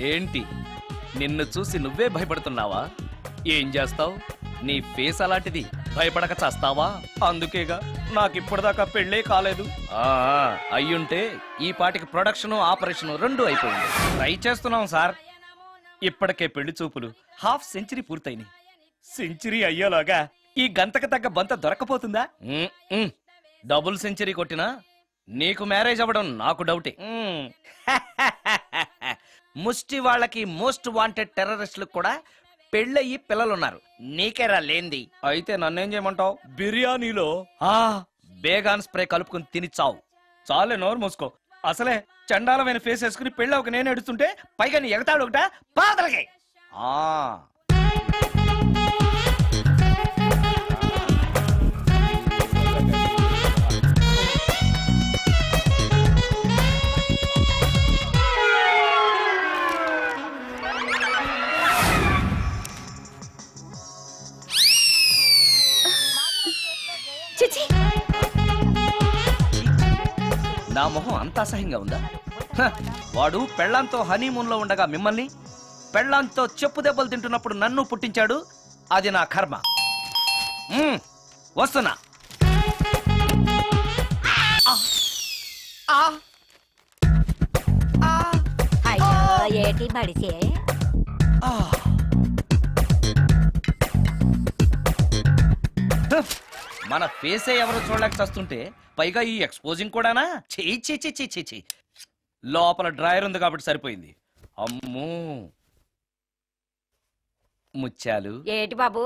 ఏంటి నిన్ను చూసి నువ్వే భయపడుతున్నావా? ఏం చేస్తావు? నీ ఫేస్ అలాంటిది, భయపడక చస్తావా? అందుకేగా నాకిప్పటిదాకా పెళ్ళే కాలేదు. అయ్యుంటే ఈ పాటికి ప్రొడక్షన్ ఆపరేషన్ రెండు అయిపోయింది. ట్రై చేస్తున్నాం సార్. ఇప్పటికే పెళ్లి చూపులు హాఫ్ సెంచరీ పూర్తయినాయి. సెంచరీ అయ్యేలాగా ఈ గంతకు తగ్గ బంత దొరకపోతుందా? డబుల్ సెంచరీ కొట్టినా నీకు మ్యారేజ్ అవ్వడం నాకు డౌటే. ముష్టి వాళ్ళకి మోస్ట్ వాంటెడ్ టెర్రరిస్టులకు కూడా పెళ్ళయి పిల్లలున్నారు. నీకేరా లేంది. అయితే నన్నేం చేయమంటావు? బిర్యానీలో బేగాన్ స్ప్రే కలుపుకుని తిని చావు. చాలే, నోరు మూసుకో. అసలే చండాలమైన ఫేస్ వేసుకుని పెళ్ళి ఒక నేను ఎడుతుంటే పైగా నీ ఎగతాడు ఒకట పాదలకి. నా మొహం అంత అసహ్యంగా ఉందా? వాడు పెళ్ళాంతో హనీమూన్ లో ఉండగా మిమ్మల్ని, పెళ్ళాంతో చెప్పు దెబ్బలు తింటున్నప్పుడు నన్ను పుట్టించాడు. అది నా కర్మ. వస్తున్నా. మన ఫేసే ఎవరో చూడలేక చస్తుంటే పైగా ఈ ఎక్స్పోజింగ్ కూడానా? చీ. లోపల డ్రాయర్ ఉంది కాబట్టి సరిపోయింది. అమ్మో ముత్యాలు. ఏటి బాబు?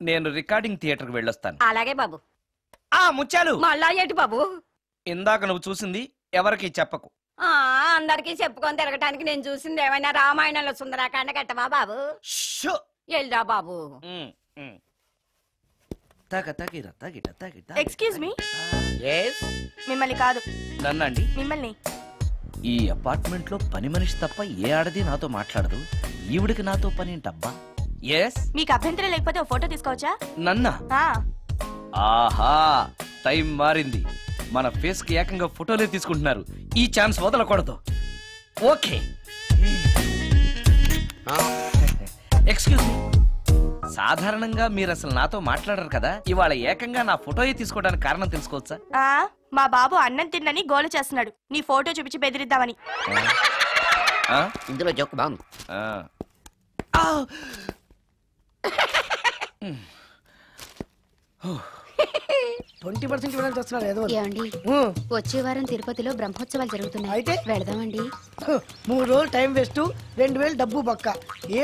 నేను రికార్డింగ్ థియేటర్కి వెళ్ళొస్తాను. అలాగే బాబు. ముత్యాలు. మళ్ళా ఏటి బాబు? ఇందాక నువ్వు చూసింది ఎవరికి చెప్పకు. అందరికి చెప్పుకొని తిరగటానికి నేను చూసింది ఏమైనా రామాయణంలో సుందరాకాండ కట్టవా బాబు? ఎల్దా బాబు. Excuse me. మిమ్మల్ని కాదు. నన్నండి. మిమ్మల్ని. ఈ అపార్ట్మెంట్ లో పని మనిషి తప్ప ఏ ఆడది నాతో మాట్లాడదు. ఈవిడికి నాతో పని ఏంటబ్బా? మీకు అభ్యంతరం లేకపోతే ఓ ఫోటో తీసుకోవచ్చా? నన్నా? ఆహా, టైం మారింది. మన ఫేస్ కి ఏకంగా ఫోటోలే తీసుకుంటున్నారు. ఈ ఛాన్స్ వదలకూడదు. ఓకే. Excuse me. సాధారణంగా మీరు అసలు నాతో మాట్లాడరు కదా. ఇవాళ ఏకంగా నా ఫోటో తీసుకోవడానికి కారణం తెలుసుకోవచ్చా? మా బాబు అన్నం తిన్నని గోల చేస్తున్నాడు. నీ ఫోటో చూపించి బెదిరిద్దామని. ఇందులో జోక్ బాగుంది. 20% ఇవ్వడానికి వస్తున్నారు ఏదో. ఏమండి, వచ్చే వారం తిరుపతిలో బ్రహ్మోత్సవాలు జరుగుతున్నాయి. అయితే వెళదామండి. 3 రోజులు టైం వేస్ట్, 2000 డబ్బు బొక్క.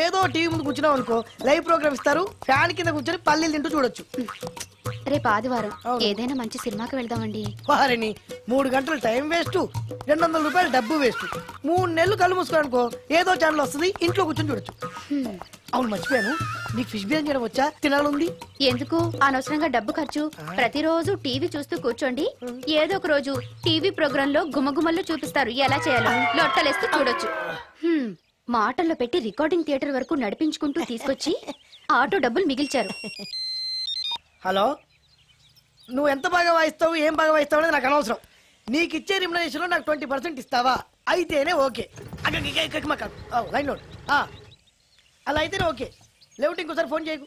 ఏదో టీవీ ముందు కూర్చున్నాం అనుకో, లైవ్ ప్రోగ్రామ్ ఇస్తారు. ఫ్యాన్ కింద కూర్చొని పల్లీలు తింటూ చూడొచ్చు. రేపు ఆదివారం ఏదైనా మంచి సినిమాకి వెళ్దామండి. వారిని 3 గంటలు టైం వేస్ట్, 200 రూపాయలు డబ్బు వేస్ట్. 3 నెలలు కళ్ళు మూసుకోనుకో, ఏదో ఛానల్ వస్తుంది, ఇంట్లో కూర్చొని చూడొచ్చు. అవును, మర్చిపోయాను, నీకు ఫిష్ బిర్యానీ చేయడం వచ్చా? తినాలుంది. ఎందుకు అనవసరంగా డబ్బు ఖర్చు? ప్రతిరోజు టీవీ చూస్తూ కూర్చోండి. ఏదో ఒక రోజు టీవీ ప్రోగ్రామ్ లో గుమ్మగుమ్మల్లో చూపిస్తారు ఎలా చేయాలో. లొట్టలేస్తూ చూడొచ్చు. మాటల్లో పెట్టి రికార్డింగ్ థియేటర్ వరకు నడిపించుకుంటూ తీసుకొచ్చి ఆటో డబ్బులు మిగిల్చారు. హలో, నువ్వు ఎంత బాగా వాయిస్తావు, ఏం బాగా వాయిస్తావు అనేది నాకు అనవసరం. నీకు ఇచ్చే రిమ్యునరేషన్ లో నాకు 20% ఇస్తావా? అయితేనే ఓకే. Line note. అలా అయితేనే ఓకే. లేవుంటే ఇంకోసారి ఫోన్ చేయకు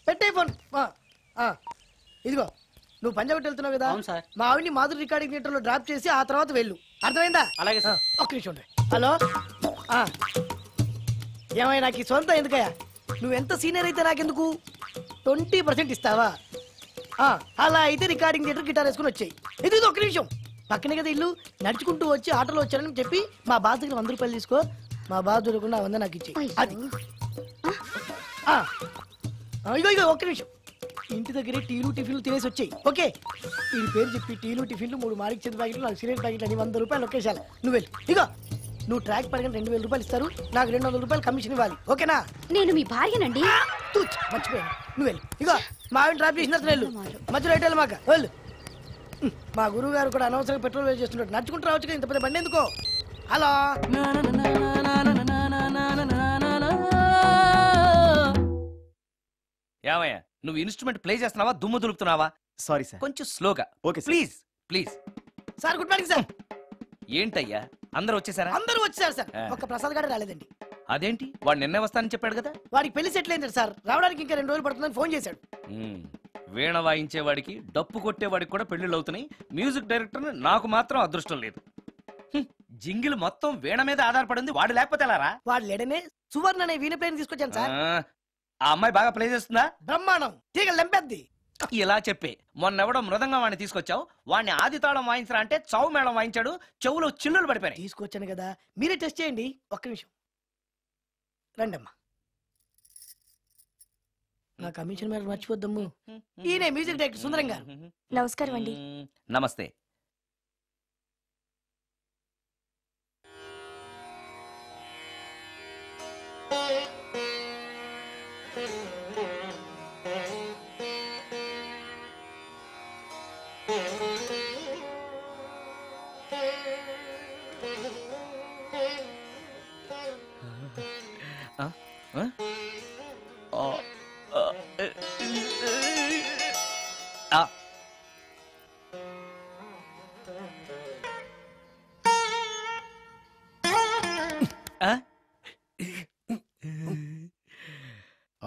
పెట్టే ఫోన్. ఇదిగో, నువ్వు పంజాబ్ వెళ్తున్నావు కదా, మా ఆవిడ్ని మాధురి రికార్డింగ్ థియేటర్ లో డ్రాప్ చేసి ఆ తర్వాత వెళ్ళు. అర్థమైందా? అలాగే సార్. ఒక్క నిమిషం. హలో, ఏమై నాకు ఈ సొంత ఎందుకయ్యా? నువ్వెంత సీనియర్ అయితే నాకెందుకు? 20% ఇస్తావా? అలా అయితే రికార్డింగ్ థియేటర్ గిటార్ వేసుకుని వచ్చాయి. ఇది ఒక్క నిమిషం. పక్కనే కదా ఇల్లు, నడుచుకుంటూ వచ్చి ఆటోలో వచ్చారని చెప్పి మా బాధ దగ్గర 100 రూపాయలు తీసుకో. మా బాధ దొరకకుండా 100 నాకు ఇచ్చేయి. అది ఇగో ఒక్క నిమిషం. ఇంటి దగ్గరే టీలు టిఫిన్లు తినేసి వచ్చాయి. ఓకే, ఈ పేరు చెప్పి టీలు టిఫిన్లు 3 మాడికి చెంది ప్యాకెట్లు, 4 సిగరెట్ ప్యాకెట్లు అని 100 రూపాయలు ఒకేసారి. నువ్వు వెళ్ళి ఇగో, నువ్వు ట్రాక్ పడగానే 2000 రూపాయలు ఇస్తారు. నాకు 200 రూపాయలు కమిషన్ ఇవ్వాలి. ఓకేనా? నేను మీ భార్యనండి. మర్చిపోయాను. నువ్వు వెళ్ళి ఇగో, మా ఆవిడ డ్రాప్ చేసిన వెళ్ళు. మధ్యలో రైట్ వెళ్ళి మాక వెళ్ళు. మా గురువు గారు కూడా అనవసరంగా పెట్రోల్ వేస్ట్ చేస్తున్నాడు. నడుచుకుంటూ రావచ్చు కదా, ఇంత పెద్ద బండి ఎందుకో. హలో ఏమయ్యా నువ్వు ఇన్స్ట్రుమెంట్ ప్లే చేస్తున్నావా దుమ్ము దులుపుతున్నావా? Sorry sir. కొంచెం స్లోగా. Okay sir. Please please. Sir, good morning sir. ఏంటయ్యా అందరూ వచ్చేసారా? అందరూ వచ్చారు సార్, ఒక్క ప్రసాద్ గారు రాలేదండి. అదేంటి వాడు నిన్నే వస్తానని చెప్పాడు కదా? వాడికి పెళ్లి సెటిల్ అయింది సార్, రావడానికి ఇంకా 2 రోజులు పడుతుందని ఫోన్ చేశాడు. వీణ వాయించేవాడికి డప్పు కొట్టేవాడికి కూడా పెళ్లిళ్ళు అవుతున్నాయి. మ్యూజిక్ డైరెక్టర్ నాకు మాత్రం అదృష్టం లేదు. జింగిల్ మొత్తం వీణ మీద ఆధారపడింది. వాడు లేకపోతే ఎలారా? వాడు లేడనే సువర్ణ అనే వీణ ప్లేయర్ తీసుకొచ్చాను సార్. ఆ అమ్మాయి బాగా ప్లే చేస్తుందా? బ్రహ్మాండం, తీగలు లెంపేద్ది. ఇలా చెప్పే మొన్నెవడో మృదంగం వాడిని తీసుకొచ్చావు. వాడిని ఆది తాళం వాయించరా అంటే చౌ మేళం వాయించాడు. చెవులో చిల్లులు పడిపోయాయి. తీసుకొచ్చాను కదా, మీరే టెస్ట్ చేయండి. ఒక్క నిమిషం రండమ్మా. నా కమిషన్ మీద మర్చిపోద్దమ్ము. ఈయనే మ్యూజిక్ డైరెక్టర్ సుందరం గారు. నమస్కారం అండి. నమస్తే.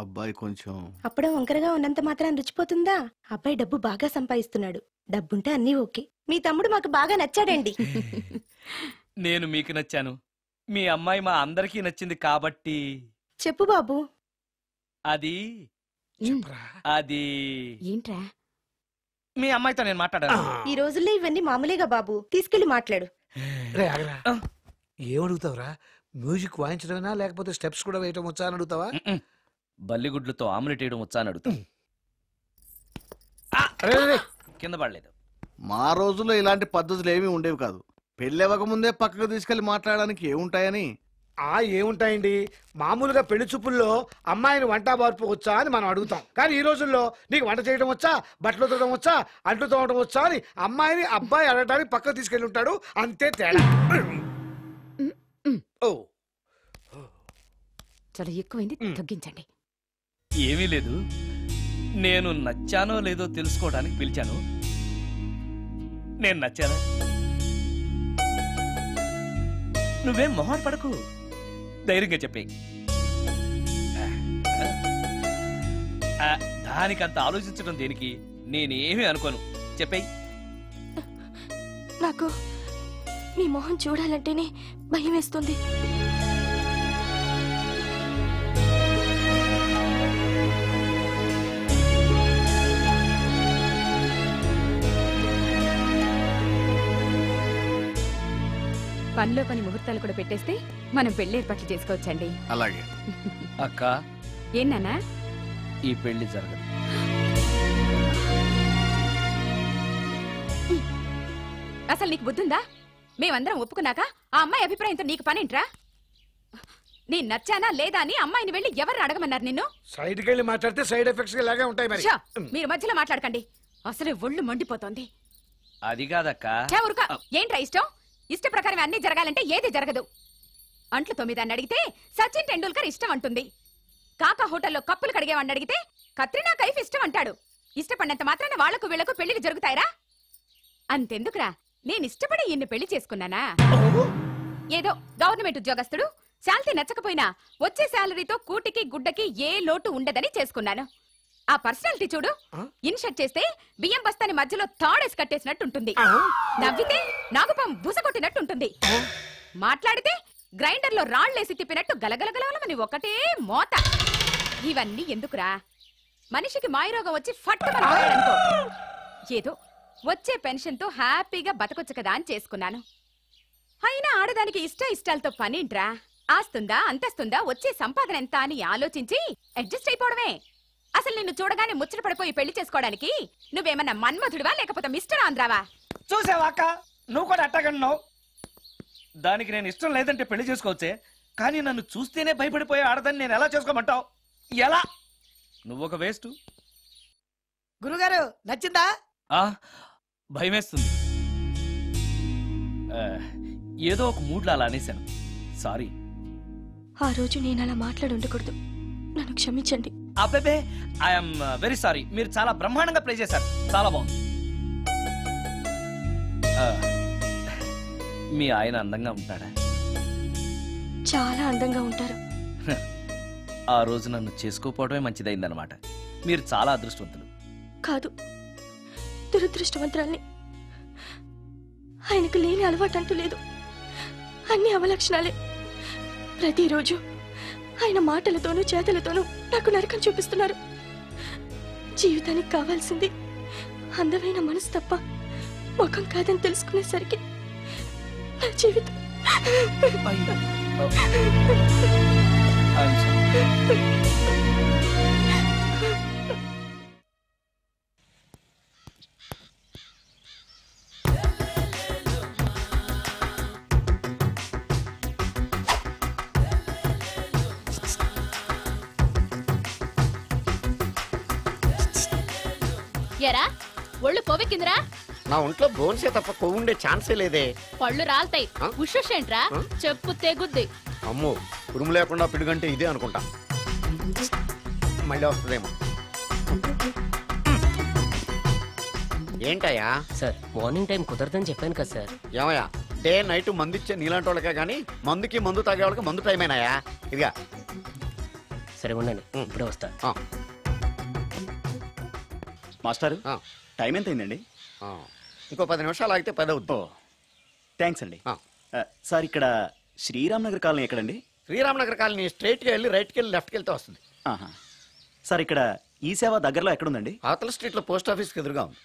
అబ్బాయి కొంచెం అప్పుడే వంకరగా ఉన్నంత మాత్రం రుచిపోతుందా? అబ్బాయి డబ్బు బాగా సంపాదిస్తున్నాడు. డబ్బుంటే అన్నీ ఓకే. మీ తమ్ముడు మాకు బాగా నచ్చాడండి. నేను మీకు నచ్చాను, మీ అమ్మాయి మా అందరికీ నచ్చింది కాబట్టి. చెప్పు బాబు. అది అది ఏంట్రా? మీ అమ్మాయితో నేను మాట్లాడాను. ఈ రోజుల్లో ఇవన్నీ మామూలేగా బాబు. తీసుకెళ్లి మాట్లాడు. ఏమడుగుతావురా? మ్యూజిక్ వాయించడమేనా లేకపోతే స్టెప్స్ కూడా వేయటం వచ్చా అని అడుగుతావా? బల్లిగుడ్లతో ఆమ్లెట్ వేయడం వచ్చా అని అడుగుతా. కింద పడలేదు. మా రోజుల్లో ఇలాంటి పద్ధతులు ఏమీ ఉండేవి కాదు. పెళ్ళవక ముందే పక్కకు తీసుకెళ్లి మాట్లాడడానికి ఏముంటాయని. ఏముంటాయండి, మామూలుగా పెళ్లి చూపుల్లో అమ్మాయిని వంట బార్పు వచ్చా అని మనం అడుగుతాం. కానీ ఈ రోజుల్లో నీకు వంట చేయడం వచ్చా, బట్టలు ఉతకడం వచ్చా, అంట్లు తోమడం వచ్చా అని అమ్మాయిని అబ్బాయి అడగడానికి పక్కకు తీసుకెళ్ళి ఉంటాడు. అంతే తేడా. ఓ చాలా ఎక్కువైంది, తగ్గించండి. ఏమీ లేదు, నేను నచ్చానో లేదో తెలుసుకోవడానికి పిలిచాను. నేను నచ్చానా? నువ్వేం మొహాన్ పడకు, ధైర్యంగా చెప్పేయి. దానికంత ఆలోచించడం దేనికి? నేనేమీ అనుకోను, చెప్పేయి. నాకు నీ మొహం చూడాలంటేనే భయం వేస్తుంది. పనిలో పని ముహూర్తాలు కూడా పెట్టేస్తే మనం పెళ్లి ఏర్పాట్లు చేసుకోవచ్చండి. అలాగే అక్క, ఏనానా ఈ పెళ్లి జరగదు. అసలు నీకు బుద్ధుందా? మేమందరం ఒప్పుకున్నాక ఆ అమ్మాయి అభిప్రాయంతో నీకు పనేంట్రా? నీ నచ్చానా లేదా అని అమ్మాయిని వెళ్ళి ఎవరు అడగమన్నారు నిన్ను? సైడ్కి వెళ్ళి మాట్లాడితే సైడ్ ఎఫెక్ట్స్ ఇలాగే ఉంటాయి. మరి మీరు మధ్యలో మాట్లాడకండి, అసలే ఒళ్ళు మండిపోతోంది. అది కాదక్క. ఏంట్రా ఇష్టం? ఇష్ట ప్రకారం అన్ని జరగాలంటే ఏది జరగదు. అంట్లు 9 అని అడిగితే సచిన్ టెండూల్కర్ ఇష్టం అంటుంది. కాకా హోటల్లో కప్పులు కడిగేవాడిని అడిగితే కత్రినా కైఫ్ ఇష్టం అంటాడు. ఇష్టపడినంత మాత్రాన వాళ్లకు వీళ్లకు పెళ్లికి జరుగుతాయరా? అంతెందుకురా, నేను ఇష్టపడి ఇన్ని పెళ్లి చేసుకున్నానా? ఏదో గవర్నమెంట్ ఉద్యోగస్తుడు, శాలరీ నచ్చకపోయినా వచ్చే శాలరీతో కూటికి గుడ్డకి ఏ లోటు ఉండదని చేసుకున్నాను. ఆ పర్సనాలిటీ చూడు, ఇన్షర్ట్ చేస్తే బియ్యం బస్తాని మధ్యలో తాడేసి కట్టేసినట్టుంటుంది. నవ్వితే నాగుపం బుస కొట్టినట్టుంటుంది. మాట్లాడితే గ్రైండర్ లో రాళ్లేసి తిప్పినట్టు గలగలగలమని ఒకటే మోత. ఇవన్నీ ఎందుకురా? మనిషికి మాయరోగం వచ్చి ఫట్టుమనుకో. ఏదో వచ్చే పెన్షన్ తో హ్యాపీగా బతకొచ్చు కదా అని చేసుకున్నాను. అయినా ఆడదానికి ఇష్టాలతో పనింట్రా? ఆస్తుందా అంతస్తుందా వచ్చే సంపాదన ఎంత అని ఆలోచించి అడ్జస్ట్ అయిపోవడమే. అసలు నిన్ను చూడగానే ముచ్చట పడిపోయి పెళ్లి చేసుకోవడానికి నువ్వేమన్నా మన్మధుడివా లేకపోతే మిస్టర్ ఆంధ్రావా? చూసావా అక్క, నువ్వు కూడా అట్టగన్నావు. దానికి నేను ఇష్టం లేదంటే పెళ్లి చేసుకోవచ్చే, కానీ నన్ను చూస్తేనే భయపడిపోయే ఆడదని నేను ఎలా చేసుకోమంటావు? ఎలా? నువ్వు ఒక వేస్ట్. గురుగారు నచ్చిందా? భయమేస్తుంది. ఏదో ఒక మూడ్లో అలా అనేశాను. సారీ. ఆ రోజు నేను అలా మాట్లాడి ఉండకూడదు. నన్ను క్షమించండి. అబ్బే, ఐఎమ్ వెరీ సారీ. మీరు చాలా బ్రహ్మాండంగా ప్లే చేశారు. చాలా బాగుంది. మీ ఆయన అందంగా ఉంటాడా? చాలా అందంగా ఉంటారు. ఆ రోజు నన్ను చేసుకోపోవడమే మంచిదైందనమాట. మీరు చాలా అదృష్టవంతులు. కాదు, దురదృష్టవంతురాల్ని. ఆయనకు లేని అలవాటు అంటూ లేదు. అన్ని అవలక్షణాలే. ప్రతిరోజు ఆయన మాటలతోనూ చేతలతోనూ నాకు నరకం చూపిస్తున్నారు. జీవితానికి కావాల్సింది అందమైన మనసు తప్ప ముఖం కాదని తెలుసుకునేసరికి నా జీవితం ఎరా ఒళ్ళు కొవ్వెక్కిందిరా? నా ఒంట్లో బోన్సే తప్ప కొవ్వు ఉండే ఛాన్సే లేదే. పళ్ళు రాల్తాయి. ఉషేంట్రా? చెప్పు తెగుద్ది. అమ్మో, ఉరుము లేకుండా పిడుగంటే ఇదే అనుకుంటా. మళ్ళీ వస్తుందేమో. ఏంటయ్యా? సార్, మార్నింగ్ టైం కుదరదని చెప్పాను కదా సార్. ఏమయ్యా, డే నైట్ మందు ఇచ్చే నీలాంటి వాళ్ళకే గానీ మందుకి మందు తాగే వాళ్ళకి మందు టైమేనాయా? ఇదిగా సరే ఉండండి, ఇప్పుడే వస్తా. మాస్టారు, టైం ఎంత అయిందండి? ఇంకో 10 నిమిషాలు ఆగితే 10 అవుతుంది. థ్యాంక్స్ అండి. సార్, ఇక్కడ శ్రీరామ్ నగర్ కాలనీ ఎక్కడండి? శ్రీరామ్ నగర్ కాలనీ స్ట్రైట్కి వెళ్ళి రైట్కి వెళ్ళి లెఫ్ట్కి వెళ్తే వస్తుంది. సార్, ఇక్కడ ఈ సేవ దగ్గరలో ఎక్కడుందండి? అవతల స్ట్రీట్లో పోస్ట్ ఆఫీస్కి ఎదురుగా ఉంది.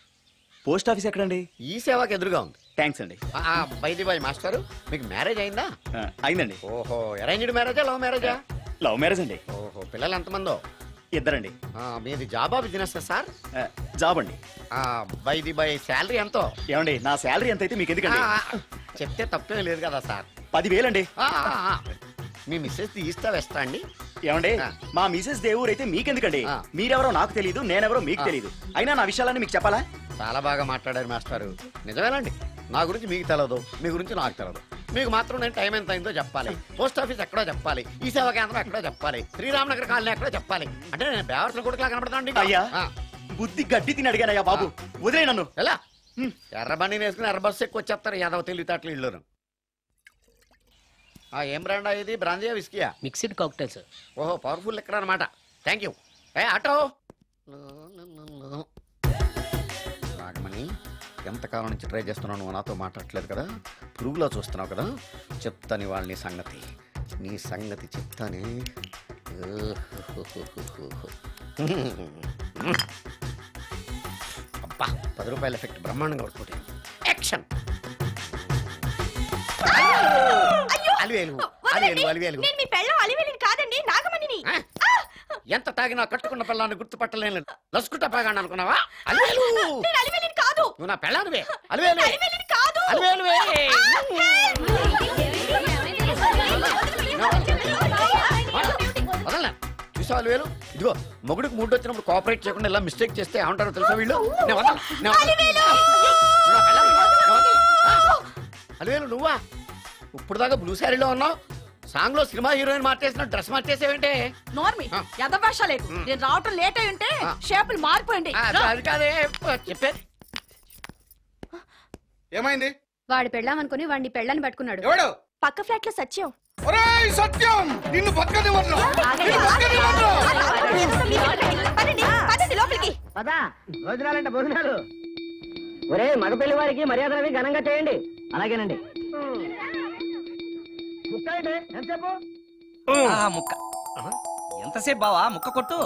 పోస్ట్ ఆఫీస్ ఎక్కడండి? ఈ సేవకి ఎదురుగా ఉంది. థ్యాంక్స్ అండి. బైది బాయ్ మాస్టారు, మీకు మ్యారేజ్ అయిందా? అయిందండి. ఓహో, అరేంజ్డ్ మ్యారేజా లవ్ మ్యారేజా? లవ్ మ్యారేజ్ అండి. ఓహో, పిల్లలు ఎంతమందో? ఇద్దరండి. మీది జాబా బిజినెస్ సార్? జాబ్ అండి. బైది బై శాలరీ ఎంతో? ఏమండి, నా శాలరీ ఎంత అయితే మీకు ఎందుకండి? చెప్తే తప్పేం లేదు కదా సార్. 10,000 అండి. మీ మిస్సెస్ ఈస్తా వెస్తా అండి? ఏమండి, మా మిసెస్ దేవుడు అయితే మీకెందుకండి? మీరెవరో నాకు తెలియదు, నేనెవరో మీకు తెలియదు. అయినా నా విషయాలన్నీ మీకు చెప్పాలా? చాలా బాగా మాట్లాడారు మాస్టారు. నిజమేనండి, నా గురించి మీకు తెలదు, మీ గురించి నాకు తెలదు. మీకు మాత్రం నేను టైం ఎంత అయిందో చెప్పాలి, పోస్ట్ ఆఫీస్ ఎక్కడో చెప్పాలి, ఈ సేవా కేంద్రం ఎక్కడో చెప్పాలి, శ్రీరామ్ నగర్ కాలనీ ఎక్కడో చెప్పాలి. అంటే నేను బేవర్సల కొడుకులా కనబడతానండి. అయ్యా, బుద్ధి గడ్డి తిని అడిగానయ్యా బాబు, వదిలే నన్ను. ఎలా ఎర్ర బండి వేసుకుని ఎర్ర బస్సు ఎక్కువ వచ్చేస్తారు యాదవ తెలివితేటలు ఇల్లు. ఏం బ్రాండా ఇది? బ్రాందియా విస్కియా? Mixed cocktail sir. ఓహో, పవర్ఫుల్ ఎక్కడ అనమాట. Thank you. ఆటో నాగమణి, ఎంతకాలం నుంచి ట్రై చేస్తున్నావు, నువ్వు నాతో మాట్లాడట్లేదు కదా, పురుగులో చూస్తున్నావు కదా, చెప్తాను వాళ్ళ నీ సంగతి చెప్తానే. అబ్బా, 10 రూపాయల ఎఫెక్ట్ బ్రహ్మాండంగా పడుతుంది. యాక్షన్. ఎంత తాగినా కట్టుకున్న పిల్లాన్ని గుర్తుపట్టలేను లసుకుంటా బాగా అనుకున్నావా? నువ్వు నా పెళ్ళానివే. వదలనా? చూసా అలివేలు, ఇదిగో మొగుడికి మూడు వచ్చినప్పుడు కోఆపరేట్ చేయకుండా ఇలా మిస్టేక్ చేస్తే ఏమంటారో తెలుసా వీళ్ళు? అలివేలు, నువ్వా? ఇప్పుడు దాకా బ్లూ శారీలో ఉన్నావు, సాంగ్ లో సినిమా హీరోయిన్ మార్చేసిన డ్రెస్ మార్చేసేవంటే? నార్మల్ యదభాష లేదు. నేను రావటం లేట్ అయి ఉంటే షేపులు మారిపోయింది. అది కాదే చెప్పేది. ఏమైంది? వాడి పెళ్ళామనుకుని వాడిని పెళ్ళని పట్టుకున్నాడు. ఎవడు? పక్క ఫ్లాట్ లో సత్యం. సత్యం, నిన్ను పక్కనే భోజనాలంట భోజనాలు. ఒరే, మగ పెళ్లి వారికి మర్యాదలవి ఘనంగా చేయండి. అలాగేనండి. ముక్క ఎంతసేపు బావా? ముక్క కొట్టు.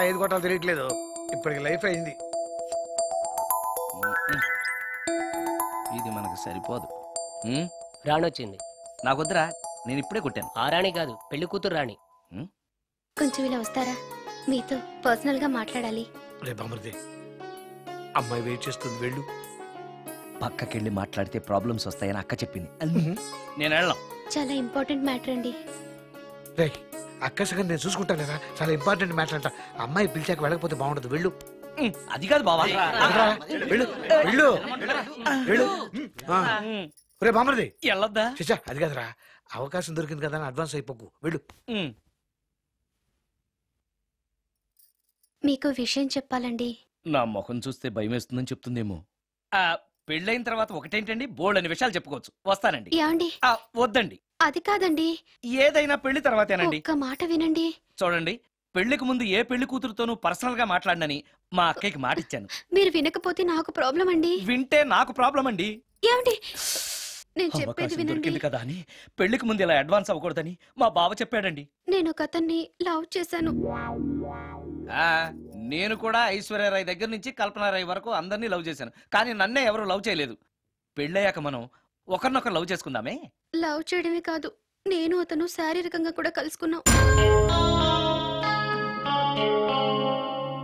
ఏది కొట్టాలో తెలియట్లేదు, ఇప్పటికి లైఫ్ అయింది. ఇది మనకు సరిపోదు. రాణొచ్చింది. నాకొద్దురా, నేను ఇప్పుడే కొట్టాను. ఆ రాణి కాదు, పెళ్లి కూతురు రాణి. కొంచెం ఇలా వస్తారా? మీతో పర్సనల్ గా మాట్లాడాలి. రే బామర్ది, అమ్మాయి వెయిట్ చేస్తుంది, వెళ్ళు. పక్కకెళ్ళి మాట్లాడితే ప్రాబ్లమ్స్ వస్తాయని అక్క చెప్పింది. నేను వెళ్ళాం. చాలా ఇంపార్టెంట్ మ్యాటర్ అండి. రే, అక్క సగం నేను చూసుకుంటాను కదా, చాలా ఇంపార్టెంట్ మ్యాటర్ అంట. అమ్మాయి పిలిచాక వెళ్ళకపోతే బాగుండదు, వెళ్ళు. అది కాదు బావా. వెళ్ళు వెళ్ళు వెళ్ళు. రే బామర్ది వెళ్ళొద్దా? చిచ్చా అది కాదురా, అవకాశం దొరికింది కదా అని అడ్వాన్స్ అయిపోకు, వెళ్ళు. మీకు విషయం చెప్పాలండి. నా ముఖం చూస్తే భయం వేస్తుందని చెప్తుందేమో. పెళ్ళైన తర్వాత ఒకటేంటండి, బోల్డ్ అని విషయాలు చెప్పుకోవచ్చు. వస్తానండి. ఏమండి? వద్దండి. అది కాదండి, ఏదైనా పెళ్లి తర్వాతేనండి. ఒక్క మాట వినండి. చూడండి, పెళ్లికి ముందు ఏ పెళ్లి కూతురుతోనూ పర్సనల్ గా మాట్లాడనని మా అక్కయ్యకి మాట ఇచ్చాను. మీరు వినకపోతే నాకు ప్రాబ్లం అండి. వింటే నాకు ప్రాబ్లం అండి. ఏమండి? నేను చెప్పేది అవకాశం వినండి. దొరికింది కదా అని పెళ్లికి ముందు ఇలా అడ్వాన్స్ అవ్వకూడదని మా బావ చెప్పాడండి. నేను ఒక అతన్ని లవ్ చేశాను. నేను కూడా ఐశ్వర్యరాయ్ దగ్గర నుంచి కల్పనారాయ్ వరకు అందరినీ లవ్ చేశాను, కానీ నన్నే ఎవరు లవ్ చేయలేదు. పెళ్ళయ్యాక మనం ఒకరినొకరు లవ్ చేసుకుందామే. లవ్ చేయడమే కాదు, నేను అతను శారీరకంగా కూడా కలుసుకున్నాం.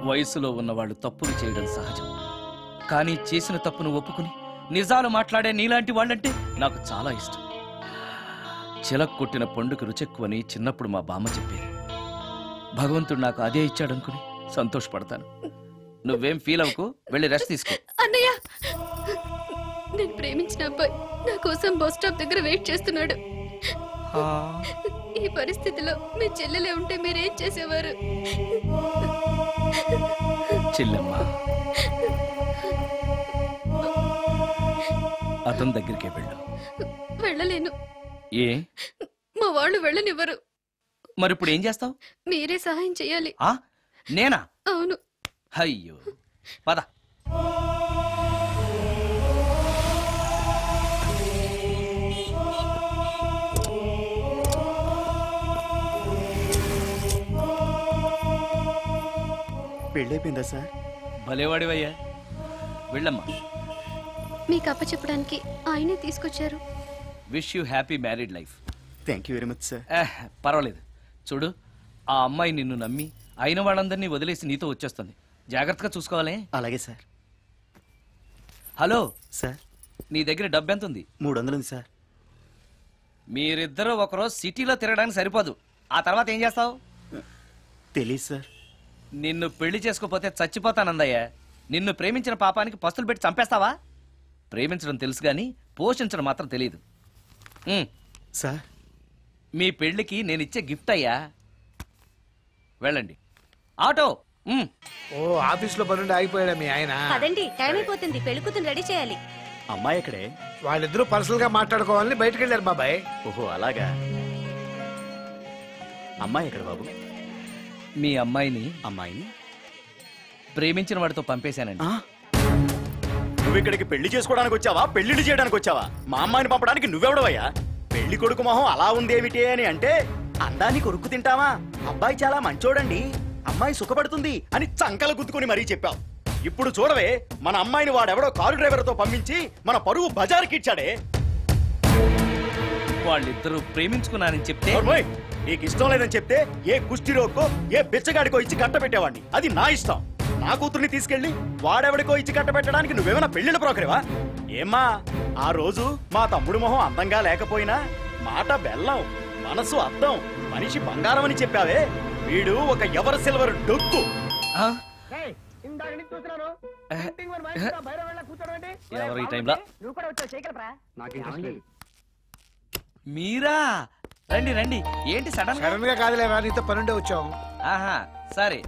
వయసులో ఉన్నవాళ్ళు తప్పులు చేయడం సహజం, కానీ చేసిన తప్పును ఒప్పుకుని నిజాలు మాట్లాడే నీలాంటి వాళ్ళంటే నాకు చాలా ఇష్టం. చిలక్ కొట్టిన పండుగ రుచెక్కువని చిన్నప్పుడు మా బామ్మ చెప్పేది. భగవంతుడు నాకు అదే ఇచ్చాడనుకుని సంతోషపడతాను. నువ్వేం ఫీల్ అవ్వకు, వెళ్ళి రెస్ట్ తీసుకో. అన్నయ్య, నేను ప్రేమించిన అబ్బాయి నా కోసం బస్ స్టాప్ దగ్గర వెయిట్ చేస్తున్నాడు. ఈ పరిస్థితిలో మీ చెల్లెలే ఉంటే మీరేం చేసేవారు? చెల్లెమ్మా, అతని దగ్గరికే వెళ్ళు. వెళ్ళలేను. ఏ? మా వాళ్ళు వెళ్ళనివ్వరు. మరి ఇప్పుడు ఏం చేస్తావు? మీరే సహాయం చేయాలి. నేనా? అవును. అయ్యో, పద. పెళ్ళైపోయిందా సార్? భలేవాడివయ్యా, వెళ్ళమ్మా. మీకు అప్పచెప్పడానికి ఆయనే తీసుకొచ్చారు. Wish you happy married life. Thank you very much sir. పర్వాలేదు. చూడు, ఆ అమ్మాయి నిన్ను నమ్మి అయిన వాళ్ళందరినీ వదిలేసి నీతో వచ్చేస్తుంది. జాగ్రత్తగా చూసుకోవాలి. అలాగే సార్. హలో సార్, నీ దగ్గర డబ్బు ఎంత ఉంది? 300 ఉంది సార్. మీరిద్దరూ ఒకరోజు సిటీలో తిరగడానికి సరిపోదు. ఆ తర్వాత ఏం చేస్తావు? తెలీదు సార్. నిన్ను పెళ్లి చేసుకోపోతే చచ్చిపోతానందయ్యా. నిన్ను ప్రేమించిన పాపానికి పస్తులు పెట్టి చంపేస్తావా? ప్రేమించడం తెలుసు గాని పోషించడం మాత్రం తెలియదు. సార్, మీ పెళ్లికి నేనిచ్చే గిఫ్ట్ అయ్యా. వెళ్ళండి. ఆటో. ఓ, ఆఫీస్ లో పనుండి ఆగిపోయాడా మీ ఆయన? పదండి, టైం అయిపోతుంది. పెళ్లి కూతురు రెడీ చేయాలి. అమ్మాయి ఎక్కడే? వాళ్ళిద్దరూ పర్సనల్ గా మాట్లాడుకోవాలని బయటకు వెళ్ళారు బాబాయ్. ఓహో, అలాగా. అమ్మాయి ఎక్కడ బాబు? మీ అమ్మాయిని ప్రేమించిన వాడితో పంపేశానండి. నువ్వు ఇక్కడికి పెళ్లి చేసుకోవడానికి వచ్చావా, పెళ్లిళ్ళు చేయడానికి వచ్చావా? మా అమ్మాయిని పంపడానికి నువ్వెవడవయ్యా? పెళ్లి కొడుకు మొహం అలా ఉందేమిటి అని అంటే, అందాన్ని కొరుక్కు తింటావా? అబ్బాయి చాలా మంచోడండి, అమ్మాయి సుఖపడుతుంది అని చంకలు గుద్దుకుని మరీ చెప్పావు. ఇప్పుడు చూడవే, మన అమ్మాయిని వాడెవడో కారు డ్రైవర్తో పంపించి మన పరువు బజార్కి ఇచ్చాడే. వాళ్ళిద్దరూ ప్రేమించుకున్నారని చెప్తే, నీకు ఇష్టం లేదని చెప్తే ఏ కుష్టిరోకో ఏ బిచ్చగాడికో ఇచ్చి కట్టబెట్టేవాడిని. అది నా ఇష్టం. నా కూతుర్ని తీసుకెళ్లి వాడెవడికో ఇచ్చి కట్టబెట్టడానికి నువ్వేమైనా పెళ్లిళ్ళ బ్రోకరేవా? ఏమ్మా, ఆ రోజు మా తమ్ముడు మొహం అందంగా లేకపోయినా మాట బెల్లం, మనసు అద్దం, మనిషి బంగారం అని చెప్పావే. వీడు ఒక ఎవరు సిల్వర్ డొక్కు. ఎవరు ఈ టైంలో? మీరా? రండి రండి. ఏంటి సడన్ గా కాదులేరా, నీతో పనుండే వచ్చాం. ఆహా, సరే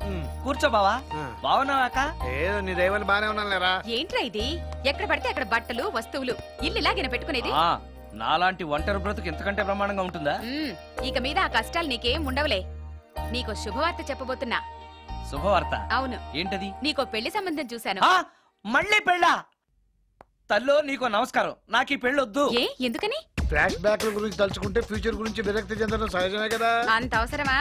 కూర్చో బావా. బాగున్నావాక? ఏదో నీ దైవాలు బానే ఉన్నాను లేరా. ఏంట్రా ఇది? ఎక్కడ పడితే అక్కడ బట్టలు వస్తువులు ఇల్లు ఇలాగైనా పెట్టుకునేది? నాలాంటి ఒంటరి బ్రతుకు ఎంతకంటే బ్రహ్మాండంగా ఉంటుందా? ఇక మీద ఆ కష్టాలు నీకేం ఉండవులే. నీకో శుభవార్త చెప్పబోతున్నా. శుభవార్త? అవును. ఏంటది? నీకో పెళ్లి సంబంధం చూశాను. మళ్ళీ పెళ్ళా? తల్లో నీకో నమస్కారం, నాకు ఈ పెళ్ళొద్దు. ఏ, ఎందుకని? ఫ్లాష్ బ్యాక్ గురించి తలుచుకుంటే ఫ్యూచర్ గురించి విరక్తి చెందడం సహజమే కదా. అంత అవసరమా?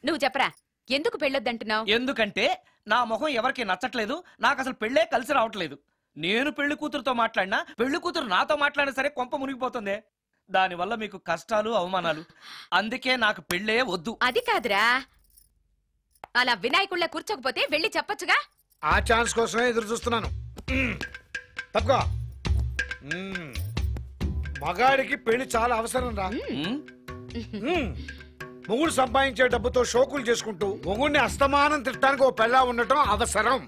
నువ్వు చెప్పరా, ఎందుకు పెళ్ళొద్దంటున్నావు? ఎందుకంటే నా ముఖం ఎవరికి నచ్చట్లేదు, నాకు అసలు పెళ్ళే కలిసి రావట్లేదు. నేను పెళ్లి కూతురుతో మాట్లాడినా, పెళ్లి కూతురు నాతో మాట్లాడినా సరే కొంప మునిగిపోతుంది. దానివల్ల మీకు కష్టాలు, అవమానాలు. అందుకే నాకు పెళ్ళే వద్దు. అది కాదురా, అలా వినాయకుళ్ళ కూర్చోకపోతే వెళ్ళి చెప్పొచ్చుగా. ఆ ఛాన్స్ కోసమే ఎదురు చూస్తున్నాను. తప్పుకో. మగాడికి పెళ్లి చాలా అవసరం రా. మొగుడు సంపాదించే డబ్బుతో షోకులు చేసుకుంటూ మొగుడిని అస్తమానం తిట్టడానికి ఓ పెళ్ళా ఉండటం అవసరం.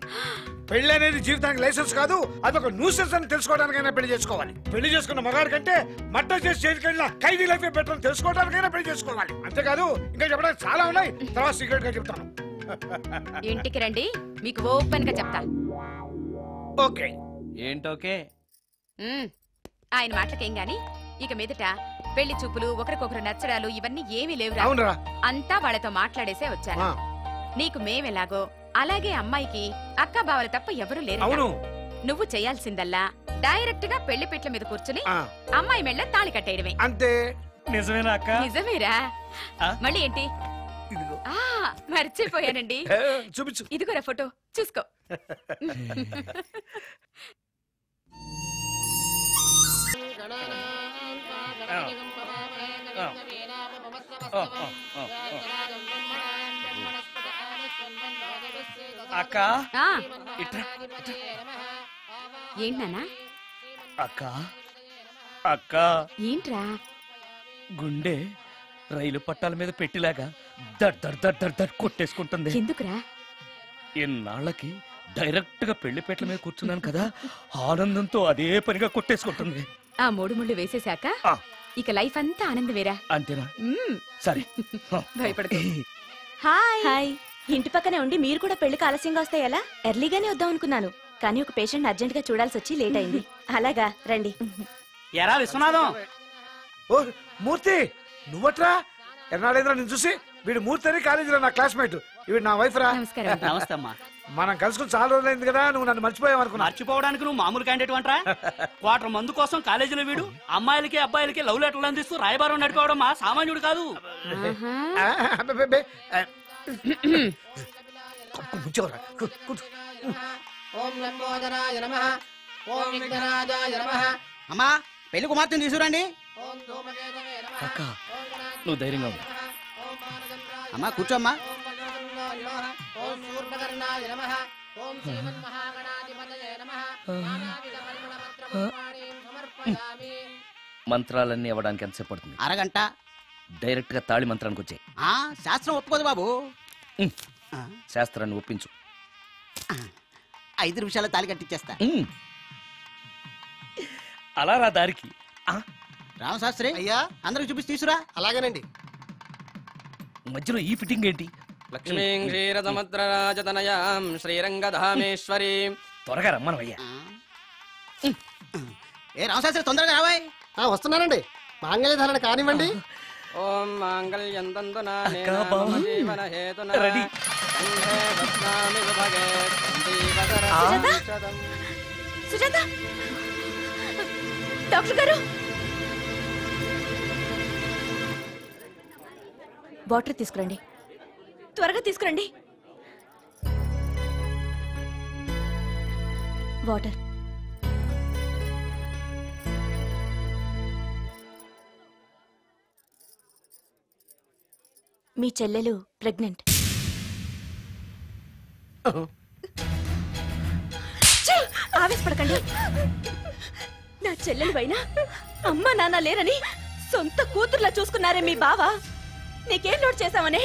పెళ్లి అనేది జీవితానికి లైసెన్స్ కాదు, అదొక న్యూసెన్స్ అని తెలుసుకోవడానికైనా పెళ్లి చేసుకోవాలి. పెళ్లి చేసుకున్న మగాడి కంటే మట్ట చేసి చేతికెళ్ళిన ఖైదీ లైఫ్ బెటర్ అని తెలుసుకోవడానికైనా పెళ్లి చేసుకోవాలి. అంతేకాదు ఇంకా చెప్పడానికి చాలా ఉన్నాయి, తర్వాత సీక్రెట్ గా చెప్తాను. ఇంటికి రండి, మీకు ఓపెన్ గా చెప్తా. ఓకే ఏంటోకే? ఆయన మాటలకేం గాని ఇక మీదట పెళ్లి చూపులు, ఒకరికొకరు నచ్చడాలు ఇవన్నీ ఏమీ లేవురా. అవునరా, అంతా వాళ్ళతో మాట్లాడేసే వచ్చాను. నీకు మేమెలాగో అలాగే అమ్మాయికి అక్క బావలు తప్ప ఎవరూ లేరు. అవును. నువ్వు చేయాల్సిందల్లా డైరెక్ట్ గా పెళ్లి పీటల మీద కూర్చుని అమ్మాయి మెళ్ళ తాళి కట్టేయడమే. అంతే. నిజమేనా అక్క? నిజమేరా. మళ్ళీ ఏంటి? మర్చిపోయానండి, చూపించు. ఇదిగోరా ఫోటో, చూసుకో. అక్క ఏంటన్నా? అక్క అక్క ఏంట్రా? గుండె రైలు పట్టాల మీద పెట్టిలాగా దడ్ దడ్ దడ్ దడ్ దడ్ కొట్టేసుకుంటుంది. ఎందుకురా? ఇన్నాళ్ళకి డైరెక్ట్ గా పెళ్లిపేటల మీద కూర్చున్నాను కదా, ఆనందంతో అదే పనిగా కొట్టేసుకుంటుంది. ఆ 3 ముళ్ళు వేసేశాక ఇక లైఫ్ అంతా ఆనందమేరా. అంతేనా? సరే, భయపడకు. Hi hi. ఇంటి పక్కనే ఉండి మీరు కూడా పెళ్లికి ఆలస్యంగా వస్తే ఎలా? ఎర్లీగానే వద్దాం అనుకున్నాను, కానీ ఒక పేషెంట్ అర్జెంట్ గా చూడాల్సి వచ్చి లేట్ అయింది. అలాగా రండి. ఎరా విశ్వనాథం. ఓ మూర్తి, నువ్వట్రా? ఎన్నాడైందిరా నేను చూసి? వీడు మూర్తి అని కాలేజీలో నా క్లాస్మేట్, వీడు నా వైఫ్ రా. నమస్తే అమ్మా. మనం కలుసుకుని చాలా రోజులైంది కదా, నువ్వు నన్ను మర్చిపోయావు అనుకున్నా. మర్చిపోవడానికి నువ్వు మామూలు క్యాండిడేట్ అంటరా? క్వార్టర్ మందు కోసం కాలేజీలో వీడు అమ్మాయిలకి అబ్బాయిలకి లవ్ లెటర్లు అందిస్తూ రాయబారం నడిపోవడం మా సామాన్యుడు కాదు. అమ్మా పెళ్లి కుమార్తెను తీసుకురండి. అక్క నువ్వు ధైర్యంగా ఉంది. అమ్మా కూర్చోమ్మా. మంత్రాలన్నీ అవ్వడానికి ఎంతసేపు పడుతుంది? అరగంట. డైరెక్ట్ గా తాళి మంత్రానికి వచ్చాయి. శాస్త్రం ఒప్పుకోదు బాబు. శాస్త్రాన్ని ఒప్పించు. 5 నిమిషాల్లో తాళి కట్టించేస్తా. అలా రా దారికి. రామశాస్త్రి అయ్యా, అందరికి చూపించి తీసురా. అలాగేనండి. మధ్యలో ఈ ఫిట్టింగ్ ఏంటి? లక్ష్మీం క్షీరసముద్రరాజతనయాం శ్రీరంగధామేశ్వరీం. త్వరగా రమ్మనవయ్యా. ఏ రామశాస్త్రి తొందరగా రావాయ్. వస్తున్నానండి. మాంగళ్యధారణ కానివ్వండి. ఓం మాంగళ్యం తంతునా అక్క బావ. జీవన హేతునా రెడీ. కంఠే బధ్నామి విభగే సుజాత? సుజాత డాక్టర్ గారు, వాటర్ తీసుకురండి. త్వరగా తీసుకురండి. వాటర్. మీ చెల్లెలు ప్రెగ్నెంట్. ఆవేశపడకండి. నా చెల్లెలు పైన అమ్మా నాన్న లేరని సొంత కూతుర్లా చూసుకున్నారే మీ బావ. నీకేం లోటు చేశావనే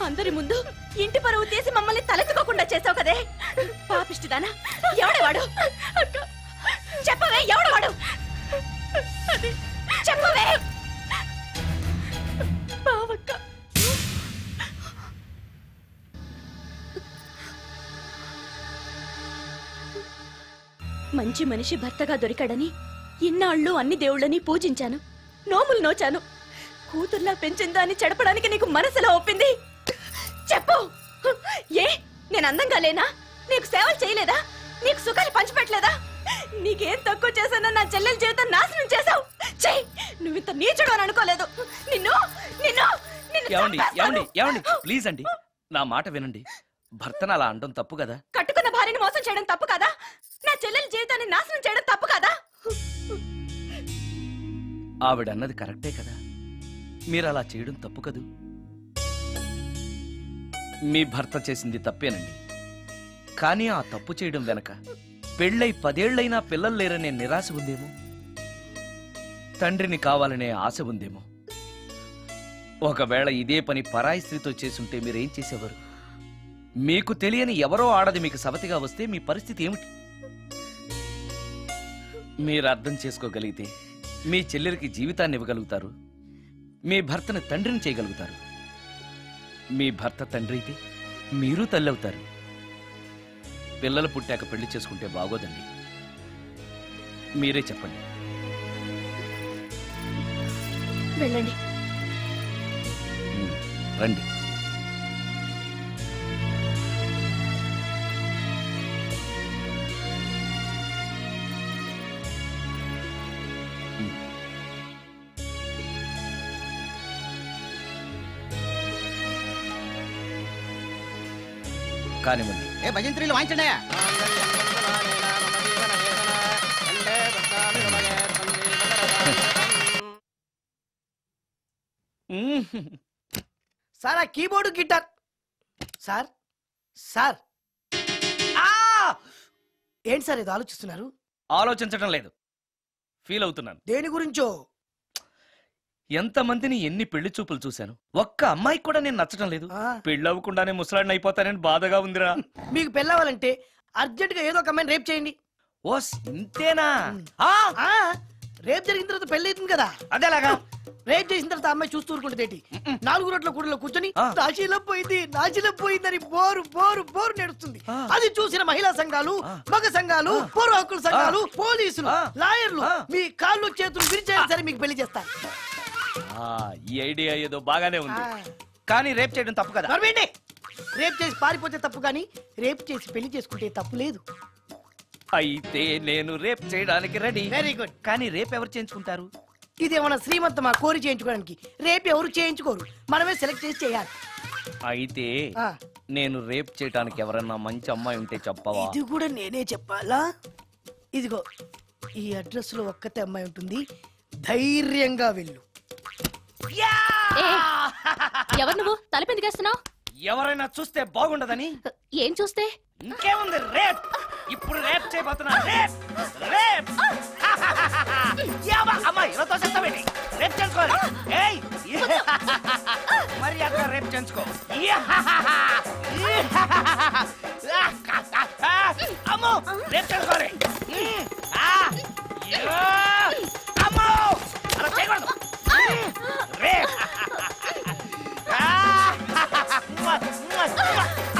అందరి ముందు ఇంటి పరువు తీసి మమ్మల్ని తలెత్తుకోకుండా చేసావు కదే. పాపిష్టిదానా, ఎవడేవాడు? చెప్పవే, ఎవడవాడు? చెప్పవే. బావక్క, మంచి మనిషి భర్తగా దొరికాడని ఇన్నాళ్ళు అన్ని దేవుళ్ళని పూజించాను, నోములు నోచాను. కూతుర్లా పెంచిందాన్ని చెడపడానికి నీకు మనసులో ఒప్పింది. చెప్పు, ఏ నేను అందంగా లేనా? నీకు సేవలు చేయలేదా? నీకు సుఖాలు పంచిపెట్టలేదా? నీకేం తక్కువ చేశానో నా చెల్లెల జీవితం నాశనం చేశావు. చెయ్, నువ్వు ఇంత నీచుడు అని అనుకోలేదు. నిన్ను నిన్ను ఏమండి ప్లీజ్ అండి, నా మాట వినండి. భర్తను అలా అనడం తప్పు కదా? కట్టుకున్న భార్యని మోసం చేయడం తప్పు కదా? నా చెల్లెల జీవితాన్ని నాశనం చేయడం తప్పు కదా? ఆవిడన్నది కరెక్టే కదా, మీరు అలా చేయడం తప్పు కదూ. మీ భర్త చేసింది తప్పేనండి, కానీ ఆ తప్పు చేయడం వెనక పెళ్ళై 10 ఏళ్లైనా పిల్లలు లేరనే నిరాశ ఉందేమో, తండ్రిని కావాలనే ఆశ ఉందేమో. ఒకవేళ ఇదే పని పరాయి స్త్రీతో చేసుంటే మీరేం చేసేవారు? మీకు తెలియని ఎవరో ఆడది మీకు సవతిగా వస్తే మీ పరిస్థితి ఏమిటి? మీరు అర్థం చేసుకోగలిగితే మీ చెల్లెలికి జీవితాన్ని ఇవ్వగలుగుతారు, మీ భర్తను తండ్రిని చేయగలుగుతారు. మీ భర్త తండ్రి అయితే మీరు తల్లి అవుతారు. పిల్లలు పుట్టాక పెళ్లి చేసుకుంటే బాగోదండి. మీరే చెప్పండి. వెళ్ళండి. రండి. కానివ్వండి. ఏ భజంత్రీలు వాయించండి. సార్ ఆ కీబోర్డు గిటార్ సార్ సార్ ఏంటి సార్ ఇది ఆలోచిస్తున్నారు? ఆలోచించడం లేదు, ఫీల్ అవుతున్నాను. దేని గురించో? ఎంతమందిని ఎన్ని పెళ్లి చూపులు చూశాను, ఒక్క అమ్మాయికి కూడా నేను నచ్చడం లేదు. పెళ్లి అవ్వకుండానే ముసలాడిని అయిపోతానని బాధగా ఉందిరా. మీకు పెళ్ళవాలంటే అర్జెంట్ గా ఏదో ఒక అమ్మాయిని రేప్ చేయండి. ఓ ఇంతేనా? రేప్ జరిగిన తర్వాత పెళ్లి అవుతుంది కదా, అదేలాగా. రేప్ చేసిన తర్వాత అమ్మాయి చూస్తూ ఊరుకుంటుంది. 4 రోడ్ల కూడలో కూర్చొని నాశీలం పోయిందని బోరు బోరు బోరు నడుస్తుంది. అది చూసిన మహిళా సంఘాలు, మగ సంఘాలు, పౌర హక్కుల సంఘాలు, పోలీసులు, లాయర్లు మీ కాళ్ళు చేతులు విరిచేయాలి సరే మీకు పెళ్లి చేస్తారు. ఈ ఐడియా ఏదో బాగానే ఉంది, కానీ రేప్ చేయడం తప్పు కదా? రేప్ చేసి పారిపోతే తప్పు, కానీ రేప్ చేసి పెళ్లి చేసుకుంటే తప్పు లేదు. అయితే నేను రేప్ చేయడానికి రెడీ. Very good. కానీ రేప్ ఎవరు చేయించుకుంటారు? ఇదేమన్నా శ్రీమంతమా కోరి చేయించుకోవడానికి? రేపు ఎవరు చేయించుకోరు, మనమే సెలెక్ట్ చేసి చేయాలి. అయితే నేను రేప్ చేయడానికి ఎవరన్నా మంచి అమ్మాయి ఉంటే చెప్పవా? ఇది కూడా నేనే చెప్పాలా? ఇదిగో ఈ అడ్రస్ లో ఒక్కతే అమ్మాయి ఉంటుంది, ధైర్యంగా వెళ్ళు. ఎవరు నువ్వు? తలపెందుకేస్తున్నావు? ఎవరైనా చూస్తే బాగుండదని. ఏం చూస్తే? ఇంకేముంది, రేప్. ఇప్పుడు రేప్ చేయబోతున్నా. Rape rape. అమ్మాయి ఎవరితో చెప్తావేంటి? రేప్ చేసుకోవాలి. ఏయ్ మర్యాద రేప్ చేసుకో. అమ్మో రేప్ చేసుకోవాలి. అమ్మో అలా చేయకూడదు. రేప్.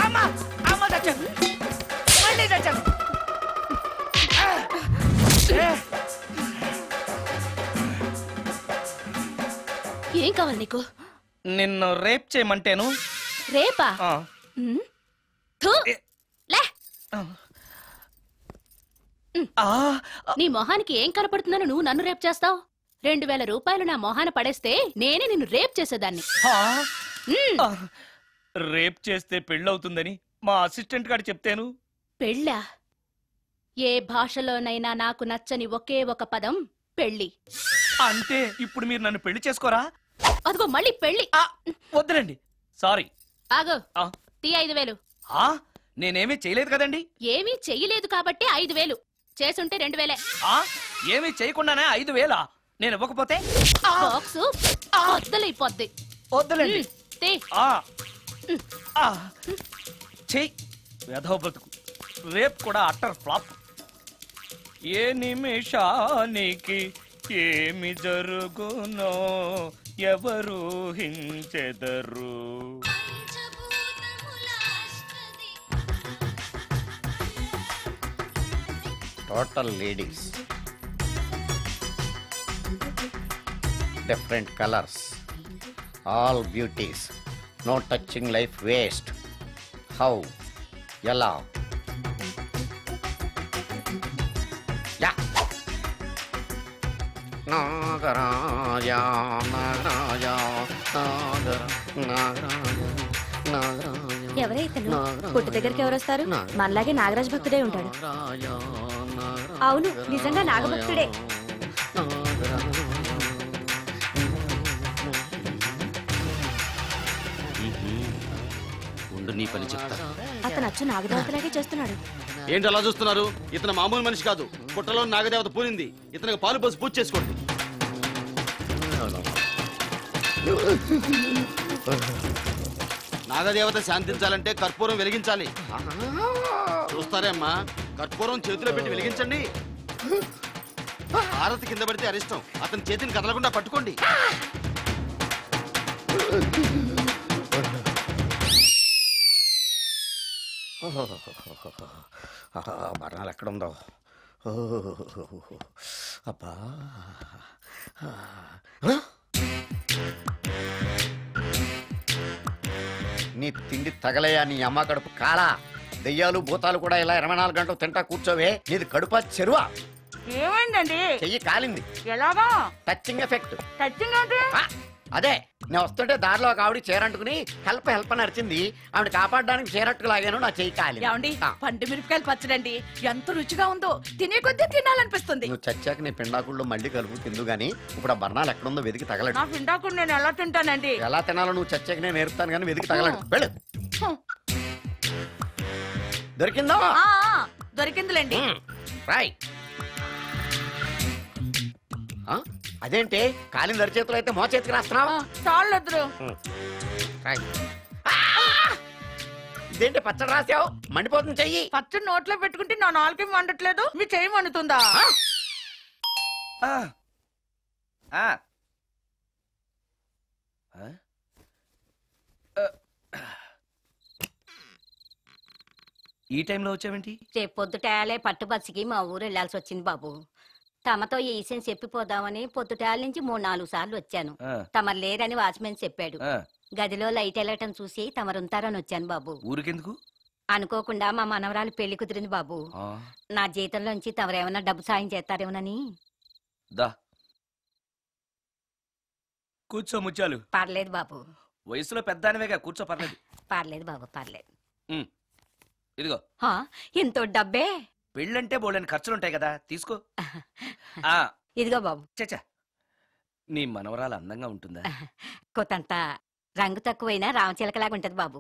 అమ్మ అమ్మ చచ్చాను, మళ్ళీ చచ్చాను. ఏం కావాలి నీకు? నిన్ను రేప్ చేయమంటేను. రేపా? నీ మొహానికి ఏం కనపడుతుందని నువ్వు నన్ను రేప్ చేస్తావు? 2000 రూపాయలు నా మొహాన పడేస్తే నేనే నిన్ను రేప్ చేసేదాన్ని. రేప్ చేస్తే పెళ్ళవుతుందని మా అసిస్టెంట్ గారు చెప్తేను. పెళ్ళా? ఏ భాషలోనైనా నాకు నచ్చని ఒకే ఒక పదం పెళ్లి. అంటే ఇప్పుడు మీరు నన్ను పెళ్లి చేసుకోరా? అదిగో మళ్ళీ పెళ్లి. వద్దులండి, సారీ. ఆగో, తీ 5000. నేనేమీ చేయలేదు కదండి. ఏమీ చెయ్యలేదు కాబట్టి 5000. చేసుంటే 2000. ఏమీ చేయకుండానే 5000? నేను ఇవ్వకపోతే బాక్సు వద్దలైపోద్ది. వద్దులండి. తీ. చెయ్ వేధవ బతుకు. రేప్ కూడా అట్టర్ ఫ్లాప్. ఏ నిమిషానికి ఏమి జరుగునో ఎవరు హించెదరు. Total ladies, different colours, all beauties, no touching life waste. How? ఎలా? నాగరాజ నాగరాజ నాగరాజ నాగరాజ. ఎవరైతను? పుట్టు దగ్గరికి ఎవరొస్తారు? మనలాగే నాగరాజ భక్తుడే ఉంటాడు. అవును, నిజంగా నాగభక్తుడే. నీ పని చెప్తా. అతను అచ్చు నాగదేవతలాగే చేస్తున్నాడు. ఏంటి అలా చూస్తున్నారు? ఇతను మామూలు మనిషి కాదు. పుట్టలో నాగదేవత పూనింది. ఇతనికి పాలు పోసి పూజ చేసుకోండి. నాగదేవత శాంతించాలంటే కర్పూరం వెలిగించాలి. చూస్తారే అమ్మా, కర్పూరం చేతిలో పెట్టి వెలిగించండి. హారతి కింద పడితే అరిష్టం. అతని చేతిని కదలకుండా పట్టుకోండి. మరణాలు ఎక్కడుందో. అబ్బా, నీ తిండి తగలయా నీ అమ్మ కడుపు కాలా. దెయ్యాలు భూతాలు కూడా ఇలా 24 గంటలు తింటా కూర్చోవే. నీది కడుపా చెరువా? ఏమైందండి? చెయ్యి కాలింది. ఎలాగా? Touching effect. టచింగ్ అంటే అదే, నేను వస్తుంటే దారిలో ఒక ఆవిడ చీరంటుకుని హెల్ప్ హెల్ప్ అని అరిచింది. ఆవిడ కాపాడడానికి చీరట్టుకు లాగాను, నా చెయ్యి కాలింది. ఏమండి, పండు మిరపకాయలు పచ్చడండి ఎంత రుచిగా ఉందో, తినే కొద్దీ తినాలనిపిస్తుంది. నువ్వు చచ్చాక నీ పిండాకుల్లో మళ్ళీ కలుపు తిందు గానీ ఇప్పుడు ఆ బర్ణాలు ఎక్కడుందో వెతికి తగలడు. నా పిండాకుడు నేను ఎలా తింటానండి? ఎలా తినాలో నువ్వు చచ్చాక నేను నేర్పుతాను కానీ వెతికి తగలడు. వెళ్ళు. దొరికిందా? దొరికిందిలేండి. రాయ్. అదేంటి కాలిన దరిచేతులు అయితే మో చేతికి రాస్తున్నావు? చాలొద్దు. ఇదేంటి పచ్చడి రాసావు? మండిపోతుంది చెయ్యి. పచ్చడి నోట్లో పెట్టుకుంటే నా నాలుగు వండట్లేదు, మీ చెయ్యి వండుతుందా? ఈ టైంలో వచ్చావేంటి? రేపు పొద్దుటాలే పట్టుబస్సుకి మా ఊరు వెళ్లాల్సి వచ్చింది బాబు. తమతో ఈ విషయం చెప్పిపోదామని పొద్దుటాల నుంచి 3-4 సార్లు వచ్చాను. తమరు లేరని వాచ్మెన్ చెప్పాడు. గదిలో లైట్ వెళ్ళటం చూసి తమరుంటారని వచ్చాను బాబు. ఊరికెందుకు? అనుకోకుండా మా మనవరాలు పెళ్లి కుదిరింది బాబు. నా జీతంలోంచి తమరేమన్నా డబ్బు సాయం చేస్తారేమోనని. దా కూర్చో ముచ్చాలు. పర్లేదు బాబు. వయసులో పెద్దానివేగా, కూర్చో. పర్లేదు. పర్లేదు బాబు, పర్లేదు. ఇదిగో. ఎంతో డబ్బే. పెళ్ళంటే బోళ్ళని ఖర్చులుంటాయి కదా, తీసుకో. ఇదిగో బాబు. చచ్చా, నీ మనవరాలు అందంగా ఉంటుందా? కొత్తంత రంగు తక్కువైనా రామచిలకలాగా ఉంటది బాబు.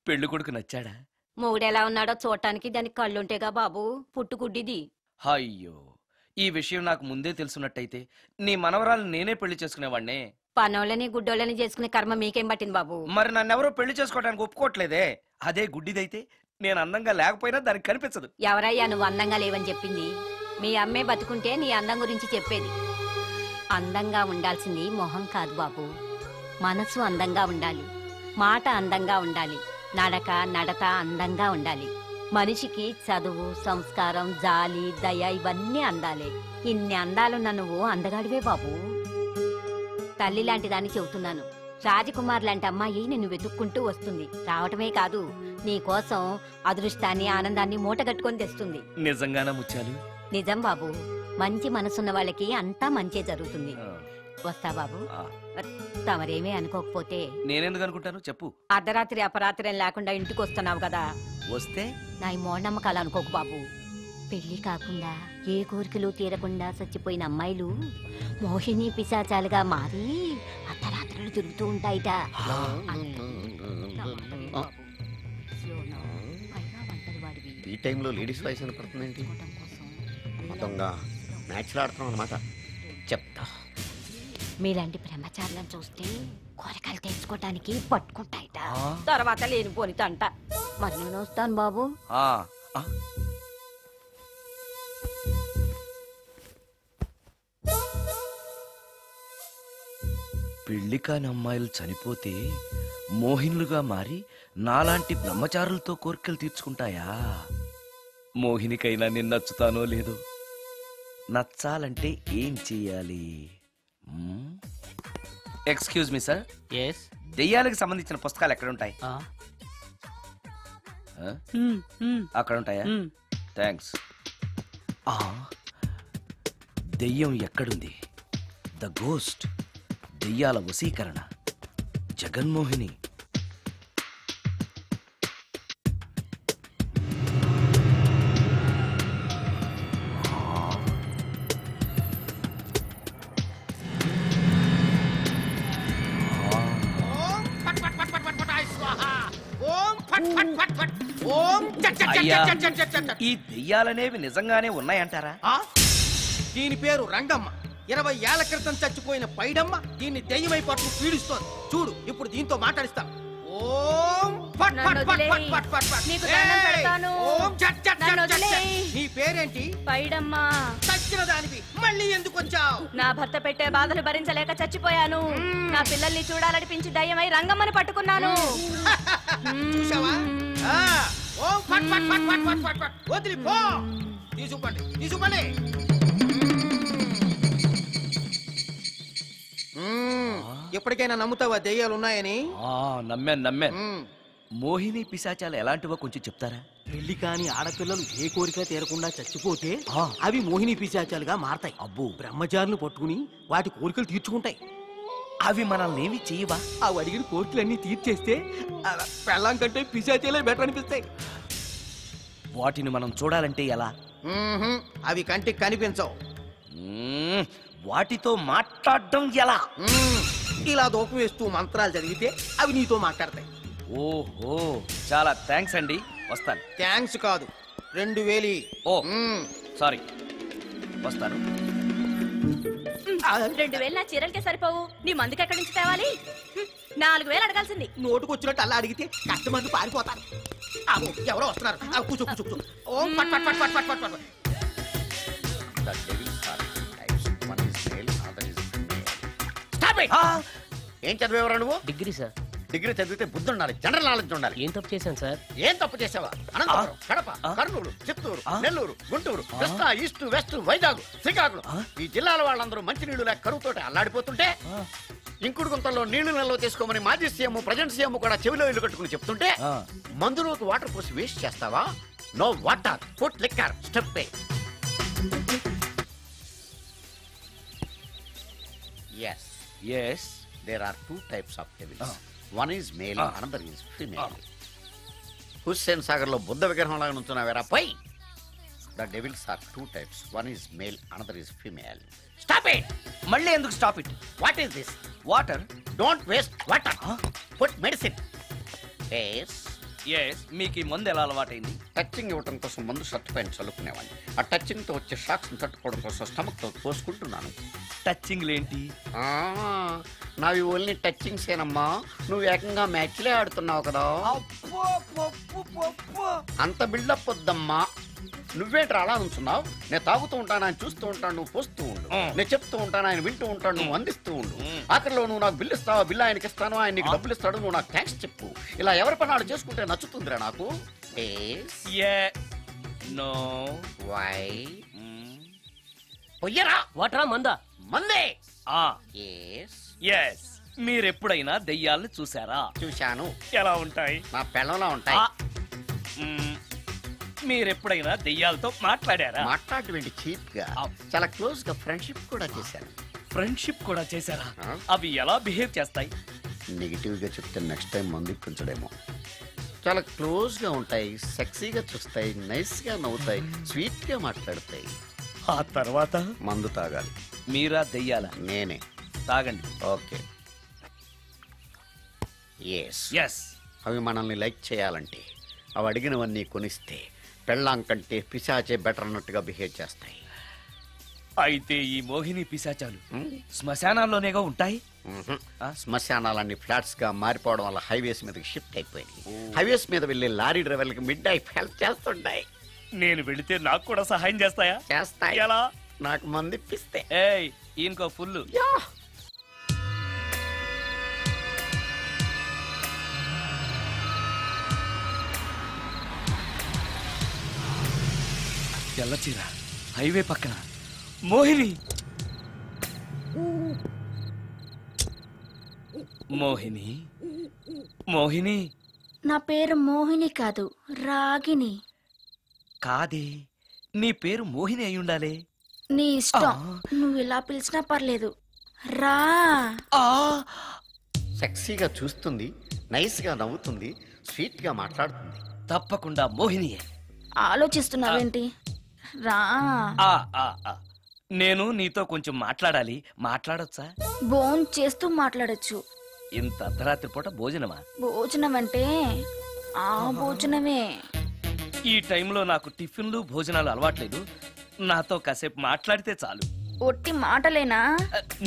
పెళ్లి కొడుకు నచ్చాడా? మూడెలా ఉన్నాడో చూడటానికి దానికి కళ్ళుంటేగా బాబు, పుట్టుకుడ్డిది. అయ్యో, ఈ విషయం నాకు ముందే తెలుసున్నట్టయితే నీ మనవరాలు నేనే పెళ్లి చేసుకునేవాడినే. పనోళ్ళని గుడ్డోళ్ళని చేసుకునే కర్మ మీకేం పట్టింది బాబు? మరి నన్నెవరో పెళ్లి చేసుకోవడానికి ఒప్పుకోవట్లేదే. అదే గుడ్డిదైతే నేను అందంగా లేకపోయినా దానికి కనిపించదు. ఎవరయ్యా నువ్వు అందంగా లేవని చెప్పింది? మీ అమ్మే బతుకుంటే నీ అందం గురించి చెప్పేది. అందంగా ఉండాల్సింది మొహం కాదు బాబు, మనసు అందంగా ఉండాలి, మాట అందంగా ఉండాలి, నడక నడత అందంగా ఉండాలి. మనిషికి చదువు, సంస్కారం, జాలి, దయ ఇవన్నీ అందాలే. ఇన్ని అందాలున్న నువ్వు అందగాడివే బాబు. తల్లి లాంటి దాన్ని చెబుతున్నాను. రాజకుమార్ లాంటి అమ్మాయి నిన్ను వెతుక్కుంటూ వస్తుంది. రావటమే కాదు, నీ కోసం అదృష్టాన్ని, ఆనందాన్ని మూటగట్టుకొని తెస్తుంది. నిజంగానా ముత్యాలు? నిజం బాబు. మంచి మనసున్న వాళ్ళకి అంతా మంచే జరుగుతుంది. వస్తా బాబు. తమరేమీ అనుకోకపోతే. నేనెందుకు అనుకుంటాను చెప్పు. అర్ధరాత్రి అపరాత్రి లేకుండా ఇంటికి వస్తున్నావు కదా, వస్తే నా ఈ మూఢనమ్మకాలు అనుకోకు బాబు. పెళ్లి కాకుండా ఏ కోరికలు తీరకుండా చచ్చిపోయిన అమ్మాయిలు మోహిని పిశాచాలుగా మారి అర్ధరాత్రులు తిరుగుతూ ఉంటాయిట. ఈ టైంలో లేడీస్ వాయిస్ వినపడుతుందేంటి? మొత్తంగా మ్యాచ్లు ఆడుతున్నాం అనమాట. చెప్తా. మీలాంటి బ్రహ్మచారులను చూస్తే కోరికలు తెచ్చుకోవటానికి పట్టుకుంటాయిట. తర్వాత లేనిపోని తంట. మరి నేను వస్తాను బాబు. పెళ్లి కాని అమ్మాయిలు చనిపోతే మోహినులుగా మారి నాలాంటి బ్రహ్మచారులతో కోరికలు తీర్చుకుంటాయా? మోహినికైనా నేను నచ్చుతానో లేదో. నచ్చాలంటే ఏం చెయ్యాలి? Excuse me sir. దెయ్యాలకు సంబంధించిన పుస్తకాలు ఎక్కడ ఉంటాయి? అక్కడ ఉంటాయా? థ్యాంక్స్. దెయ్యం ఎక్కడుంది? ద గోస్ట్, దెయ్యాల వశీకరణ, జగన్మోహిని. అయ్యా, ఈ దెయ్యాలనేవి నిజంగానే ఉన్నాయంటారా? దీని పేరు రంగమ్మ. 20 ఏళ్ల క్రితం చచ్చిపోయిన పైడమ్మ దీన్ని దెయ్యమై పట్టు పీడిస్తోంది. చూడు ఇప్పుడు దీంతో మాట్లాడిస్తా. ఓం ఫట్ ఫట్ ఫట్ ఫట్ ఫట్ ఫట్ ఫట్. నీకు దండం పెడతాను. ఓం చట్ చట్ నన్ను చట్ చట్. వదిలేయ్. నీ పేరేంటి? పైడమ్మా. చచ్చిన దానివి మళ్ళీ ఎందుకు వచ్చావు? నా భర్త పెట్టే బాధలు భరించలేక చచ్చిపోయాను. నా పిల్లల్ని చూడాలనిపించి దయ్యమై రంగమ్మని పట్టుకున్నాను. చూసావా? ఓం ఫట్ ఫట్ ఫట్ ఫట్ ఫట్ ఫట్ ఫట్. వదిలి పో. తీసుకుపండి తీసుకుపండి. ఎప్పటికైనా నమ్ముతావా దెయ్యాలు ఉన్నాయని? నమ్మాను. మోహిని పిశాచాలు ఎలాంటివో కొంచెం చెప్తారా? పెళ్లి కాని ఆడపిల్లలు ఏ కోరిక తీరకుండా చచ్చిపోతే అవి మోహిని పిశాచాలుగా మారతాయి. అబ్బో. బ్రహ్మచారులు పట్టుకుని వాటి కోరికలు తీర్చుకుంటాయి. అవి మనల్ని ఏమి చేయవా? అవి అడిగిన కోరికలన్నీ తీర్చేస్తే పెళ్ళాం కంటే పిశాచాలే బెటర్ అనిపిస్తాయి. వాటిని మనం చూడాలంటే ఎలా? అవి కంటికి కనిపించవు. వాటితో మాట్లాడడం ఎలా? ఇలా దూపం వేస్తూ మంత్రాలు చదివితే అవి నీతో మాట్లాడతాయి. ఓహో, చాలా థ్యాంక్స్ అండి. వస్తాను. థ్యాంక్స్ కాదు, 2000. ఓ సారీ, వస్తాను. 2000 నా చీరలకే సరిపోవు. నీ మందుకి ఎక్కడి నుంచి తేవాలి? 4000 అడగాల్సింది. నోటుకు వచ్చినట్టు అలా అడిగితే కష్టమంది పారిపోతారు. అబ్బో, ఎవరో వస్తున్నారు. కూర్చో కూర్చో కూర్చో. ఓం పట్ పట్ పట్ పట్ పట్ పట్ పట్. ఏం చదివేవరా నువ్వు? Degree sir. డిగ్రీ చదివితే బుద్ధి ఉండాలి, జనరల్ నాలెడ్జ్ ఉండాలి. ఏం తప్పు చేశాను సార్? ఏం తప్పు చేసావా? అనంతపురం, కడప, కర్నూలు, చిత్తూరు, నెల్లూరు, గుంటూరు, కృష్ణా, ఈస్ట్, వెస్ట్, వైజాగ్, శ్రీకాకుళం ఈ జిల్లాల వాళ్ళందరూ మంచినీళ్లు లేక కరువుతోటి అల్లాడిపోతుంటే ఇంకుడు గుంతల్లో నీళ్లు నిల్వ తీసుకోమని మాజీ సీఎం ప్రజెంట్ సీఎం కూడా చెవిలో ఇల్లు కట్టుకుని చెప్తుంటే మందులోకి వాటర్ పోసి వేస్ట్ చేస్తావా? No water, put liquor, step pay. Yes, there are 2 types of devils. One is male, another is female. Hussain Sagar లో బుద్ధ విగ్రహం లాగా నుంచున్నావేరా పై. The devils are 2 types. One is male, another is female. Stop it! మళ్ళీ ఎందుకు stop it? What is this? Water. Don't waste water. Put medicine. Yes, మీకు ఈ మందు ఎలా అలవాటైంది? టచింగ్ ఇవ్వడం కోసం ముందు షర్ట్ పైన చల్లుకునేవాడిని. ఆ టచింగ్ తో వచ్చే షాక్స్ తట్టుకోవడం కోసం స్టమక్ తో పోసుకుంటున్నాను. టచింగ్ ఏంటి? నావి ఓన్లీ టచింగ్స్ ఏనమ్మా. నువ్వు ఏకంగా మ్యాచ్లే ఆడుతున్నావు కదా. అంత బిల్డప్ వద్దమ్మా. నువ్వేంట్రా అలా ఉంచున్నావు? నేను తాగుతూ ఉంటాను, ఆయన చూస్తూ ఉంటాను, నువ్వు పోస్తూ ఉండు. నేను చెప్తూ ఉంటాను, ఆయన వింటూ ఉంటాడు, నువ్వు అందిస్తూ ఉండు. ఆఖరిలో నువ్వు నాకు బిల్లు ఇస్తావా, బిల్లు ఆయనకి ఇస్తాను, ఆయన నీకు డబ్బులు ఇస్తాడు, నువ్వు నాకు థ్యాంక్స్ చెప్పు. ఇలా ఎవరి పని ఆడు చేసుకుంటే నచ్చుతుందిరా నాకు. నో వై పొయ్యరా వాటరా మందా? మందే. మీరెప్పుడైనా దెయ్యాలను చూసారా? చూశాను. ఎలా ఉంటాయి? నా పెళ్ళంలా ఉంటాయి. మీరెప్పుడైనా దెయ్యాలతో మాట్లాడారా? మాట్లాడేంటి చీప్ గా, చాలా క్లోజ్ గా ఫ్రెండ్షిప్ కూడా చేశాను. ఫ్రెండ్షిప్ కూడా చేశారా? అవి ఎలా బిహేవ్ చేస్తాయి? నెగిటివ్ గా చెప్తే నెక్స్ట్ టైం మందు ఇప్పించడేమో. చాలా క్లోజ్ గా ఉంటాయి, సెక్సీగా చూస్తాయి, నైస్ గా నవ్వుతాయి, స్వీట్ గా మాట్లాడతాయి. ఆ తర్వాత మందు తాగాలి. మీరా దెయ్యాల? నేనే. తాగండి. ఓకే. ఎస్. అవి మనల్ని లైక్ చేయాలంటే అవి అడిగినవన్నీ కొనిస్తే పెళ్ళాం కంటే పిశాచే బెటర్ అన్నట్టుగా బిహేవ్ చేస్తాయి. అయితే ఈ మోహిని పిశాచాలు శ్మశానాల్లోనేగా ఉంటాయి? శ్మశానాలన్నీ ఫ్లాట్స్ గా మారిపోవడం వల్ల హైవేస్ మీదకి షిఫ్ట్ అయిపోయింది. హైవేస్ మీద వెళ్ళే లారీ డ్రైవర్లకి మిడ్ నైట్ హెల్ప్ చేస్తుంటాయి. నేను వెళితే నాకు కూడా సహాయం చేస్తాయా? చేస్తాయి. ఎలా? నాకు మంది ఇప్పిస్తే. ఈయనకో ఫుల్. తెల్లచీర, హైవే పక్కన మోహిని. మోహిని, మోహిని. నా పేరు మోహిని కాదు, రాగిని. కాదే, నీ పేరు మోహిని అయి ఉండాలి. నీ ఇష్టం, నువ్వు ఇలా పిలిచినా పర్లేదు. రా. సెక్సీగా చూస్తుంది, నైస్ గా నవ్వుతుంది, స్వీట్ గా మాట్లాడుతుంది. తప్పకుండా మోహినియే. ఆలోచిస్తున్నావేంటి? రా. నేను నీతో కొంచెం మాట్లాడాలి. మాట్లాడొచ్చా? భోజనం చేస్తూ మాట్లాడొచ్చు. ఇంత అర్ధరాత్రి పూట భోజనమా? భోజనం అంటే ఆ భోజనమే. ఈ టైంలో నాకు టిఫిన్లు భోజనాలు అలవాట్లేదు. నాతో కాసేపు మాట్లాడితే చాలు. ఒట్టి మాటలేనా?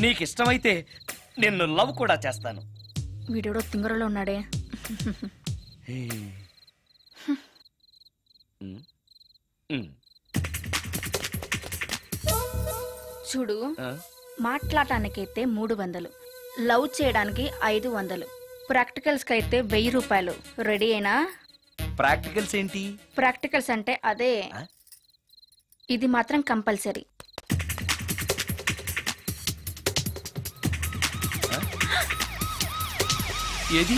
నీకు ఇష్టమైతే నిన్ను లవ్ కూడా చేస్తాను. వీడెవడో తింగరలో ఉన్నాడే. చూడు, మాట్లాడటానికైతే 300, లవ్ చేయడానికి 500, ప్రాక్టికల్స్ కి అయితే 1000 రూపాయలు. రెడీ అయినా? ప్రాక్టికల్స్ ఏంటి? ప్రాక్టికల్స్ అంటే అదే, ఇది మాత్రం కంపల్సరీ. ఏది?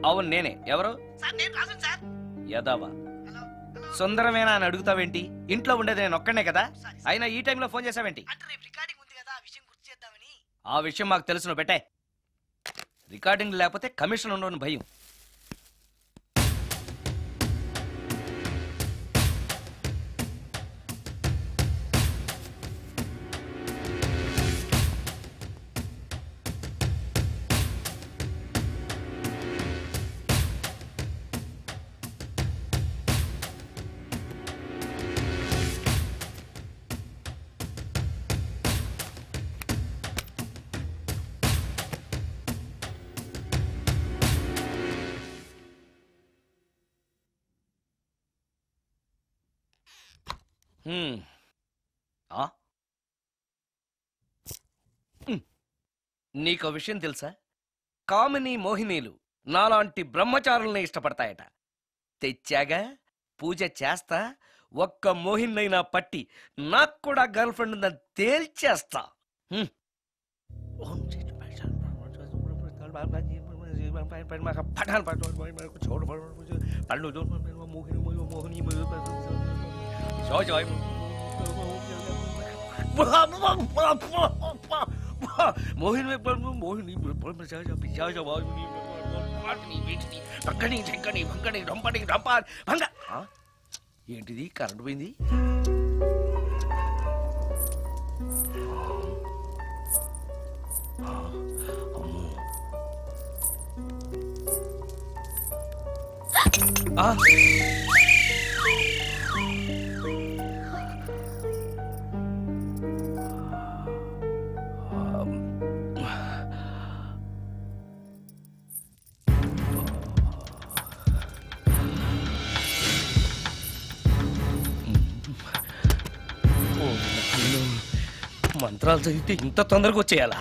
అవును నేనే. ఎవరు? యదవా సుందరమేనా అని అడుగుతావేంటి? ఇంట్లో ఉండేది నేను ఒక్కనే కదా. అయినా ఈ టైంలో ఫోన్ చేసావేంటి? ఆ విషయం మాకు తెలుసును పెట్టే. రికార్డింగ్ లేకపోతే కమిషన్ ఉండవని భయం. నీకో విషయం తెలుసా? కామిని మోహినీలు నాలాంటి బ్రహ్మచారుల్ని ఇష్టపడతాయట. తెచ్చాగా, పూజ చేస్తా, ఒక్క మోహినైనా పట్టి నాకు కూడా గర్ల్ ఫ్రెండ్ ఉందని తేల్చేస్తా. ఏంటిది? కరెంట్ పోయింది. మంత్రాలు చదివితే ఇంత తొందరగా వచ్చేయాలా?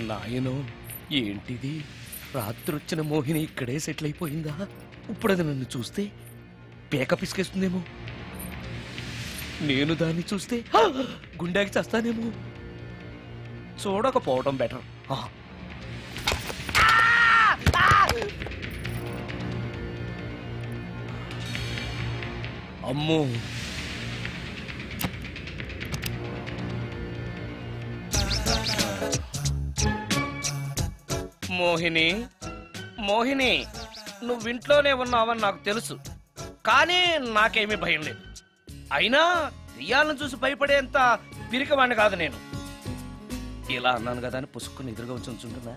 నాయనో, ఏంటిది? రాత్రొచ్చిన మోహిని ఇక్కడే సెటిల్ అయిపోయిందా? ఇప్పుడు అది నన్ను చూస్తే పేక పిసికేస్తుందేమో. నేను దాన్ని చూస్తే గుండెకి చేస్తానేమో. చూడకపోవడం బెటర్. అమ్మో, మోహిని మోహిని, నువ్వింట్లోనే ఉన్నావని నాకు తెలుసు, కానీ నాకేమీ భయం లేదు. అయినా దెయ్యాలను చూసి భయపడేంత పిరికవాణ్ణి కాదు నేను. ఇలా అన్నాను కదా అని పుసుక్కుని ఎదురుగా వచ్చి ఉంచుంటున్నా.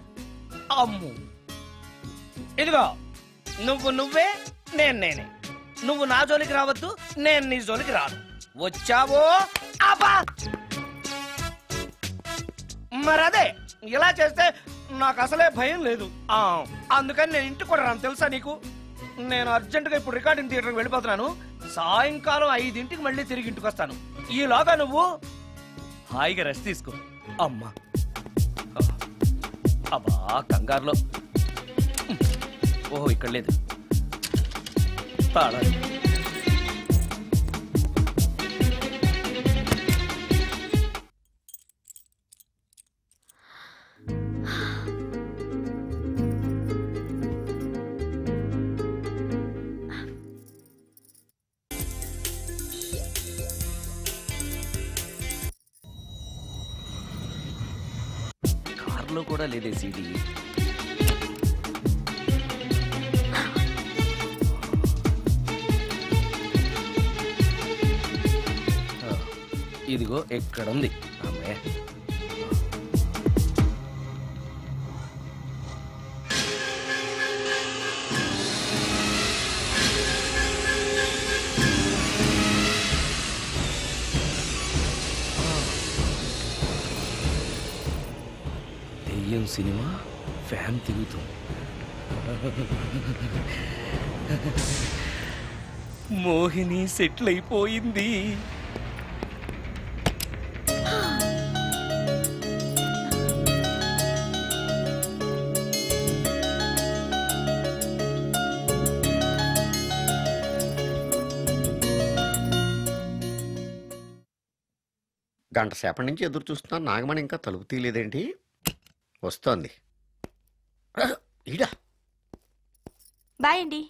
అమ్ము, ఇదిగో నువ్వే, నేనే. నువ్వు నా జోలికి రావద్దు, నేను నీ జోలికి రాను. వచ్చావో అబ్బా, మరదే ఇలా చేస్తే నాకు అసలే భయం లేదు. అందుకని నేను ఇంటికి కూడా రాను, తెలుసా నీకు? నేను అర్జెంటుగా ఇప్పుడు రికార్డింగ్ థియేటర్కి వెళ్ళిపోతున్నాను. సాయంకాలం 5ంటికి మళ్ళీ తిరిగి ఇంటికి వస్తాను. ఈలోగా నువ్వు హాయిగా రెస్ట్ తీసుకో. అమ్మా, అబ్బా కంగారులో. ఓహో, ఇక్కడ లేదు తాళాలి. కార్లో కూడా లేదే సీడీ. ఇదిగో ఎక్కడుంది అమ్మాయి. దెయ్యం సినిమా ఫ్యాన్ తిరుగుతుంది. మోహిని సెటిల్ అయిపోయింది. గంట సేపటి నుంచి ఎదురు చూస్తున్నాను. నాగమణి ఇంకా తలుపు తీయలేదేంటి? వస్తోంది. ఈడా బాయ్ అండి.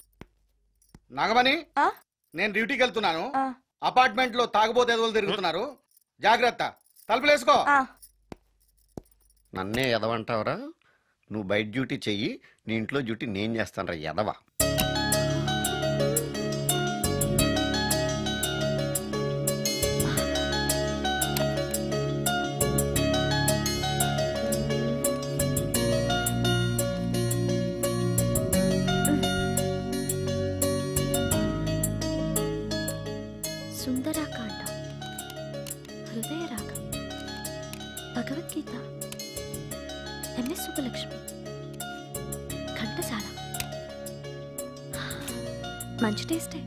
నాగమణి, నేను డ్యూటీకి వెళ్తున్నాను. అపార్ట్మెంట్ లో తాగుబోతే ఎదువులు తిరుగుతున్నారు, జాగ్రత్త. తలుపులేసుకో. నన్నే ఎదవంటావరా? నువ్వు బయట డ్యూటీ చెయ్యి, నీ ఇంట్లో డ్యూటీ నేను చేస్తాను రా ఎదవా. సుందరాకాండ, హృదయ రాగం, భగవద్గీత, ఎంఎస్ సుబ్బలక్ష్మి, ఘంటసాల. మంచి టేస్టే.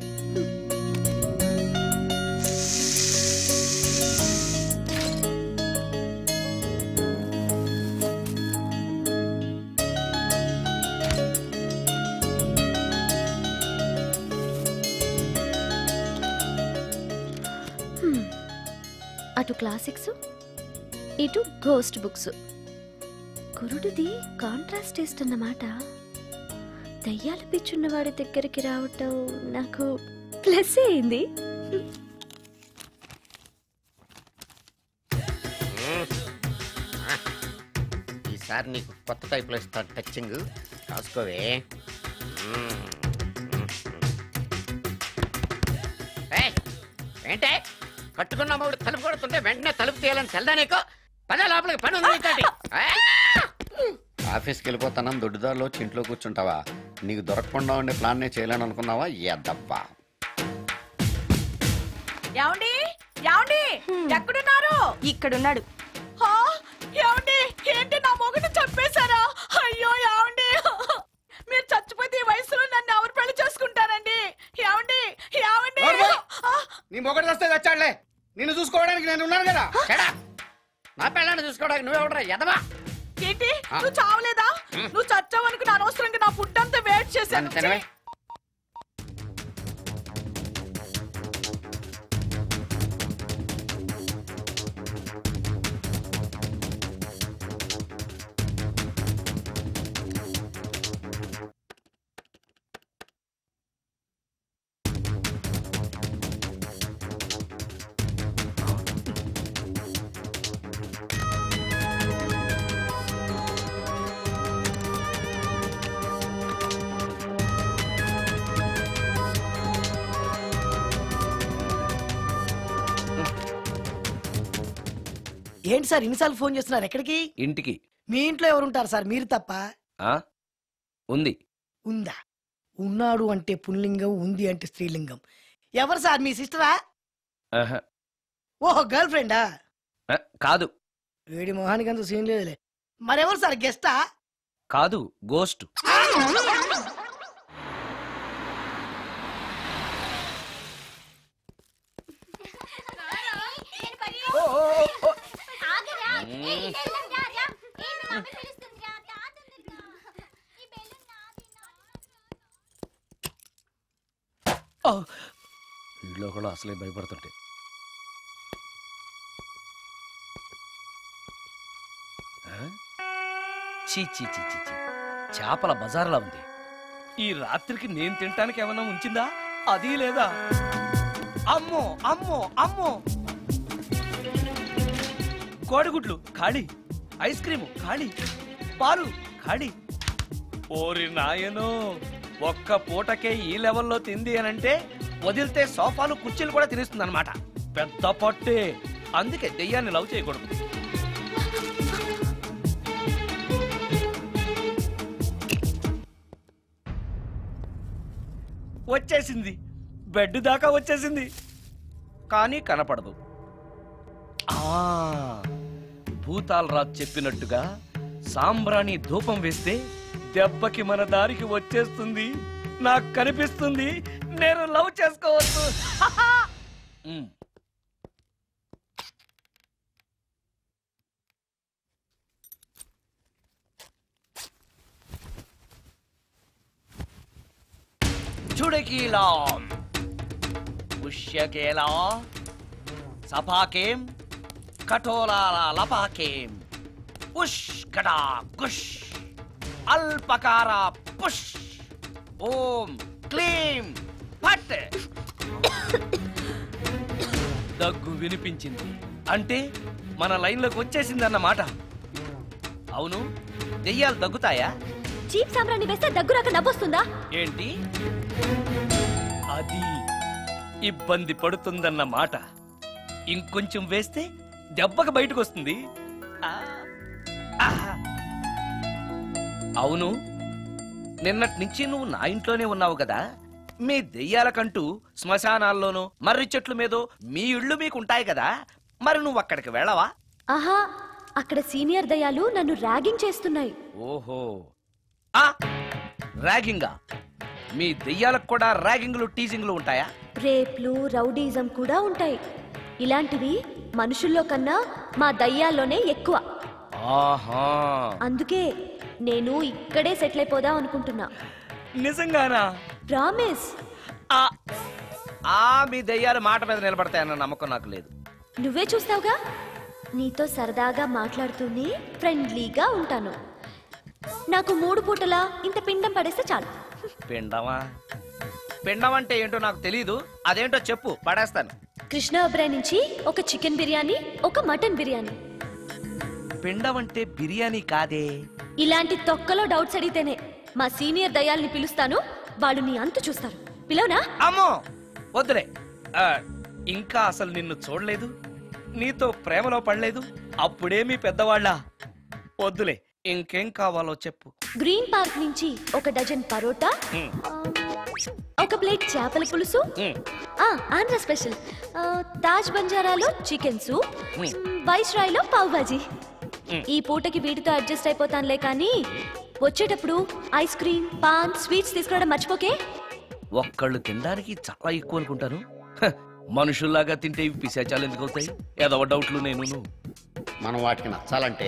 అటు క్లాసిక్స్, ఇటు గోస్ట్ బుక్స్. కురుడిది కాంట్రాస్ట్ టేస్ట్ అన్నమాట. దయ్యాలు పిచ్చున్న వాడి దగ్గరికి రావటం నాకు ప్లస్ అయింది. ఈసారి నీకు కొత్త టైప్లో ఇస్తాను టచ్చింగ్, కాసుకోవే. ఏంటే కట్టుకున్న మూడు తలుపు కొడుతుంటే వెంటనే తలుపు తీయాలని తెల్దా నీకు? పదే లోపలికి పని ఉంది. ఆఫీస్కి వెళ్ళిపోతానని దొడ్డిదారిలో ఇంట్లో కూర్చుంటావా? నీకు దొరకకుండా ఉండే ప్లాన్ నే చేయాలని అనుకున్నావా? ఎద్దబ్బా. ఏమండి, ఏమండి, ఎక్కడున్నారు? ఇక్కడున్నాడు. ఏమండి, ఏంటి నా మొగుడు చంపేశారా? అయ్యో ఏమండి, మీరు చచ్చిపోతే ఈ వయసులో నన్ను ఎవరు పెళ్లి చేసుకుంటారండి? ఏమండి, ఏమండి. నీ మొగడు వస్తే చచ్చాడులే, నిన్ను చూసుకోవడానికి నేను ఉన్నాను కదా. నా పిల్లని చూసుకోవడానికి నువ్వెవడరా ఎదవా? ఏంటి, నువ్వు చావలేదా? నువ్వు చచ్చావనుకుని అనవసరంగా నా ఫుడ్ అంతా వేట్ చేశాను. ఏంటి సార్ ఇన్నిసార్లు ఫోన్ చేస్తున్నారు? ఎక్కడికి? ఇంటికి. మీ ఇంట్లో ఎవరుంటారు సార్, మీరు తప్ప? ఉంది. ఉందా? ఉన్నాడు అంటే పుల్లింగం, ఉంది అంటే స్త్రీలింగం. ఎవరు సార్, మీ సిస్టరా? ఓహో, గర్ల్ ఫ్రెండా? కాదు. వేడి మొహానికి అంత సీన్ లేదులే. మరెవరు సార్, గెస్టా? కాదు, గోస్ట్. వీళ్ళు కూడా అసలే భయపడుతుంటే. చీ చీ చీ చీ చీ, చేపల బజార్లా ఉంది. ఈ రాత్రికి నేను తినటానికి ఏమన్నా ఉంచిందా? అది లేదా? అమ్మో అమ్మో అమ్మో, కోడిగుడ్లు ఖాళీ, ఐస్ క్రీము ఖాళీ, పాలు ఖాళీ. ఓరి నాయనో, ఒక్క పూటకే ఈ లెవెల్లో తింది అనంటే వదిలితే సోఫాలు కుర్చీలు కూడా తినేస్తుంది అనమాట. పెద్ద పట్టే. అందుకే దెయ్యాన్ని లవ్ చేయకూడదు. వచ్చేసింది, బెడ్ దాకా వచ్చేసింది, కానీ కనపడదు. భూతాలరాజు చెప్పినట్టుగా సాంబ్రాణి ధూపం వేస్తే దెబ్బకి మన దారికి వచ్చేస్తుంది. నాకు కనిపిస్తుంది, నేను లవ్ చేసుకోవచ్చు. చుడకీలా పుష్యకేలా సపాకేం కఠోలాల లపాకేం ఉష్ కడా కుష్ అల్పకార పుష్ ఓం క్లీం పట్. దగ్గు వినిపించింది అంటే మన లైన్లోకి వచ్చేసింది అన్నమాట. అవును, దెయ్యాలు దగ్గుతాయా? చీప్ సాంబ్రాన్ని వేస్తే దగ్గు రాక నవ్వొస్తుందా? ఏంటి అది? ఇబ్బంది పడుతుందన్న మాట. ఇంకొంచెం వేస్తే దెబ్బకి బయటకు వస్తుంది. అవును, నిన్నటి నుంచి నువ్వు నా ఇంట్లోనే ఉన్నావు కదా. మీ దెయ్యాలకంటూ శ్మశానాల్లోనూ మర్రి చెట్ల మీదో మీ ఇళ్ళు మీకుంటాయి కదా, మరి నువ్వు అక్కడికి వెళ్ళవా? ఆహా, అక్కడ సీనియర్ దయాలు నన్ను ర్యాగింగ్ చేస్తున్నాయి. ఓహో, ర్యాగింగా? మీ దెయ్యాలకు కూడా ర్యాగింగ్లు టీజింగ్లు ఉంటాయా? రేప్లు, రౌడీజం కూడా ఉంటాయి. ఇలాంటివి మనుషుల్లో కన్నా మా దయ్యాల్లోనే ఎక్కువ. ఆహా, అందుకే నేను ఇక్కడే సెటిల్ అయిపోదాం అనుకుంటున్నా. నిజంగానా? ప్రామిస్. మీ దయ్యాలు మాట మీద నిలబడతాయన్న నమ్మకం నాకు లేదు. నువ్వే చూస్తావుగా. నీతో సరదాగా మాట్లాడుతూనే ఫ్రెండ్లీగా ఉంటాను. నాకు 3 పూటలా ఇంత పిండం పడేస్తే చాలు. పిండమా? పిండం అంటే ఏంటో నాకు తెలీదు, అదేంటో చెప్పు, పడేస్తాను. కృష్ణ ఒబ్రాయ్ నుంచి ఒక చికెన్ బిర్యానీ, ఒక మటన్ బిర్యానీ. పిండం అంటే బిర్యానీ కాదే. ఇలాంటి తొక్కలో డౌట్స్ అడిగితేనే మా సీనియర్ దయాల్ని పిలుస్తాను. వాళ్ళు నీ అంతు చూస్తారు. పిలవనా? అమ్మో వద్దులే. ఇంకా అసలు నిన్ను చూడలేదు, నీతో ప్రేమలో పడలేదు, అప్పుడే మీ పెద్దవాళ్ళ. వద్దులే, ఇంకేం కావాలో చెప్పు. గ్రీన్ పార్క్ నుంచి ఒక డజన్ పరోటా, ఒక ప్లేట్ చేపల పులుసు, ఆంధ్ర స్పెషల్ తాజ్ బంజారాలో చికెన్ సూప్, వైస్రాయ్లో పావ్ భాజీ. ఈ పూటకి వీటితో అడ్జస్ట్ అయిపోతానులే, కానీ వచ్చేటప్పుడు ఐస్ క్రీమ్, పాన్, స్వీట్స్ తీసుకురావడం మర్చిపోకే. ఒక్కళ్ళు తినడానికి చాలా ఎక్కువ అనుకుంటాను. మనుషుల్లాగా తింటే ఇవి పిశాచాలు ఎందుకు అవుతాయి? ఏదో డౌట్లు. నేను మనం వాటికి నచ్చాలంటే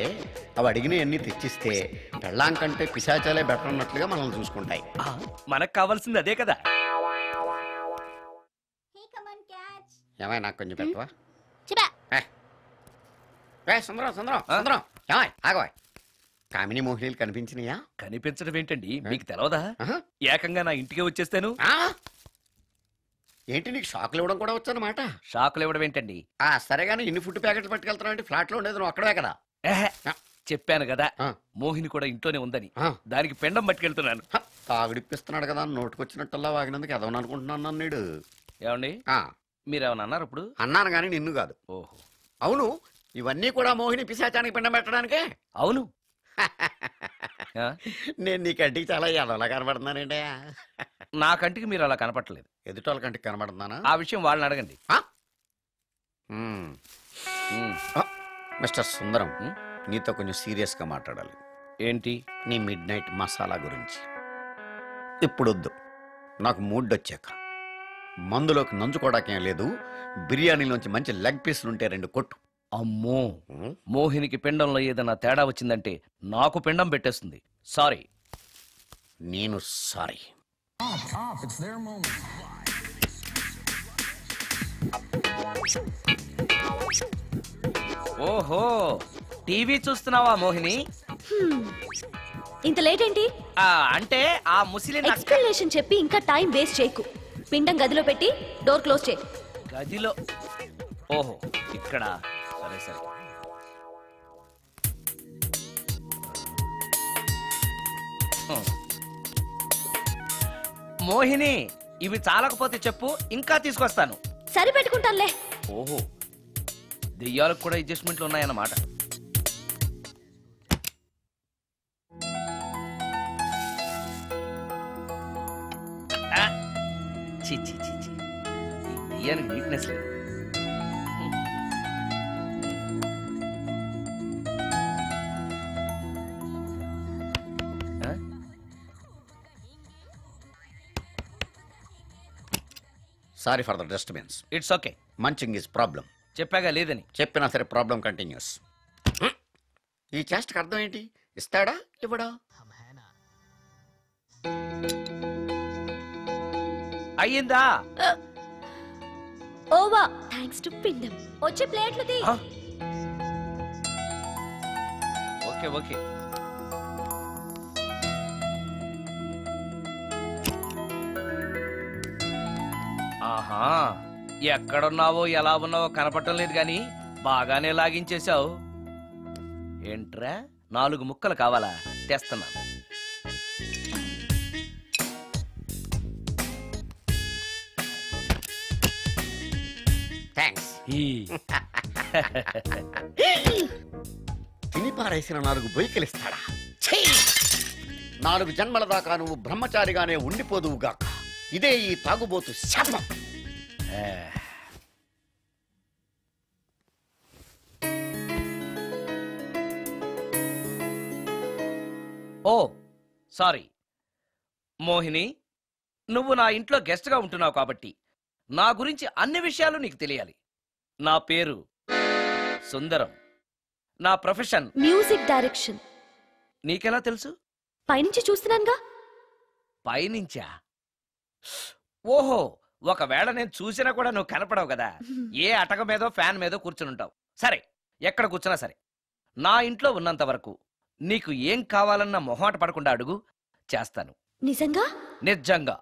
అవి అడిగిన అన్ని తెచ్చిస్తే పెళ్ళాం కంటే పిశాచాలే బెటర్ అన్నట్లుగా మనల్ని చూసుకుంటాయి. మనకు కావాల్సింది అదే కదా. ఏమై నాకు కొంచెం పెట్టవా? సుందరం సుందరం సుందరం, ఏమై ఆగవా? కామిని మోహినీలు కనిపించినాయా? కనిపించడం ఏంటండి, మీకు తెలవదా? ఏకంగా నా ఇంటికే వచ్చేస్తాను. ఏంటి, నీకు షాకులు ఇవ్వడం కూడా వచ్చానమాట? షాకులు ఇవ్వడం ఏంటండి? సరే గానీ ఇన్ని ఫుడ్ ప్యాకెట్లు పట్టుకెళ్తానంటే ఫ్లాట్ లో ఉండేది నువ్వు అక్కడే కదా. చెప్పాను కదా, మోహిని కూడా ఇంట్లోనే ఉందని. దానికి పెండం పట్టుకెళ్తున్నాను. తాగుడిప్పిస్తున్నాడు కదా, నోటుకొచ్చినట్టల్లా వాగినందుకు ఎదవని అనుకుంటున్నాను నీడు. ఏమండి, మీరేమన్నా అన్నారు ఇప్పుడు? అన్నాను గానీ నిన్ను కాదు. ఓహో, అవును, ఇవన్నీ కూడా మోహిని పిశాచానికి పిండం పెట్టడానికే? అవును. నేను నీ కంటికి చాలా ఎదవలా కనబడుతున్నానండి. నా కంటికి మీరు అలా కనపడలేదు. ఎదుటోళ్ళ కంటికి కనబడుతున్నానా? ఆ విషయం వాళ్ళని అడగండి. మిస్టర్ సుందరం, నీతో కొంచెం సీరియస్ గా మాట్లాడాలి. ఏంటి? నీ మిడ్ నైట్ మసాలా గురించి. ఇప్పుడు వద్దు, నాకు మూడ్ వచ్చాక. మందులోకి నంచుకోవడాకేం లేదు, బిర్యానీలోంచి మంచి లెగ్ పీసులు ఉంటే 2 కొట్టు. అమ్మో, మోహినికి పిండంలో ఏదైనా తేడా వచ్చిందంటే నాకు పిండం పెట్టేస్తుంది. సారీ. నేను సారీ. ఓహో, టీవీ చూస్తున్నావా మోహిని? ఇంత లేట్ ఏంటి? అంటే ఆ ముసిలిన ఎక్స్ప్లనేషన్ చెప్పి ఇంకా టైం వేస్ట్ చేయకు. పిండం గదిలో పెట్టి డోర్ క్లోజ్ చేయి. గదిలో? ఓహో, ఇక్కడ. సరే సరే. మోహిని, ఇవి చాలకపోతే చెప్పు, ఇంకా తీసుకొస్తాను. సరి పెట్టుకుంటానులే. ఓహో, దెయ్యాలకు కూడా అడ్జస్ట్మెంట్లు ఉన్నాయన్నమాట. చి చి చి చి, ఈ దెయ్యానికి నీట్నెస్ లేదు. Sorry for the disturbance. It's okay. Munching is problem. చెప్పాగా లేదని. చెప్పినా సరే ప్రాబ్లం కంటిన్యూస్. ఈ చేష్టకి అర్థం ఏంటి? ఇస్తాడా ఇవ్వడా? అయ్యిందా? ఓవా, థాంక్స్ టు పిండం. వచ్చే ప్లేట్లు తీ. Okay okay. ఆహా, ఎక్కడున్నావో ఎలా ఉన్నావో కనపడటం లేదు గాని బాగానే లాగించేశావు. ఏంట్రా, 4 ముక్కలు కావాలా? తెస్తున్నాను. థ్యాంక్స్. తిని పారేసిన 4 బొయ్యికలిస్తాడా? 4 జన్మల దాకా నువ్వు బ్రహ్మచారిగానే ఉండిపోదువుగాక. ఇదే ఈ తాగుబోతు శాపం. ఓ సారీ మోహిని, నువ్వు నా ఇంట్లో గెస్ట్గా ఉంటున్నావు కాబట్టి నా గురించి అన్ని విషయాలు నీకు తెలియాలి. నా పేరు సుందరం. నా ప్రొఫెషన్ మ్యూజిక్ డైరెక్షన్. నీకెలా తెలుసు? పైనుంచి చూస్తున్నానుగా. పైనుంచా? ఓహో, ఒకవేళ నేను చూసినా కూడా నువ్వు కనపడవు కదా. ఏ అటక మీదో ఫ్యాన్ మీదో కూర్చునుంటావు. సరే, ఎక్కడ కూర్చున్నా సరే, నా ఇంట్లో ఉన్నంత వరకు నీకు ఏం కావాలన్న మొహాట పడకుండా అడుగు, చేస్తాను. నిజంగా? నిజంగా.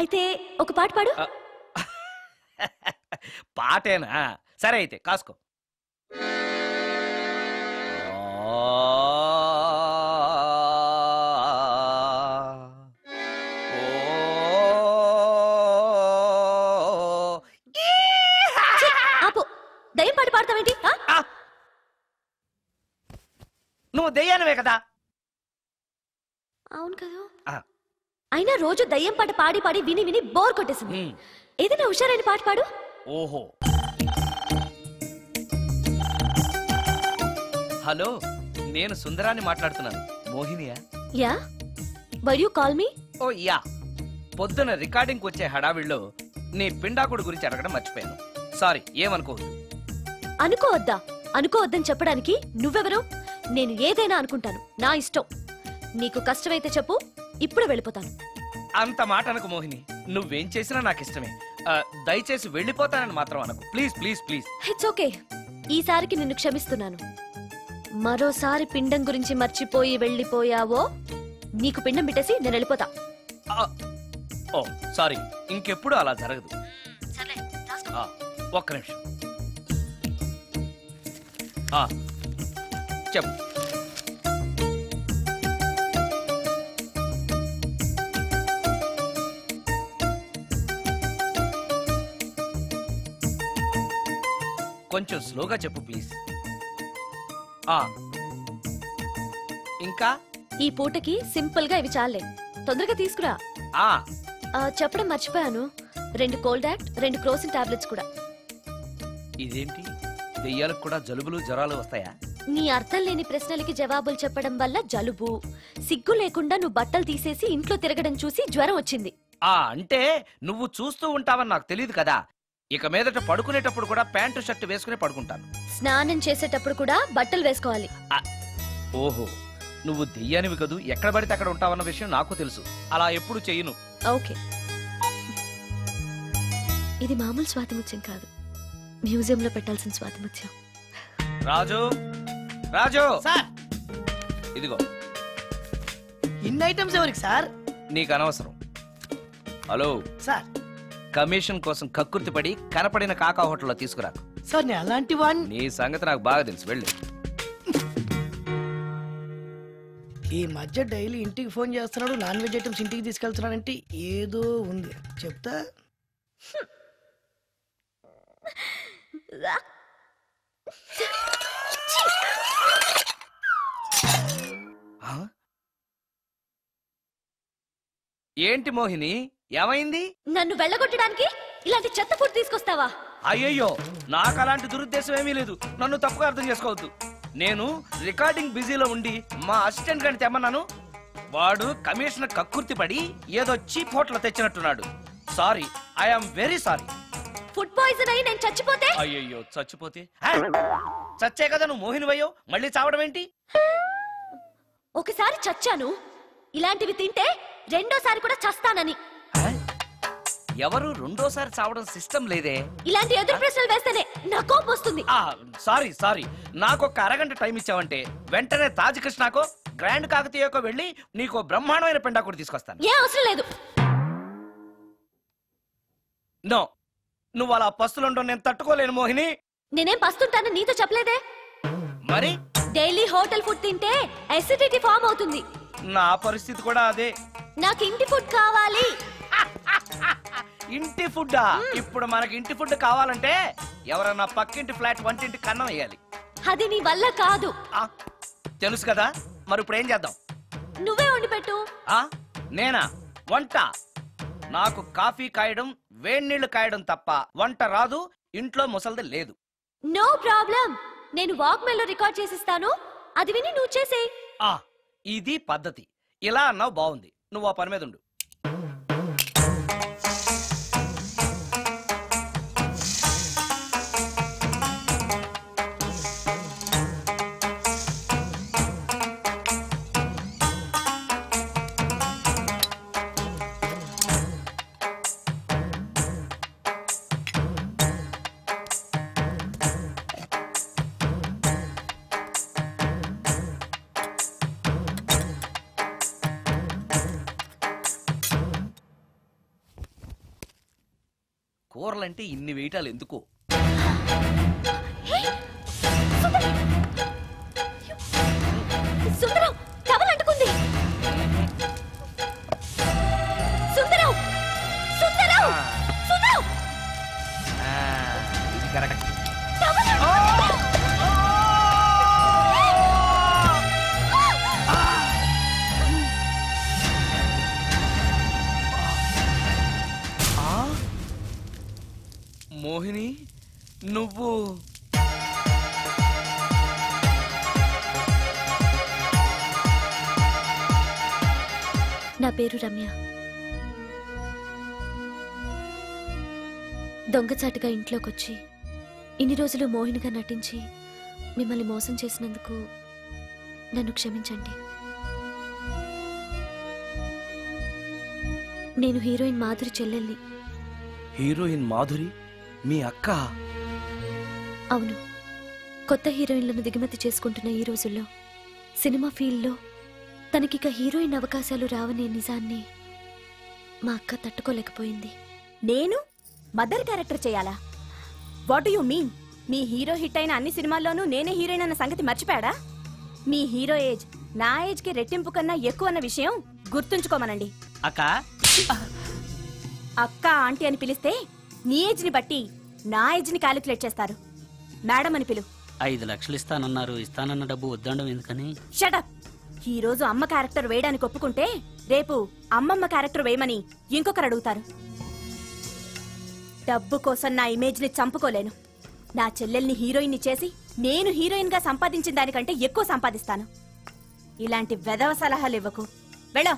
అయితే ఒక పాట పాడు. పాటేనా? సరే అయితే కాసుకో. ఆపు, దయ్యం పాట పాడతావేంటి? నువ్వు దెయ్యానివే కదా. అవును కదా. అయినా రోజు దయ్యం పాట పాడి పాడి విని విని బోర్ కొట్టేసింది. ఏదైనా హుషారైన పాట పాడు. ఓహో, హలో, నేను సుందరాన్ని మాట్లాడుతున్నాను. మోహినియా? Yeah, why you call me? Oh yeah, పొద్దున రికార్డింగ్ వచ్చే హడావిడిలో నీ పిండాకుడు గురించి అడగడం మర్చిపోయాను. సారీ, ఏమనుకోవద్దు. అనుకోవద్దా? అనుకోవద్దని చెప్పడానికి నువ్వెవరు? నేను ఏదైనా అనుకుంటాను, నా ఇష్టం. నీకు కష్టమైతే చెప్పు, ఇప్పుడు వెళ్ళిపోతాను. అంత మాట అనకు మోహిని, నువ్వేం చేసినా నాకు ఇష్టమే. దయచేసి వెళ్ళిపోతానని మాత్రం అనకు, please please please. It's okay, ఈసారికి నిన్ను క్షమిస్తున్నాను. మరోసారి పిండం గురించి మర్చిపోయి వెళ్ళిపోయావో నీకు పిండం పెట్టేసి నేను వెళ్ళిపోతా. ఓ సారీ, ఇంకెప్పుడు అలా జరగదు. ఒక్క నిమిషం. చెప్పు. కొంచెం స్లోగా చెప్పు ప్లీజ్. ఇంకా ఈ పూటకి సింపుల్ గా ఇవి చాలే, తొందరగా తీసుకురా. చెప్పడం మర్చిపోయాను, 2 కోల్డ్ యాక్ట్ 2 క్రోసిన్ టాబ్లెట్స్ కూడా. ఇదేంటి, దెయ్యాలకు కూడా జలుబులు జ్వరాలు వస్తాయా? నీ అర్థం లేని ప్రశ్నలకి జవాబులు చెప్పడం వల్ల జలుబు, సిగ్గు లేకుండా నువ్వు బట్టలు తీసేసి ఇంట్లో తిరగడం చూసి జ్వరం వచ్చింది. అంటే నువ్వు చూస్తూ ఉంటావని నాకు తెలియదు కదా. ఇక మీదట పడుకునేటప్పుడు కూడా ప్యాంటు షర్ట్ వేసుకుని పడుకుంటాను. స్నానం చేసేటప్పుడు కూడా బట్టలు వేసుకోవాలి. ఓహో, నువ్వు దెయ్యానివి కదూ, ఎక్కడ పడితే అక్కడ ఉంటావన్న విషయం నాకు తెలుసు. అలా ఎప్పుడు చెయ్యను. ఓకే, ఇది మామూలు స్వాతిముత్యం కాదు, మ్యూజియంలో పెట్టాల్సిన స్వాతిముత్యం. రాజు, రాజు సార్, ఇదిగో. ఇన్ని ఐటమ్స్ ఎవరికి సార్? నీకు అనవసరం. హలో సార్, కమిషన్ కోసం కక్కుర్తి పడి కనపడిన కాకా హోటల్లో తీసుకురాకు. సార్ నేను అలాంటి వాడిని. నీ సంగతి నాకు బాగా తెలుసు, వెళ్ళు. ఈ మధ్య డైలీ ఇంటికి ఫోన్ చేస్తున్నాడు, నాన్ వెజ్ ఐటమ్స్ ఇంటికి తీసుకెళ్తున్నాడంటే ఏదో ఉంది, చెప్తా. ఏంటి మోహిని, ఏమైంది? నన్ను వెళ్ళగొట్టడానికి ఇలాంటి చెత్త ఫుడ్ తీసుకొస్తావా? అయ్యయ్యో, నాకు అలాంటి దురుద్దేశం ఏమీ లేదు, నన్ను తప్పుగా అర్థం చేసుకోవద్దు. నేను రికార్డింగ్ బిజీలో ఉండి మా అసిస్టెంట్ గారిని తెమ్మన్నాను. వాడు కమిషనర్ కక్కుర్తి పడి ఏదో చీప్ హోటల్ తెచ్చినట్టున్నాడు. Sorry, I'm very sorry. Food poison అయి నేను చచ్చిపోతే? అయ్యయ్యో, చచ్చిపోతే? చచ్చే కదా నువ్వు మోహినివయ్యో, మళ్ళీ చావడం ఏంటి? ఒకసారి చచ్చాను, ఇలాంటివి తింటే రెండోసారి కూడా చస్తానని. ఎవరు రెండోసారి చావడం సిస్టం లేదే. ఇలాంటి ఎదురు ప్రశ్నలు వేస్తేనే నా కోపం వస్తుంది. సారీ సారీ, నాకొక అరగంట టైం ఇచ్చావంటే వెంటనే తాజ్ కృష్ణకో గ్రాండ్ కాకతీయకో వెళ్ళి నీకు బ్రహ్మాండమైన పెండాకుడు తీసుకొస్తాను. ఏ అవసరం లేదు. నో, నువ్వు అలా పస్తులుండవు, నేను తట్టుకోలేను మోహిని. నేనేం పస్తుంటాను నీతో చెప్పలేదే. మరి డైలీ హోటల్ ఫుడ్ తింటే అసిడిటీ ఫామ్ అవుతుంది. నా పరిస్థితి కూడా అదే. నాకు ఇంటి ఫుడ్ కావాలి. ఇంటి ఫుడ్డా? ఇప్పుడు మనకి ఇంటి ఫుడ్ కావాలంటే ఎవరన్నా పక్కింటి ఫ్లాట్ వంటింటి కన్నం వేయాలి. అది నీ వల్ల కాదు. తెలుసు కదా, మరి ఇప్పుడు ఏం చేద్దాం? నువ్వే వండి పెట్టు. నేనా వంట? నాకు కాఫీ కాయడం, వేడి నీళ్లు కాయడం తప్ప వంట రాదు. ఇంట్లో ముసల్ది లేదు. నో ప్రాబ్లం, నేను వాక్మెన్ లో రికార్డ్ చేసిస్తాను, అది విని నువ్వు చేసేయ్. ఇది పద్ధతి. ఇలా అన్నావు, బాగుంది. నువ్వు ఆ పని మీద ఉండు. కూరలంటే ఇన్ని వేయటాలు ఎందుకు? సుందరం, టవల్ అంటుకుంది. సుందరం, సుందరం, సుందరం. ఇది కరెక్ట్. మోహిని, నువ్వు నా పేరు రమ్య. దొంగచాటుగా ఇంట్లోకొచ్చి ఇన్ని రోజులు మోహినిగా నటించి మిమ్మల్ని మోసం చేసినందుకు నన్ను క్షమించండి. నేను హీరోయిన్ మాధురి చెల్లెల్ని. హీరోయిన్ మాధురి మీ అక్క? అవును. కొత్త హీరోయిన్లను దిగుమతి చేసుకుంటున్న ఈ రోజుల్లో సినిమా ఫీల్డ్లో తనకిక హీరోయిన్ అవకాశాలు రావనే నిజాన్ని మా అక్క తట్టుకోలేకపోయింది. నేను మదర్ క్యారెక్టర్ చేయాలా? What you mean? Me hero hit అయిన అన్ని సినిమాల్లోనూ నేనే హీరోయిన్ అన్న సంగతి మర్చిపోయాడా? మీ హీరో ఏజ్ నా ఏజ్ కి రెట్టింపు కన్నా ఎక్కువ అన్న విషయం గుర్తుంచుకోమనండి. అక్క అక్క ఆంటీ అని పిలిస్తే నీ ఏజ్ ని బట్టి నా ఏజ్ ని క్యాలిక్యులేట్ చేస్తారు. మేడం అని పిలు. 5 లక్షలు ఇస్తానన్నారు. ఇస్తానన్న డబ్బు వద్దండం ఎందుకని? షటప్. ఈ రోజు అమ్మ క్యారెక్టర్ వేయడానికి ఒప్పుకుంటే రేపు అమ్మమ్మ క్యారెక్టర్ వేయమని ఇంకొకరు అడుగుతారు. డబ్బు కోసం నా ఇమేజ్ ని చంపుకోలేను. నా చెల్లెల్ని హీరోయిన్ ని చేసి నేను హీరోయిన్ గా సంపాదించిన దానికంటే ఎక్కువ సంపాదిస్తాను. ఇలాంటి వెధవ సలహాలు ఇవ్వకు. వెళ్ళో.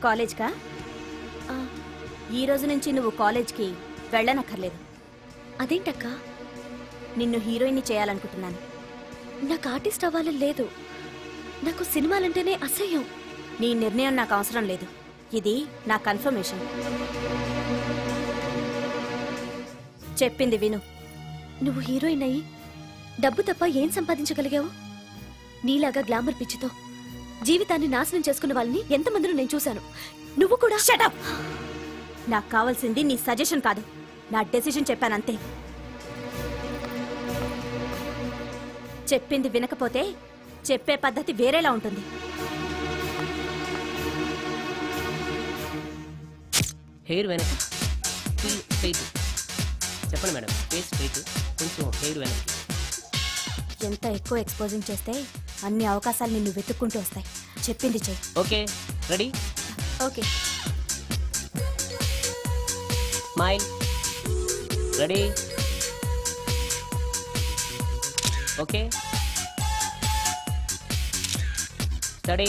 కాలేజ్కా? ఈ రోజు నుంచి నువ్వు కాలేజ్కి వెళ్ళనక్కర్లేదు. అదేంటక్క? నిన్ను హీరోయిన్ ని చేయాలనుకుంటున్నాను. నాకు ఆర్టిస్ట్ అవ్వాలని లేదు. నాకు సినిమాలంటేనే అసహ్యం. నీ నిర్ణయం నాకు అవసరం లేదు. ఇది నా కన్ఫర్మేషన్. చెప్పింది విను. నువ్వు హీరోయిన్ అయ్యి డబ్బు తప్ప ఏం సంపాదించగలిగావు? నీలాగా గ్లామర్ పిచ్చితో జీవితాన్ని నాశనం చేసుకున్న వాళ్ళని ఎంతమందిని నేను చూశాను. నువ్వు కూడా. షటప్. నాకు కావాల్సింది నీ సజెషన్ కాదు, నా డెసిషన్ చెప్పానంతే. చెప్పింది వినకపోతే చెప్పే పద్ధతి వేరేలా ఉంటుంది. హెయిర్ వెనక స్ట్రైట్. చెప్పండి మేడం. ఫేస్ స్ట్రైట్, కొంచెం హెయిర్ వెనక్కి. ఎంత ఎక్కువ ఎక్స్పోజింగ్ చేస్తే అన్ని అవకాశాలు నిన్ను వెతుక్కుంటూ వస్తాయి. చెప్పింది చెయ్యి. Okay, ready? Okay. Smile. Ready? Okay. Study.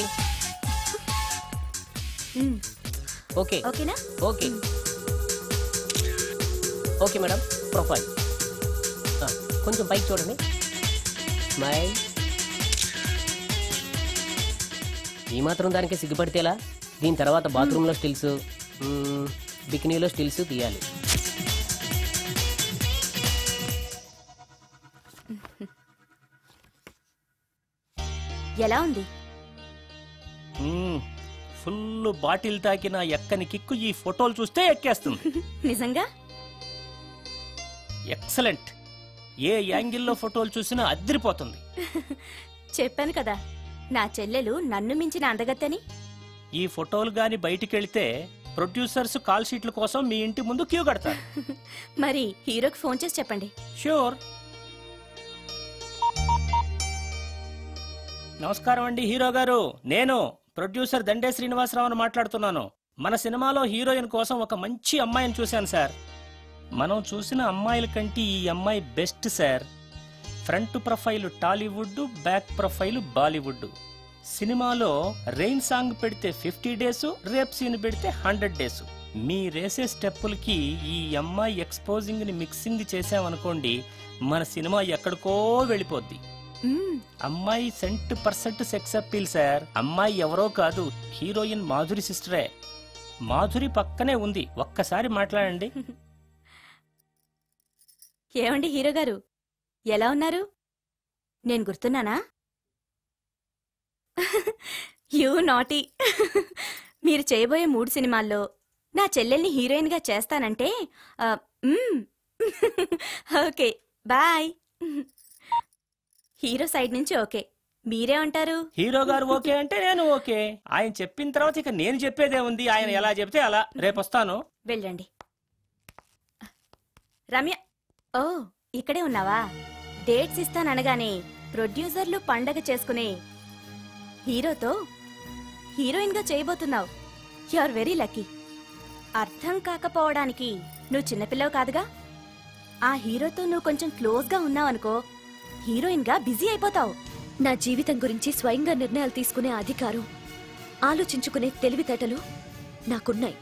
Okay. ఓకేనా? ఓకే. Okay madam. ప్రొఫైల్ కొంచెం పైకి చూడండి. స్మైల్. ఈ మాత్రం దానికి సిగ్గుపడితేలా? దీని తర్వాత బాత్రూంలో స్టిల్స్, బికినీలో స్టిల్స్ తీయాలి. ఎలా ఉంది? ఫుల్ బాటిల్ తాకిన ఎక్కని కిక్కు ఈ ఫోటోలు చూస్తే ఎక్కేస్తుంది. నిజంగా ఎక్సలెంట్. ఏ యాంగిల్లో ఫోటోలు చూసినా అద్దరిపోతుంది. చెప్పాను కదా నా చెల్లెలు నన్ను మించిన అందగత్తని. ఈ ఫోటోలు గాని బయటికెళ్తే ప్రొడ్యూసర్స్ కాల్ షీట్ల కోసం మీ ఇంటి ముందు క్యూ కడతారు. మరి హీరోకి ఫోన్ చేసి చెప్పండి. ష్యూర్. నమస్కారం అండి హీరో గారు. నేను ప్రొడ్యూసర్ దండే శ్రీనివాసరావుని మాట్లాడుతున్నాను. మన సినిమాలో హీరోయిన్ కోసం ఒక మంచి అమ్మాయిని చూశాను సార్. మనం చూసిన అమ్మాయిల కంటే ఈ అమ్మాయి best sir. Front profile Tollywood, back profile Bollywood. సినిమాలో రెయిన్ సాంగ్ పెడితే 50 డేస్, రేప్ సీన్ పెడితే 100 డేస్. మీరేసే స్టెప్పులకి ఈ అమ్మాయి ఎక్స్పోజింగ్ ని మిక్సింగ్ చేసామనుకోండి, మన సినిమా ఎక్కడికో వెళ్ళిపోద్ది. అమ్మాయి 100% సెక్స్ అప్పీల్ సార్. అమ్మాయి ఎవరో కాదు, హీరోయిన్ మాధురి సిస్టరే. మాధురి పక్కనే ఉంది, ఒక్కసారి మాట్లాడండి. ఏమండి హీరో గారు, ఎలా ఉన్నారు? నేను గుర్తున్నానా? You naughty. మీరు చేయబోయే 3 సినిమాల్లో నా చెల్లెల్ని హీరోయిన్ గా చేస్తానంటే ఓకే బాయ్. హీరో సైడ్ నుంచి ఓకే, మీరేమంటారు? హీరో గారు ఓకే అంటే నేను ఓకే. ఆయన చెప్పిన తర్వాత ఇక నేను చెప్పేదే ఉంది. ఆయన ఎలా చెప్తే అలా. రేపు వస్తాను. వెళ్ళండి. రమ్య, ఓ ఇక్కడే ఉన్నావా? డేట్స్ ఇస్తాననగానే ప్రొడ్యూసర్లు పండగ చేసుకునే హీరోతో హీరోయిన్ గా చేయబోతున్నావు. You are very lucky. అర్థం కాకపోవడానికి నువ్వు చిన్నపిల్లవు కాదుగా. ఆ హీరోతో నువ్వు కొంచెం క్లోజ్ గా ఉన్నావనుకో, హీరోయిన్ గా బిజీ అయిపోతావు. నా జీవితం గురించి స్వయంగా నిర్ణయాలు తీసుకునే అధికారం, ఆలోచించుకునే తెలివితేటలు నాకున్నాయి.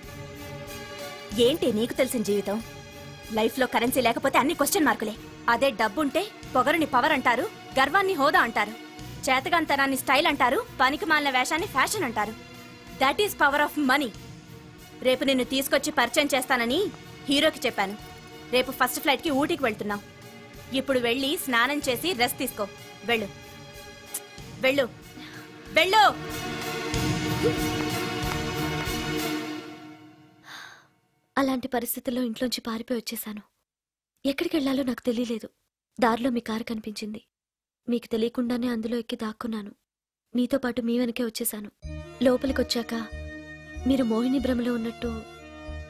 ఏంటి నీకు తెలిసిన జీవితం? లైఫ్ లో కరెన్సీ లేకపోతే అన్ని క్వశ్చన్ మార్కులే. అదే డబ్బుంటే పొగరుని పవర్ అంటారు, గర్వాన్ని హోదా అంటారు, చేతగాంతనాన్ని స్టైల్ అంటారు, పనికి మాలిన వేషాన్ని ఫ్యాషన్ అంటారు. That is power of money. రేపు నిన్ను తీసుకొచ్చి పరిచయం చేస్తానని హీరోకి చెప్పాను. రేపు ఫస్ట్ ఫ్లైట్ కి ఊటీకి వెళ్తున్నాం. ఇప్పుడు వెళ్ళి స్నానం చేసి రెస్ట్ తీసుకో. వెళ్ళు వెళ్ళు వెళ్ళు. అలాంటి పరిస్థితుల్లో ఇంట్లోంచి పారిపోయి వచ్చేశాను. ఎక్కడికి వెళ్లాలో నాకు తెలియలేదు. దారిలో మీ కారు కనిపించింది. మీకు తెలియకుండానే అందులో ఎక్కి దాక్కున్నాను. మీతో పాటు మీ వెనకే వచ్చేశాను. లోపలికొచ్చాక మీరు మోహిని భ్రమలో ఉన్నట్టు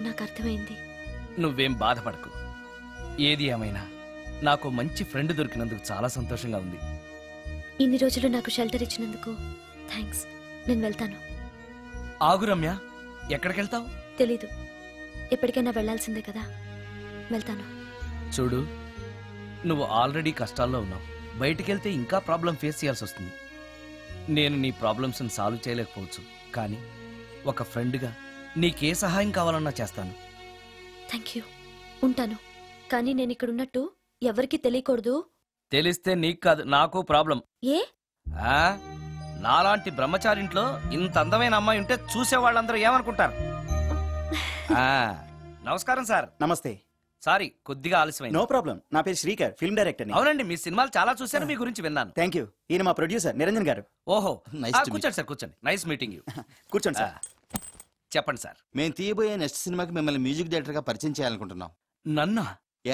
నాకు అర్థమైంది. నువ్వేం బాధపడకు. ఏది ఏమైనా నాకు మంచి ఫ్రెండ్ దొరికినందుకు చాలా సంతోషంగా ఉంది. ఇన్ని రోజులు నాకు షెల్టర్ ఇచ్చినందుకు థ్యాంక్స్. నేను వెళ్తాను. ఆగు రమ్య, ఎక్కడికెళ్తావు? తెలీదు. ఎప్పటికైనా వెళ్లాల్సిందే కదా, వెళ్తాను. చూడు, నువ్వు ఆల్రెడీ కష్టాల్లో ఉన్నావు. బయటికెళ్తే ఇంకా ప్రాబ్లం ఫేస్ చేయాల్సి వస్తుంది. నేను నీ ప్రాబ్లమ్స్ని సాల్వ్ చేయలేకపోవచ్చు, కానీ ఒక ఫ్రెండ్గా నీకే సహాయం కావాలన్నా చేస్తాను. Thank you. ఉంటాను. కానీ నేను ఇక్కడ ఉన్నట్టు ఎవరికి తెలియకూడదు. తెలిస్తే నీకు కాదు, నాకు ప్రాబ్లం. ఏ? నాలాంటి బ్రహ్మచారింట్లో ఇంత అందమైన అమ్మాయి ఉంటే చూసే వాళ్ళందరూ ఏమనుకుంటారు? నమస్కారం సార్. నమస్తే. సారీ, కొద్దిగా ఆలస్యమైంది. No problem. నా పేరు శ్రీకర్, ఫిల్మ్ డైరెక్టర్. అవునండి, మీ సినిమాలు చాలా చూశాను, మీ గురించి విన్నాను. Thank you. ఈయన మా ప్రొడ్యూసర్ నిరంజన్ గారు. ఓహో, కూర్చోండి సార్, కూర్చోండి. Nice meeting you. కూర్చోండి సార్. చెప్పండి సార్. మేము తీయబోయే నెక్స్ట్ సినిమాకి మిమ్మల్ని మ్యూజిక్ డైరెక్టర్ గా పరిచయం చేయాలనుకుంటున్నాం. నన్నా?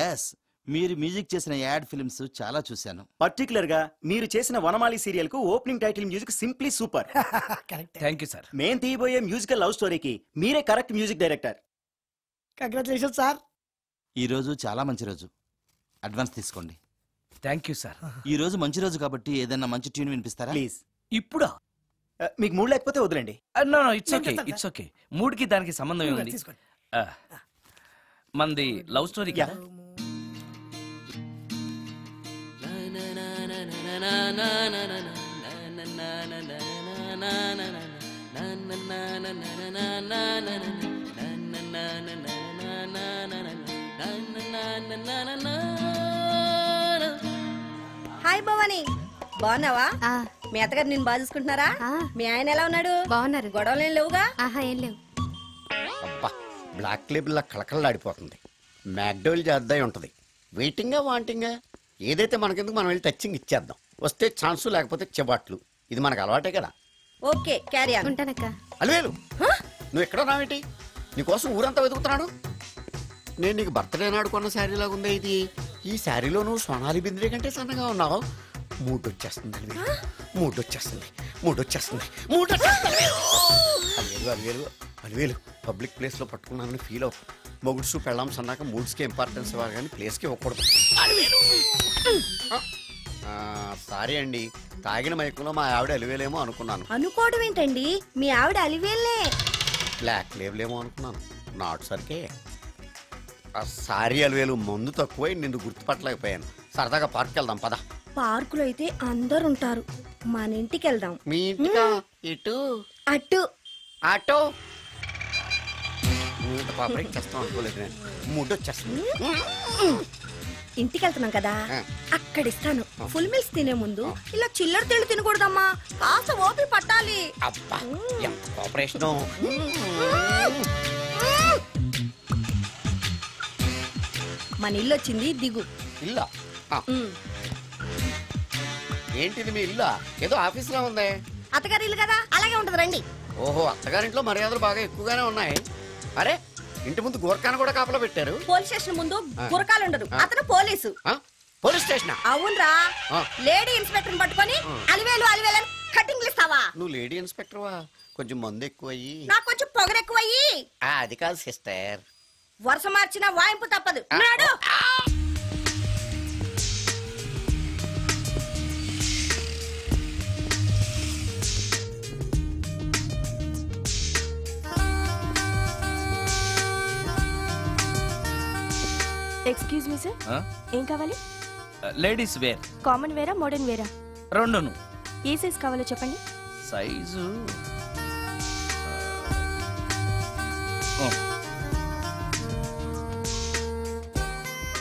ఎస్, మీరు మ్యూజిక్ చేసిన యాడ్ ఫిల్మ్స్ చాలా చూశాను. పర్టికులర్ గా మీరు చేసిన వనమాలి సీరియల్ కు opening title music simply super. Thank you sir. మేం తీయబోయే మ్యూజికల్ లవ్ స్టోరీకి మీరే correct music director. Congratulation sir. ఈ రోజు చాలా మంచి రోజు, అడ్వాన్స్ తీసుకోండి. Thank you sir. ఈ రోజు మంచి రోజు కాబట్టి ఏదైనా మంచి ట్యూన్ వినిపిస్తారా ప్లీజ్? ఇప్పుడా? మీకు మూడ్ లేకపోతే వదిలేండి. No no, it's okay, it's okay. మూడ్కి దానికి సంబంధం ఏముంది? మంది లవ్ స్టోరీ కదా. హాయ్ భవాని, బాగున్నావా? మీ అత్తగారు నిన్ను బాగా చూసుకుంటున్నారా? మీ ఆయన ఎలా ఉన్నాడు? బాగున్నారు. గొడవలు ఏం లేవుగా? ఆహా, ఏం లేవు. అబ్బా, బ్లాక్ లేబుల్ లా కళకళలాడిపోతుంది. మ్యాక్డోల్ చేద్దాయి ఉంటది. వెయిటింగా వాంటింగా ఏదైతే మనకెందుకు, మనం వెళ్ళి టచ్చింగ్ ఇచ్చేద్దాం. వస్తే ఛాన్సు, లేకపోతే చెబాట్లు. ఇది మనకు అలవాటే కదా. Okay, carry on. ఉంటానక్క. అలివేలు, నువ్వు ఎక్కడ రావేంటి? నీకోసం ఊరంతా వెతుకుతున్నాడు. నేను నీకు బర్త్డే నాడు కొన్న శారీ లాగా ఉందే ఇది. ఈ శారీలో నువ్వు సోనాలి బింద్రే కంటే సన్నగా ఉన్నావు. మూడ్ వచ్చేస్తుంది అలివేలు, మూడ్ వచ్చేస్తుంది, మూడ్ వచ్చేస్తుంది, మూడ్ వచ్చేస్తుంది. అలివేలు అలివేలు, పబ్లిక్ ప్లేస్ లో పట్టుకున్నానని ఫీల్ అవ్వు. మొగుడ్సు పెళ్ళాం సన్నాక మూడ్స్కి ఇంపార్టెన్స్ ఇవ్వాలి కానీ ప్లేస్కి ఇవ్వకూడదు. సారీ అండి, తాగిన మైకులో మా ఆవిడ అలివేలేమో అనుకున్నాను. అనుకోవడం ఏంటండి, మీ ఆవిడ అలివేలే. బ్లాక్ లేబులేమో అనుకున్నాను, నాట్ సరికే. సారీ అలివేలు, మందు తక్కువై నిన్ను గుర్తుపట్టలేకపోయాను. సరదాగా పార్క్కి వెళ్దాం పద. పార్కులో అయితే అందరు ఉంటారు, మన ఇంటికి వెళ్దాం. మీ ఇంటికా? ఇటు అటు ఆటో. పాపకి చేస్తాం అనుకోలేదు నేను. మూడు వచ్చేస్తుంది. ఇంటికి వెళ్తున్నాం కదా, అక్కడ ఇస్తాను. ఫుల్ మీల్స్ తినే ముందు ఇలా చిల్లర తెళ్ళు తినకూడదమ్మా, కాస్త ఓపి పట్టాలి. అబ్బా, ఎంత కోఆపరేషన్. మన ఇల్లు వచ్చింది, దిగు. ఇల్లా? ఏంటిది మీ ఇల్లా? ఏదో ఆఫీస్ లా ఉంది. అత్తగారి ఇల్లు కదా, అలాగే ఉంటది, రండి. ఓహో, అత్తగారింట్లో మర్యాదలు బాగా ఎక్కువగానే ఉన్నాయి. అరే, ఇంటి ముందు గోర్ఖాను కూడా కాపలా పెట్టారు. పోలీస్ స్టేషన్ ముందు గురకాలు ఉండరు, అతను పోలీసు. Police station? అవునరా, లేడీ ఇన్స్పెక్టర్ పట్టుకొని అలివేలు అలివేలు కటింగ్లు ఇస్తావా? నువ్వు లేడీ ఇన్స్పెక్టర్ వా? కొంచెం మందు ఎక్కువయ్యి. నాకు కొంచెం పొగరెక్కువయ్యి. అది కాదు సిస్టర్, వరుస మార్చిన వాయింపు తప్పదు. నాడు ఎక్స్క్యూజ్ మీ సార్, ఏం కావాలి? Ladies wear. కామన్ వేరా, మోడర్న్ వేరా? రెండును. ఏ సైజ్ కావాలో చెప్పండి. Size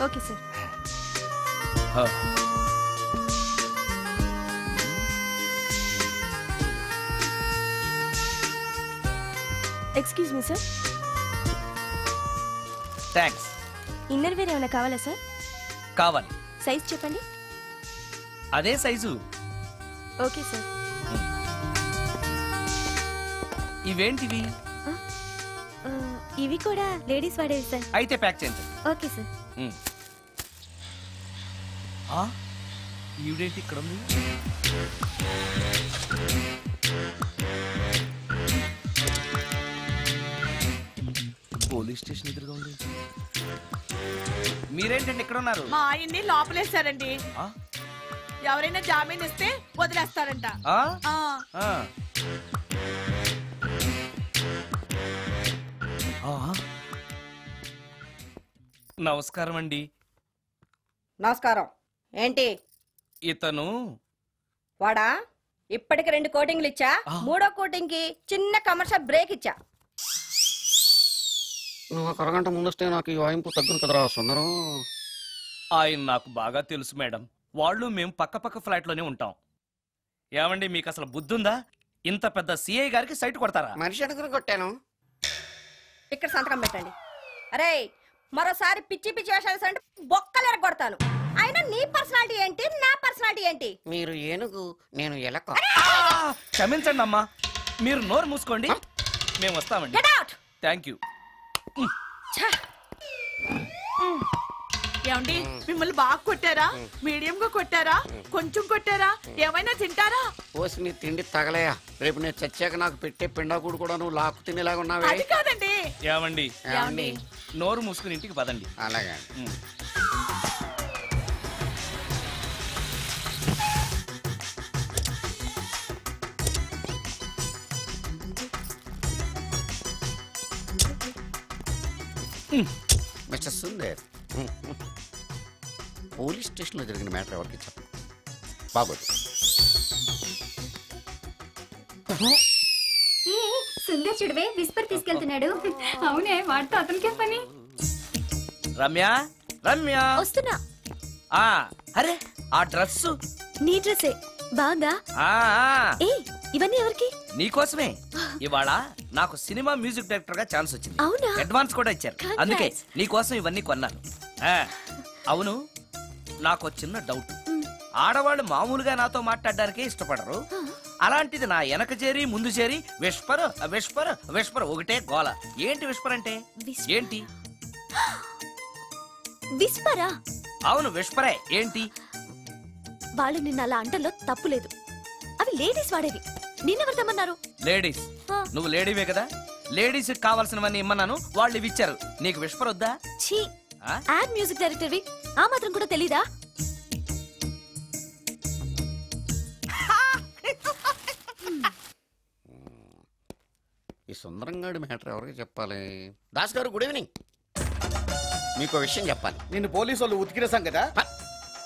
okay sir. Excuse me sir. Thanks. Inner wear ఏమైనా కావాలా సార్? కావాలి. సైజ్ చెప్పండి. అదే సైజు. Okay sir. ఇవేంటివి? ఇవి కూడా లేడీస్ వాడేవి సార్. అయితే ప్యాక్ చేయండి. Okay sir. ఈవిడేంటి ఇక్కడ ఉంది? పోలీస్ స్టేషన్ ఎదురుగా ఉంది. మీరేంటండి ఇక్కడ ఉన్నారు? మా ఆయన్ని లోపలేస్తారండి. ఎవరైనా జామీన్ ఇస్తే వదిలేస్తారంట. నమస్కారం అండి. నమస్కారం. ఏంటి ఇతను? వాడా ఇప్పటికి 2 కోటింగ్లు ఇచ్చా, 3వ కోటింగ్ కి చిన్న కమర్షియల్ బ్రేక్ ఇచ్చా. నువ్వు ఒక అరగంట ముందొస్తే నాకు ఈ వాయింపు తగ్గును కదరా సుందరం. ఆయన నాకు బాగా తెలుసు మేడం. వాళ్ళు మేము పక్క ఫ్లాట్ లోనే ఉంటాం. ఏమండి మీకు అసలు బుద్ధుందా? ఇంత పెద్ద సిఐ గారికి సైట్ కొడతారా? మనిషి అడుగును కొట్టాను. ఇక్కడ సంతకం పెట్టండి. అరే మరోసారి పిచ్చి వేషాలు అంటే బొక్కలు కొడతాను. అయినా నీ పర్సనాలిటీ ఏంటి, నా పర్సనాలిటీ ఏంటి? మీరు ఏనుగు, నేను ఎలక. క్షమించండి అమ్మా, మీరు నోరు మూసుకోండి, మేము వస్తామండి. Thank you. ఏమండి మిమ్మల్ని బాగా కొట్టారా, మీడియం గా కొట్టారా, కొంచెం కొట్టారా, ఏమైనా తింటారా? పోసి నీ తిండి తగలయా. రేపు నేను చచ్చాక నాకు పెట్టే పిండాకుడు కూడా నువ్వు లాక్కు తినేలాగా ఉన్నావే. అది కాదండి. ఏమండి నోరు మూసుకుని ఇంటికి పదండి. అలాగే. మిస్టర్ సుందర్, పోలీస్ స్టేషన్లో జరిగిన మ్యాటర్ ఎవరికి చెప్పండి. బాగోదు. సుందర్ చూడవే విస్పర్ తీసుకెళ్తున్నాడు. అవునే, వాడితో అతనికే పని. రమ్య రమ్య వస్తున్నా. అరే ఆ డ్రెస్ నీ డ్రెస్సే బాగుందా? ఇవన్నీ ఎవరికి? నీకోసమే. ఇవాళ నాకు సినిమా మ్యూజిక్ డైరెక్టర్ గా ఛాన్స్ వచ్చింది. అవునా? అడ్వాన్స్ కూడా ఇచ్చారు. అందుకే నీకోసం ఇవన్నీ కొన్నాను. అవును, నాకు చిన్న డౌట్. ఆడవాళ్ళు మామూలుగా నాతో మాట్లాడడానికే ఇష్టపడరు. అలాంటిది నా వెనక చేరి ముందు చేరి విస్పర్ విస్పర్ విస్పర్ ఒకటే గోల. ఏంటి విస్పర్ అంటే? ఏంటి విస్పరా? అవును విస్పరే. ఏంటి? వాళ్ళు నిన్న అలా అంటల్లో తప్పులేదు. అవి లేడీస్ వాడేవి. నిన్నెవరు తెమ్మన్నారు? లేడీస్. నువ్వు లేడీవే కదా. లేడీస్ కావాల్సినవన్నీ ఇమ్మన్నాను, వాళ్ళు ఇవి ఇచ్చారు. నీకు విస్పర్ వద్దా? ఛీ, యాడ్ మ్యూజిక్ డైరెక్టర్వి, ఆ మాత్రం కూడా తెలీదా? ఈ సుందరంగాడి మ్యాటర్ ఎవరికి చెప్పాలి? దాస్ గారు గుడ్ ఈవినింగ్. మీకు విషయం చెప్పాలి. నిన్ను పోలీసు వాళ్ళు ఉతికిన సంగదా?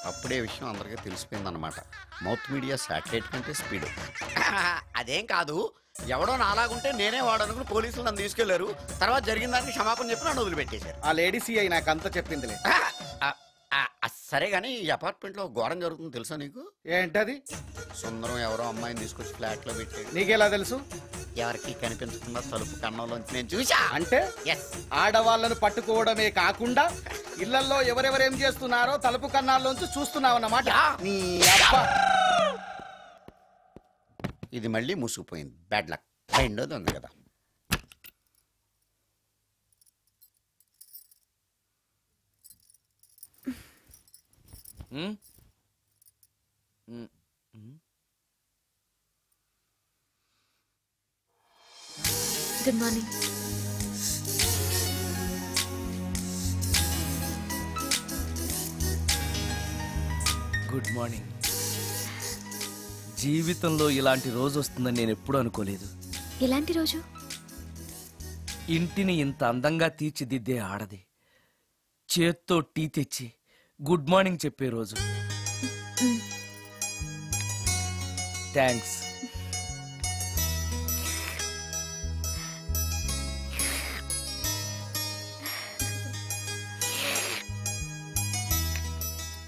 అప్పుడే విషయం అందరికీ తెలిసిపోయిందన్నమాట. మౌత్ మీడియా శాటిలైట్ కంటే స్పీడ్. అదేం కాదు, ఎవడో నాలాగుంటే నేనే వాడనుకుని పోలీసులు నన్ను తీసుకెళ్లారు. తర్వాత జరిగిన దానికి క్షమాపణ చెప్పి నన్ను వదిలిపెట్టేశారు. ఆ లేడీ సిఐ నాకు అంతా చెప్పిందిలే. సరే గానీ ఈ అపార్ట్మెంట్ లో ఘోరం జరుగుతుంది తెలుసా నీకు? ఏంటది? సుందరం ఎవరో అమ్మాయిని తీసుకొచ్చి ఫ్లాట్ లో పెట్టాడు. నీకెలా తెలుసు? ఎవరికి కనిపించకుండా తలుపు కన్నంలోంచి నేను చూసా. అంటే ఆడవాళ్ళను పట్టుకోవడమే కాకుండా ఇళ్లలో ఎవరెవరేం చేస్తున్నారో తలుపు కన్నాల్లోంచి చూస్తున్నావన్నమాట. నీ అబ్బా, ఇది మళ్ళీ మూసుకుపోయింది. Bad luck. రెండోది ఉంది కదా. Good morning. Good morning. జీవితంలో ఇలాంటి రోజు వస్తుందని నేను ఎప్పుడూ అనుకోలేదు. ఎలాంటి రోజు? ఇంటిని ఇంత అందంగా తీర్చిదిద్దే ఆడది చేత్తో టీ తెచ్చి గుడ్ మార్నింగ్ చెప్పే రోజు. థ్యాంక్స్.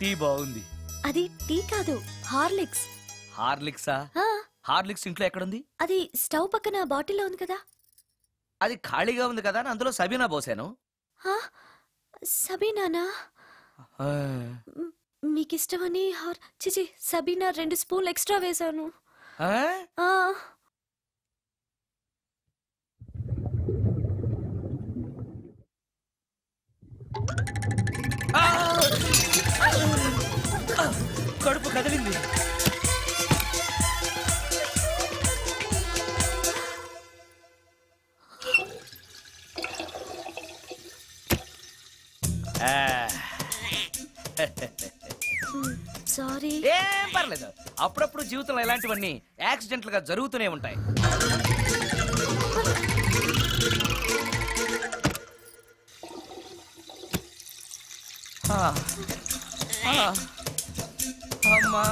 టీ బాగుంది. అది టీ కాదు, హార్లిక్స్. హార్లిక్సా? హార్లిక్స్ ఇంట్లో ఎక్కడుంది? అది స్టవ్ పక్కన బాటిల్లో ఉంది కదా. అది ఖాళీగా ఉంది కదా అని అందులో సబీనా పోసాను. సబీనానా? మీకిష్టమని చిచి సబీనా 2 స్పూన్లు ఎక్స్ట్రా వేశాను. కడుపు కదిలింది. సారీ. ఏం పర్లేదు, అప్పుడప్పుడు జీవితంలో ఇలాంటివన్నీ యాక్సిడెంట్లు గా జరుగుతూనే ఉంటాయి. అమ్మా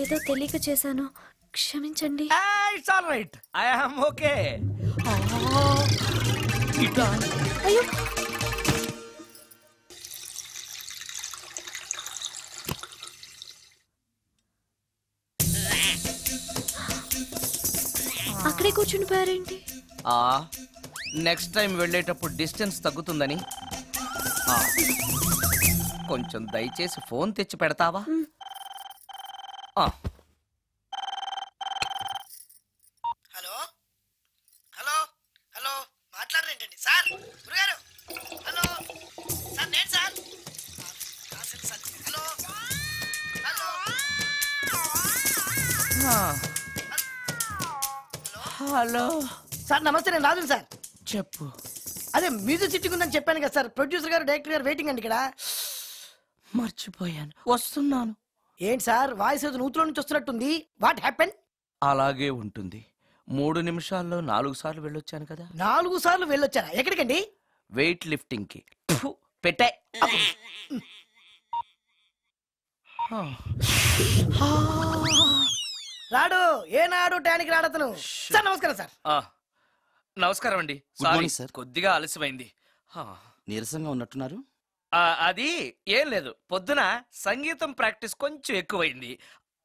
ఏదో తెలియక చేశాను, క్షమించండి. It's all right, I am okay. అయ్యో, అక్కడే కూర్చుని పోయారేంటి? నెక్స్ట్ టైం వెళ్ళేటప్పుడు డిస్టెన్స్ తగ్గుతుందని. కొంచెం దయచేసి ఫోన్ తెచ్చి పెడతావా? హలో హలో హలో, మాట్లాడరేంటండి సార్? గురుగారు హలో సార్, నేను sir. Hello hello hello sir, నమస్తే. నేను రాజు సార్. చెప్పు. అదే మ్యూజిక్ సిట్టింగ్ ఉందని చెప్పాను కదా సార్. ప్రొడ్యూసర్ గారు, డైరెక్టర్ గారు వెయిటింగ్ అండి ఇక్కడ. మర్చిపోయాను, వస్తున్నాను. ఏంటి సార్, వాయిస్ ఏదో నూతులో నుంచి వస్తున్నట్టుంది. What happen? అలాగే ఉంటుంది. 3 నిమిషాల్లో 4 సార్లు వెళ్ళొచ్చాను కదా. 4 సార్లు వెళ్ళొచ్చారా? ఎక్కడికండి? వెయిట్ లిఫ్టింగ్ కి. పెట్టే. రాడు ఏనాడు టానికి రాడతను. సార్ నమస్కారం సార్. నమస్కారం అండి. Good morning, sir. కొద్దిగా ఆలస్యమైంది. నీరసంగా ఉన్నట్టున్నారు. అది ఏం లేదు, పొద్దున సంగీతం ప్రాక్టీస్ కొంచెం ఎక్కువైంది,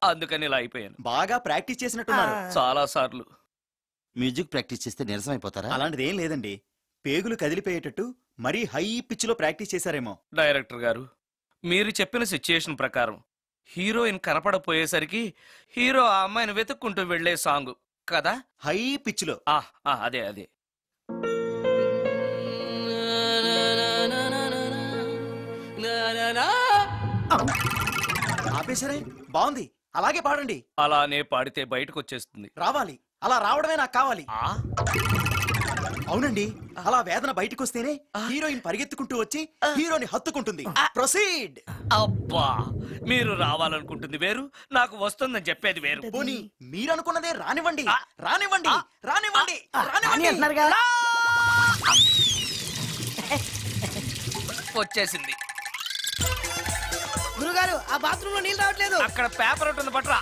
అందుకని ఇలా అయిపోయాను. బాగా ప్రాక్టీస్ చేసినట్టున్నారు. చాలా సార్లు. మ్యూజిక్ ప్రాక్టీస్ చేస్తే నీరసం అయిపోతారా? అలాంటిది ఏం లేదండి, పేగులు కదిలిపోయేటట్టు మరీ హై పిచ్ లో ప్రాక్టీస్ చేశారేమో. డైరెక్టర్ గారు, మీరు చెప్పిన సిచ్యుయేషన్ ప్రకారం హీరోయిన్ కనపడపోయేసరికి హీరో ఆ అమ్మాయిని వెతుక్కుంటూ వెళ్లే సాంగ్ కదా, హై పిచ్ లో. అదే అదే. ఆపేసరే, బాగుంది, అలాగే పాడండి. అలానే పాడితే బయటకు వచ్చేస్తుంది. రావాలి, అలా రావడమే నాకు కావాలి. అవునండి, అలా వేదన బయటకు వస్తేనే హీరోయిన్ పరిగెత్తుకుంటూ వచ్చి హీరోని హత్తుకుంటుంది. ప్రొసీడ్. అబ్బా, మీరు రావాలనుకుంటుంది వేరు, నాకు వస్తుందని చెప్పేది వేరు. పోనీ మీరు అనుకున్నదే రానివ్వండి, రానివ్వండి, రానివ్వండి, రానివ్వండి. వచ్చేసింది. గురుగారు, ఆ బాత్రూమ్ లో నీళ్ళు రావట్లేదు. అక్కడ పేపర్ ఉంటుంది, పట్రా.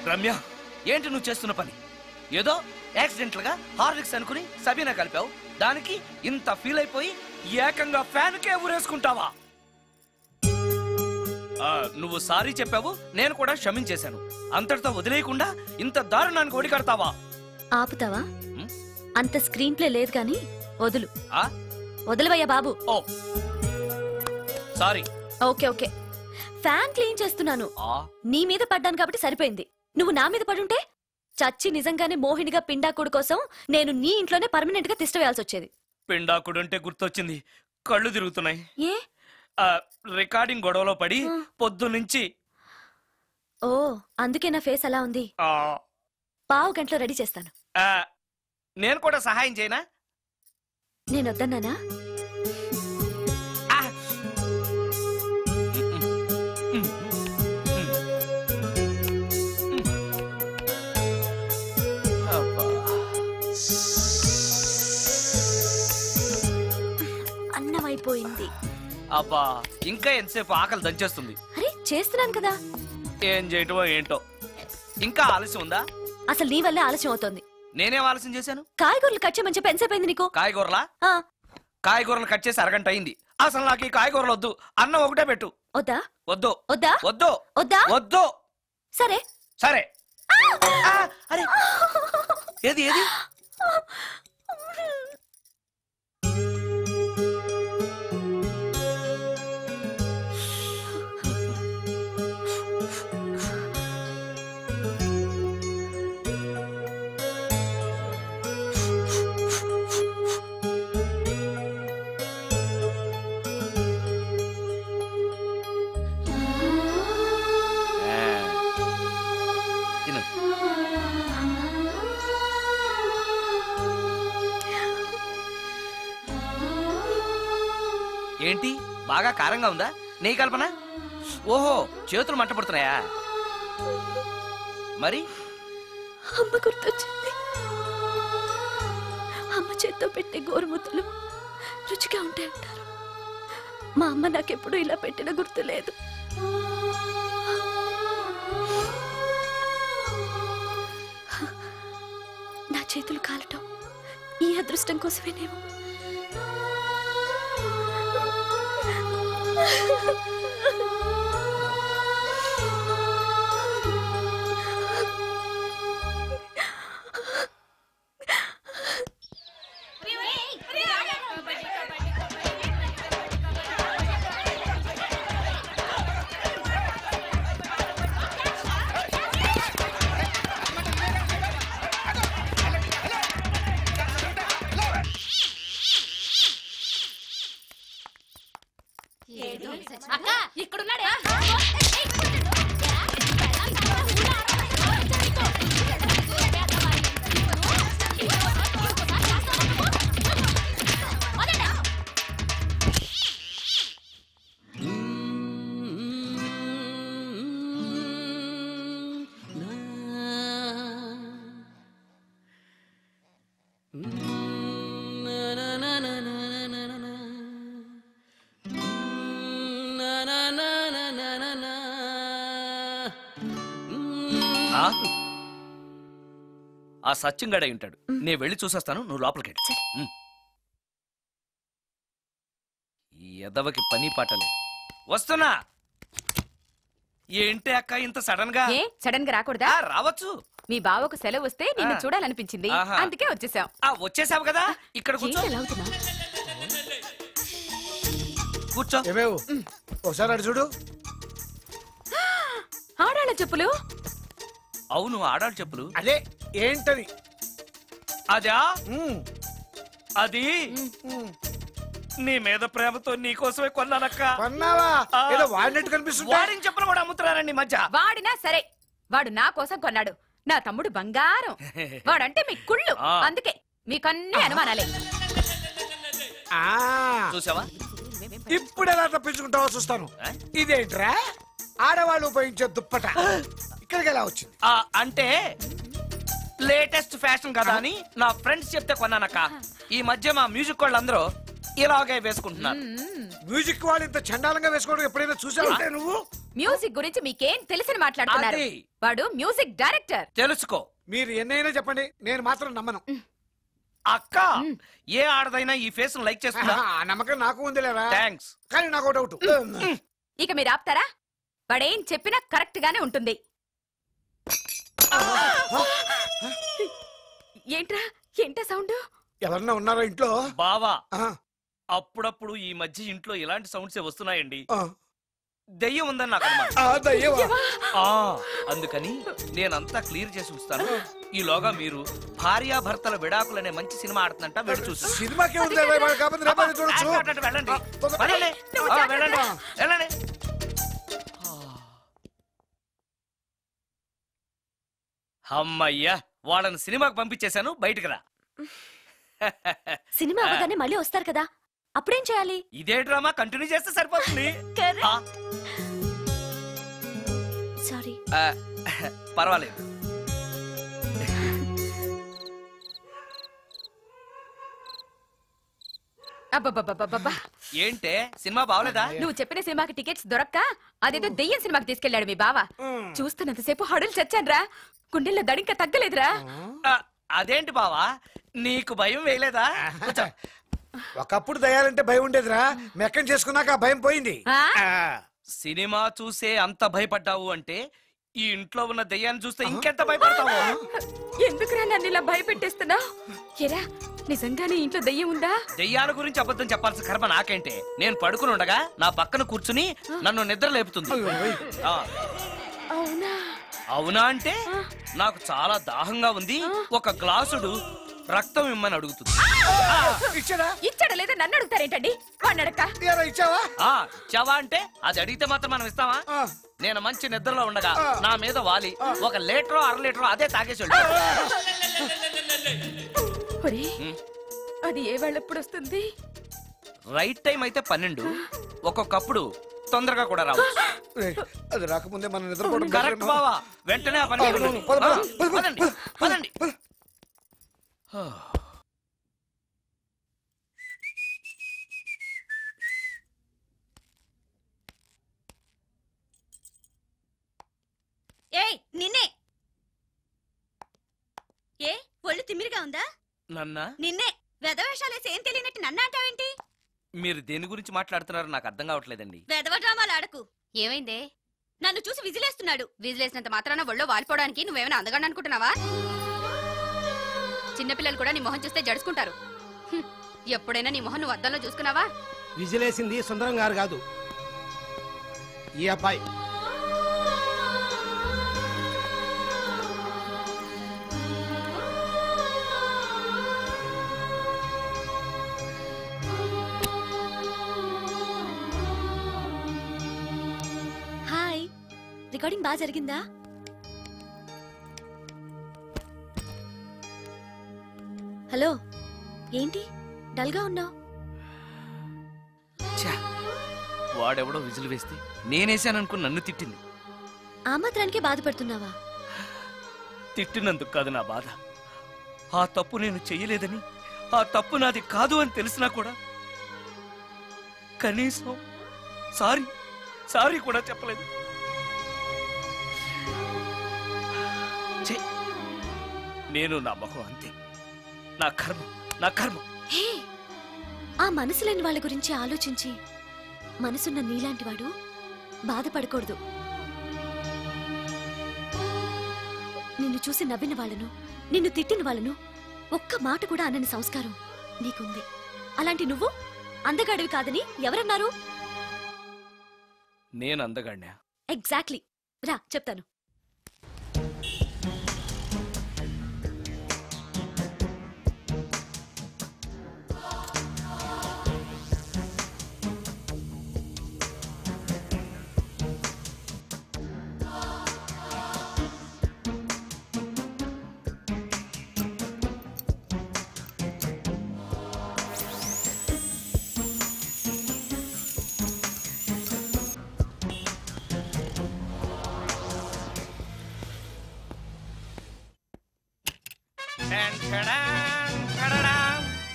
రమ్య, ఏంటి నువ్వు చేస్తున్న పని? ఏదో యాక్సిడెంటల్ గా హార్లిక్స్ అనుకుని సబీనా కలిపావు, దానికి ఇంత ఫీల్ అయిపోయి ఏకంగా ఫ్యాన్ కే ఊరేసుకుంటావా? నువ్వు సారీ చెప్పావు, నేను కూడా క్షమించేశాను. అంతటితో వదిలేయకుండా ఇంత దారుణానికి ఒడికడతావా? ఆపుతావా? అంత స్క్రీన్ ప్లే లేదు కానీ వదులు. ఆ వదలవయ్యా బాబు. ఓ sorry. Okay okay, fan clean చేస్తున్నాను. నీ మీద పడ్డాను కాబట్టి సరిపోయింది. నువ్వు నా మీద పడుంటే చచ్చి నిజంగానే మోహినిగా పిండాకుడు కోసం నేను నీ ఇంట్లోనే పర్మనెంట్ గా తిష్ట వేయాల్సి వచ్చేది. పిండాకుడు అంటే గుర్తొచ్చింది, కళ్ళు తిరుగుతున్నాయి. ఏ? రికార్డింగ్ గొడవలో పడి పొద్దున్నుంచి. ఓ, అందుకే నా ఫేస్ అలా ఉంది. పావు గంటలో రెడీ చేస్తాను. నేను కూడా సహాయం చేయనా? నేను వద్దన్నానా? అన్నం అయిపోయింది. అబ్బా, ఇంకా ఎంతసేపు? ఆకలి దంచేస్తుంది. అరే చేస్తున్నాను కదా. ఏం చేయటమో ఏంటో, ఇంకా ఆలస్యం ఉందా? అసలు నీ వల్లే ఆలస్యం అవుతోంది. నేనేం ఆలస్యం చేశాను? కాయగూరలు కట్ చేయమని చెప్పి ఎంతసేపు అయింది నీకు? కాయగూరలా? కాయగూరలు కట్ చేసి అరగంట అయింది. అసలు నాకు ఈ కాయగూరలు వద్దు, అన్నం ఒకటే పెట్టు. వద్దా? వద్దు వద్దా? వద్దు వద్దా? వద్దు. సరే సరే. అరే ఏది ఏది ఏంటి బాగా కారంగా ఉందా నీ కల్పన? ఓహో చేతులు మంట పడుతున్నాయా? మరి అమ్మ గుర్తొచ్చింది. అమ్మ చేత్తో పెట్టే గోరుముద్దలు రుచిగా ఉంటాయంటారు. మా అమ్మ నాకెప్పుడు ఇలా పెట్టిన గుర్తు లేదు. నా చేతులు కాలటం ఈ అదృష్టం కోసమేనేమో. అక్క ఇక్కడున్నాడే. ఆ సత్యంగాడై ఉంటాడు. నేను వెళ్ళి చూసేస్తాను, నువ్వు లోపలికి వెళ్ళు. ఈ ఎదవకి పని పాటలేదు. వస్తున్నా. ఏంటి అక్క ఇంత సడన్ గా? సడన్ గా రాకూడదా? రావచ్చు. మీ బావకు సెలవు వస్తే నిన్ను చూడాలనిపించింది, అందుకే వచ్చేసాం. వచ్చేసావు కదా, ఇక్కడ కూర్చో. కూర్చో. ఏమేవు ఒకసారి అటు చూడు. ఆడాళ్ళ చెప్పులు. అవును ఆడాళ్ళ చెప్పులు. అదే ఏంటది? అదా అది నీ మీద ప్రేమతో నీకోసమే కొన్నానక్క. కొన్నావా? ఏదో వాడినట్టు కనిపిస్తుంది. వాడిని చెప్పులు కూడా అమ్ముతున్నారండి మధ్య. వాడినా సరే, వాడు నా కోసం కొన్నాడు. నా తమ్ముడు బంగారం. వాడంటే మీ కుళ్ళు, అందుకే మీకన్నీ అనుమానాలే. చూసావా? ఇప్పుడు ఎలా తప్పించుకుంటావో చూస్తాను. ఇదేంట్రా ఆడవాళ్ళు ఉపయోగించే దుప్పట ఇక్కడికి ఎలా వచ్చింది? అంటే లేటెస్ట్ ఫ్యాషన్ కదా అని నా ఫ్రెండ్స్ చెప్తే కొన్నానక్క. ఈ మధ్య మా మ్యూజిక్ వాళ్ళందరూ ఇలాగే వేసుకుంటున్నారు. మ్యూజిక్ వాళ్ళు ఇంత చండాలంగా వేసుకోవడం ఎప్పుడైనా చూసావా నువ్వు? మ్యూజిక్ గురించి మీకేం తెలిసిన మాట్లాడుతున్నారు? వాడు మ్యూజిక్ డైరెక్టర్. తెలుసుకో. మీరు ఎన్నైనా చెప్పండి, నేను మాత్రం నమ్మను. అక్క ఏ ఆడదైనా ఈ ఫేస్ లైక్ చేస్తుందా? ఆ నమ్మకం నాకు ఉందిలేరా. థ్యాంక్స్. కానీ నాకు డౌట్. ఇక మీరు ఆపుతారా? వాడేం చెప్పినా కరెక్ట్ గానే ఉంటుంది. ఏంటా సౌండ్? ఎవరన్నా ఉన్నారా ఇంట్లో? బావా, అప్పుడప్పుడు ఈ మధ్య ఇంట్లో ఇలాంటి సౌండ్సే వస్తున్నాయండి. దెయ్యం ఉందని నాకు అనుమానం. అందుకని నేనంతా క్లియర్ చేసి ఉంచుతాను. ఈలోగా మీరు భార్యాభర్తల విడాకులనే మంచి సినిమా ఆడుతుందంట, వెళ్ళి చూసి. సినిమాకి వెళ్ళండి వెళ్ళండి వెళ్ళండి. అమ్మయ్యా, వాళ్ళని సినిమాకి పంపించేశాను. బయటకు రా. సినిమా అవగానే మళ్ళీ వస్తారు కదా, అప్పుడేం చేయాలి? ఇదే డ్రామా కంటిన్యూ చేస్తే సరిపోతుంది. సారీ. పర్వాలేదు. అబ్బబ్బబ్బబ్బబ్బా. ఏంటే సినిమా బావలేదా? నువ్వు చెప్పిన సినిమాకి టికెట్స్ దొరక్క అదేదో దెయ్యం సినిమాకి తీసుకెళ్లాడు మీ బావ. చూస్తున్నంతసేపు హడులు చచ్చాన్రా, గుండెల్లో దడింక తగ్గలేదురా. అదేంటి బావా, నీకు భయం వేయలేదా? ఒకప్పుడు దయాలంటే భయం ఉండేదిరా, మెక్కం చేసుకున్నాక ఆ భయం పోయింది. సినిమా చూసే అంత భయపడ్డావు అంటే ఈ ఇంట్లో ఉన్న దెయ్యాన్ని చూస్తే ఇంకెంత భయపడతావో. ఎందుకురా నన్ను ఇలా భయపెట్టేస్తున్నా? ఎరా నిజంగానే ఇంట్లో దెయ్యం ఉందా? దెయ్యాల గురించి అబద్ధం చెప్పాల్సిన కర్మ నాకేంటే? నేను పడుకుని ఉండగా నా పక్కన కూర్చుని నన్ను నిద్ర లేపుతుంది. అవునా? అవునా అంటే నాకు చాలా దాహంగా ఉంది, ఒక గ్లాసుడు రక్తం ఇమ్మని అడుగుతుంది. ఇచ్చాడా లేదా నన్ను అడుగుతారేంటండి? ఇచ్చావా అంటే అది అడిగితే మాత్రం మనం ఇస్తావా? నేను మంచి నిద్రలో ఉండగా నా మీద వాలి 1 లీటరో 1/2 లీటరో అదే తాగేసాడు. అది ఏ వాళ్ళెప్పుడు వస్తుంది? రైట్ టైం అయితే 12, ఒక్కొక్కప్పుడు తొందరగా కూడా రావచ్చు. అది రాకముందే మనం నిద్రపోవడం కరెక్ట్ బావా. వెంటనే ఆ పని చేయండి. పదండి, పదండి. ఏయ్ నిన్నే. ఏ ఒళ్ళు తిమ్మిరిగా ఉందా? నన్నా? నిన్నే. వెధవేషాలేసి ఏం తెలియనట్టు నన్ను అంటావేంటి? మీరు దేని గురించి మాట్లాడుతున్నారో నాకు అర్థం కావట్లేదండి. వెధవ డ్రామాలు ఆడకు. ఏమైందే? నన్ను చూసి విజిలేస్తున్నాడు. విజిలేసినంత మాత్రాన ఒళ్ళో వాలిపోవడానికి నువ్వేమైనా అందగాడు అనుకుంటున్నావా? చిన్నపిల్లలు కూడా నీ మొహం చూస్తే జడుచుకుంటారు. ఎప్పుడైనా నీ మొహం నువ్వు అద్దంలో చూసుకున్నావా? విజిలేసింది సుందరం గారు కాదు, ఈ అబ్బాయి. హాయ్, రికార్డింగ్ బాగా జరిగిందా? హలో, ఏంటి డల్గా ఉన్నావు? వాడెవడో విజిల్ వేస్తే నేనేసాననుకుని నన్ను తిట్టింది. ఆ మాత్రానికే బాధపడుతున్నావా? తిట్టినందుకు కాదు నా బాధ. ఆ తప్పు నేను చెయ్యలేదని, ఆ తప్పు నాది కాదు అని తెలిసినా కూడా కనీసం సారీ కూడా చెప్పలేదు. నేను నా మొహం అంతే. నా కర్మ. హే, ఆ మనసు లేని వాళ్ళ గురించి ఆలోచించి మనసున్న నీలాంటి వాడు బాధపడకూడదు. నిన్ను చూసి నవ్విన వాళ్ళను, నిన్ను తిట్టిన వాళ్ళను ఒక్క మాట కూడా అనని సంస్కారం నీకుంది. అలాంటి నువ్వు అందగాడివి కాదని ఎవరన్నారు? నేను అందగాడినా? ఎగ్జాక్ట్లీ. రా చెప్తాను.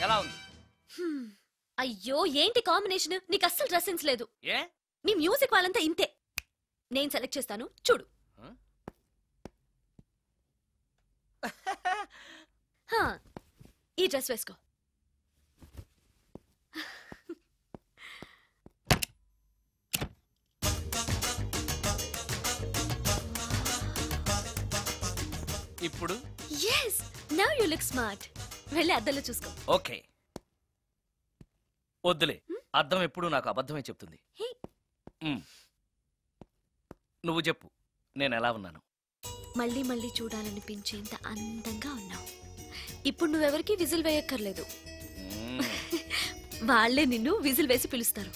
ఎలా ఉంది? అయ్యో, ఏంటి కాంబినేషన్? నీకు అస్సలు డ్రెస్ సెన్స్ లేదు. ఏ? మీ మ్యూజిక్ వాళ్ళంతా ఇంతే. నేను సెలెక్ట్ చేస్తాను, చూడు. ఈ డ్రెస్ వేసుకో. ఇప్పుడు yes, now you look smart. వెళ్ళి అద్దంలో చూసుకో. ఓకే. వద్దులే, అద్దం ఎప్పుడు నాకు అబద్ధమే చెప్తుంది. నువ్వు చెప్పు, నేను ఎలా ఉన్నాను? మళ్ళీ మళ్ళీ చూడాలనిపించేంత అందంగా ఉన్నావు. ఇప్పుడు నువ్వెవరికి విజిల్ వేయక్కర్లేదు. వాళ్ళే నిన్ను విజిల్ వేసి పిలుస్తారు.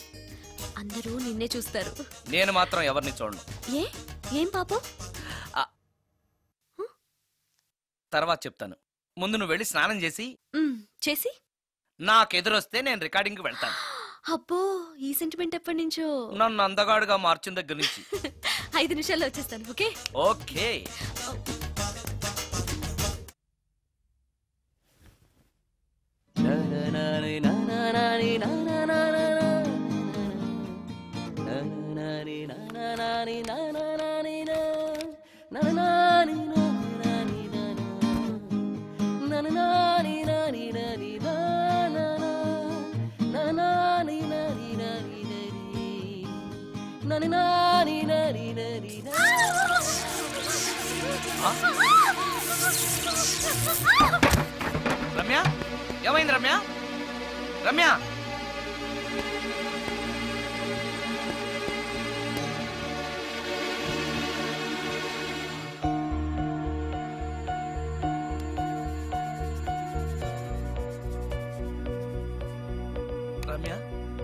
అందరూ నిన్నే చూస్తారు. నేను మాత్రం ఎవరిని చూడను. ఏం పాపం? తర్వాత చెప్తాను. ముందు నువ్వు వెళ్ళి స్నానం చేసి నాకెదురొస్తే నేను రికార్డింగ్కి వెళ్తాను. అబ్బో, ఈ సెంటిమెంట్ ఎప్పటి నుంచో? నన్ను అందగాడుగా మార్చిన దగ్గర నుంచి. 5 నిమిషాల్లో వచ్చేస్తాను. Okay okay. రమ్య ఏమైంది రమ్య? రమ్య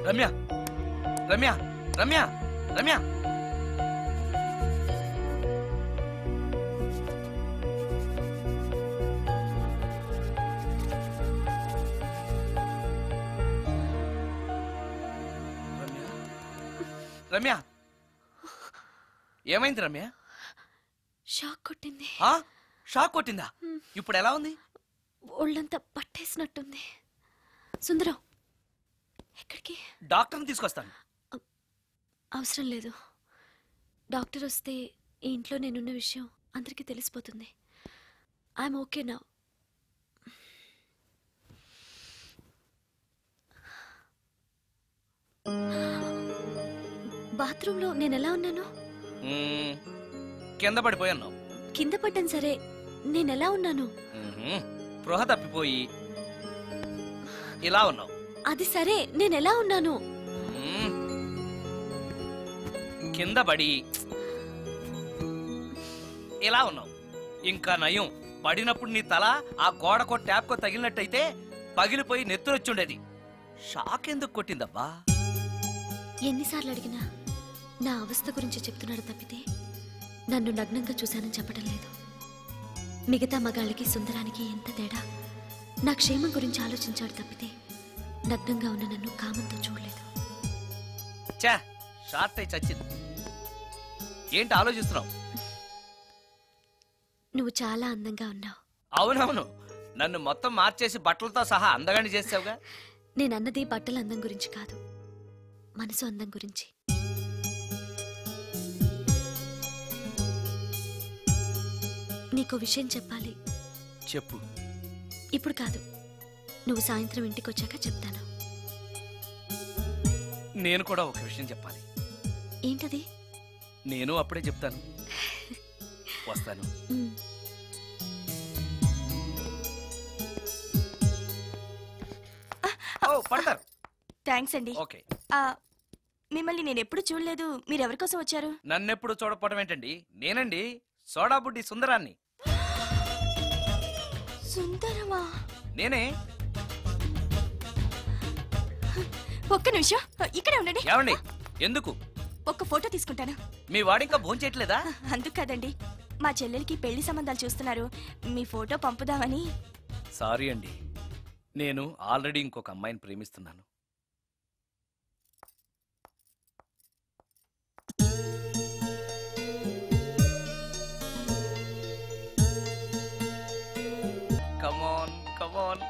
రమ్య రమ్య రమ్య రమ్య రమ్య రమ్య ఏమైంది రమ్య? షాక్ కొట్టింది. షాక్ కొట్టిందా? ఇప్పుడు ఎలా ఉంది? ఒళ్ళంతా పట్టేసినట్టుంది. సుందరం ఎక్కడికి? డాక్టర్ని తీసుకొస్తాను. అవసరం లేదు. డాక్టర్ వస్తే ఈ ఇంట్లో నేనున్న విషయం అందరికీ తెలిసిపోతుంది. ఐఎమ్ ఓకే నా. బాత్రూంలో నేను ఎలా ఉన్నాను? కింద పడిపోయాను. కింద పడ్డాను సరే, నేను ఎలా ఉన్నాను? స్పృహ తప్పిపోయి ఇలా ఉన్నావు. అది సరే, నేను ఎలా ఉన్నాను? కింద పడి ఇలా ఉన్నావు. ఇంకా నయం, పడినప్పుడు నీ తల ఆ గోడకో ట్యాప్కో తగిలినట్టయితే పగిలిపోయి నెత్తురొచ్చుండేది. షాక్ ఎందుకు కొట్టిందబ్బా? ఎన్నిసార్లు అడిగినా నా అవస్థ గురించి చెప్తున్నాడు తప్పితే నన్ను నగ్నంగా చూశానని చెప్పడం లేదు. మిగతా మగాళ్ళకి సుందరానికి ఎంత తేడా. నా క్షేమం గురించి ఆలోచించాడు తప్పితే నగ్నంగా ఉన్న నన్ను కామంతో చూడలేదు. షార్ట్ అయి చచ్చింది. ఏంటి ఆలోచిస్తున్నావు? నువ్వు చాలా అందంగా ఉన్నావు. అవునవును, నన్ను మొత్తం మార్చేసి బట్టలతో సహా అందగాని చేసావుగా. నేనన్నది బట్టల అందం గురించి కాదు, మనసు అందం గురించి. నీకో విషయం చెప్పాలి. చెప్పు. ఇప్పుడు కాదు, నువ్వు సాయంత్రం ఇంటికి వచ్చాక చెప్తాను. నేను కూడా ఒక విషయం చెప్పాలి. ఏంటది? నేను అప్పుడే చెప్తాను. వస్తాను. పడతారు. థ్యాంక్స్ అండి. ఓకే. మిమ్మల్ని నేను ఎప్పుడు చూడలేదు. మీరు ఎవరి కోసం వచ్చారు? నన్నెప్పుడు చూడకపోవడం ఏంటండి? నేనండి, సోడా బుడ్డి సుందరాన్ని. సుందరమా? నేనే. ఒక్క నిమిషం ఇక్కడే ఉండండి. ఏమండి? ఎందుకు? ఒక్క ఫోటో తీసుకుంటాను. మీ వాడింకా భోంచేయట్లేదా? అందుకు కదండి, మా చెల్లెలకి పెళ్లి సంబంధాలు చూస్తున్నారు. మీ ఫోటో పంపుదామని. సారీ అండి, నేను ఆల్రెడీ ఇంకొక అమ్మాయిని ప్రేమిస్తున్నాను. కమాన్ కమాన్.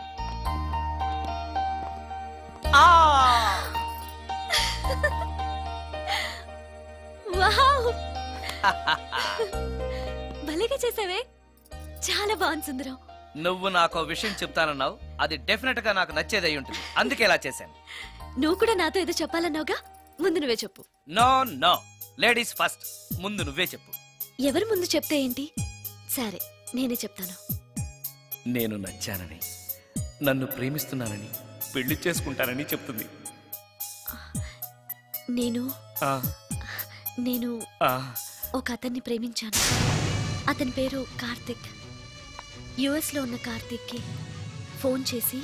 వావ్, భలేగా చేసావే. చాలా బాగుంది సుందరం. నువ్వు నాకు విషయం చెప్తానన్నావు, అది డెఫినెట్ గా నాకు నచ్చేదై ఉంటుంది. అందుకే ఇలా చేశాను. నువ్వు కూడా నాతో ఏదో చెప్పాలన్నావుగా, ముందు నువ్వే చెప్పు. No no, ladies first. ముందు నువ్వే చెప్పు. ఎవరు ముందు చెప్తే ఏంటి? సరే, నేనే చెప్తాను. నేను నచ్చానని, నన్ను ప్రేమిస్తున్నానని, పెళ్లి చేసుకుంటానని చెప్తుంది. నేను ఒక అతన్ని ప్రేమించాను. అతని పేరు కార్తిక్. యుఎస్ లో ఉన్న కార్తిక్కి ఫోన్ చేసి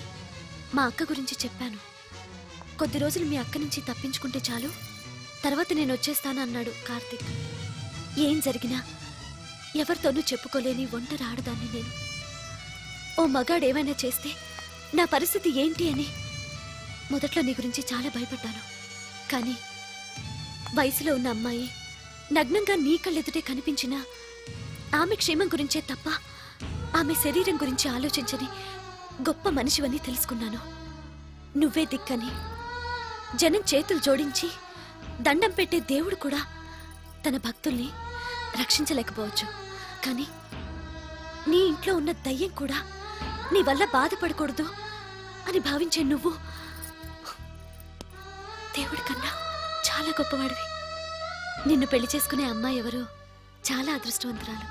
మా అక్క గురించి చెప్పాను. కొద్ది రోజులు మీ అక్క నుంచి తప్పించుకుంటే చాలు, తర్వాత నేను వచ్చేస్తాను అన్నాడు కార్తిక్. ఏం జరిగినా ఎవరితోనూ చెప్పుకోలేని ఒంటరి ఆడదాన్ని నేను. ఓ మగాడు ఏమైనా చేస్తే నా పరిస్థితి ఏంటి అని మొదట్లో నీ గురించి చాలా భయపడ్డాను. కానీ వయసులో ఉన్న అమ్మాయి నగ్నంగా నీ కళ్ళెదుటే కనిపించినా ఆమె క్షేమం గురించే తప్ప ఆమె శరీరం గురించి ఆలోచించని గొప్ప మనిషివని తెలుసుకున్నాను. నువ్వే దిక్కని, జనం చేతులు జోడించి దండం పెట్టే దేవుడు కూడా తన భక్తుల్ని రక్షించలేకపోవచ్చు. కానీ నీ ఇంట్లో ఉన్న దయ్యం కూడా నీ వల్ల బాధపడకూడదు అని భావించే నువ్వు దేవుడి కన్నా చాలా గొప్పవాడివి. నిన్ను పెళ్లి చేసుకునే అమ్మాయి ఎవరో చాలా అదృష్టవంతురాలు.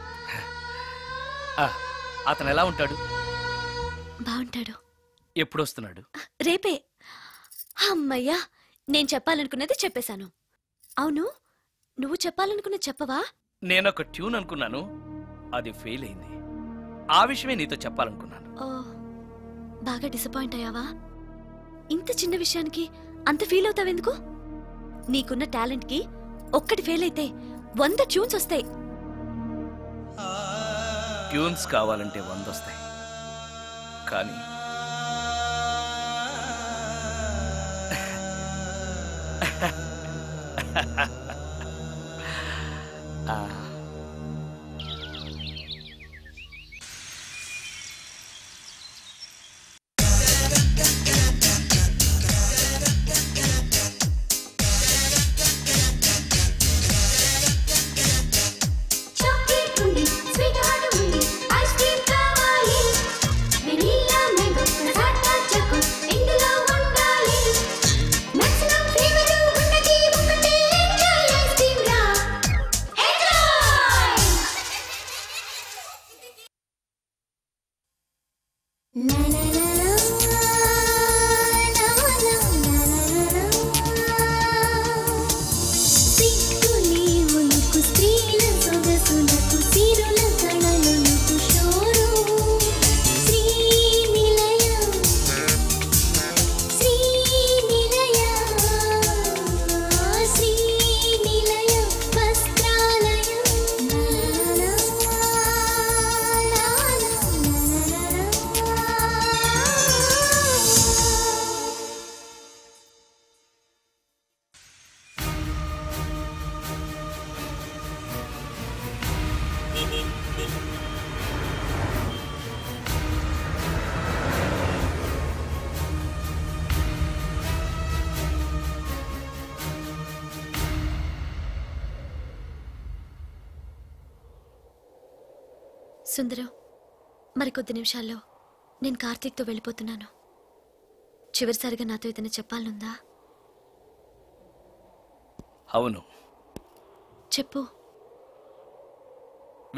అతను ఎలా ఉంటాడు? బాగుంటాడు. ఎప్పుడొస్తున్నాడు? రేపే. అమ్మయ్యా, నేను చెప్పాలనుకున్నది చెప్పేశాను. అవును, నువ్వు చెప్పాలనుకున్నది చెప్పవా? నేనొక ట్యూన్ అనుకున్నాను, అది ఫెయిల్ అయింది. ఆ విషయమే నీతో చెప్పాలనుకున్నాను. ఓ, బాగా డిసప్పాయింట్ అయ్యావా? ఇంత చిన్న విషయానికి అంత ఫీల్ అవుతావెందుకు? నీకున్న టాలెంట్ కి ఒక్కటి ఫెయిల్ అయితే 100 ట్యూన్స్ వస్తాయి. ట్యూన్స్ కావాలంటే 100 వస్తాయి, కానీ సుందరం, మరికొద్ది నిమిషాల్లో నేను కార్తీక్తో వెళ్ళిపోతున్నాను. చివరిసారిగా నాతో ఏదైనా చెప్పాలనుందా? అవును, చెప్పు.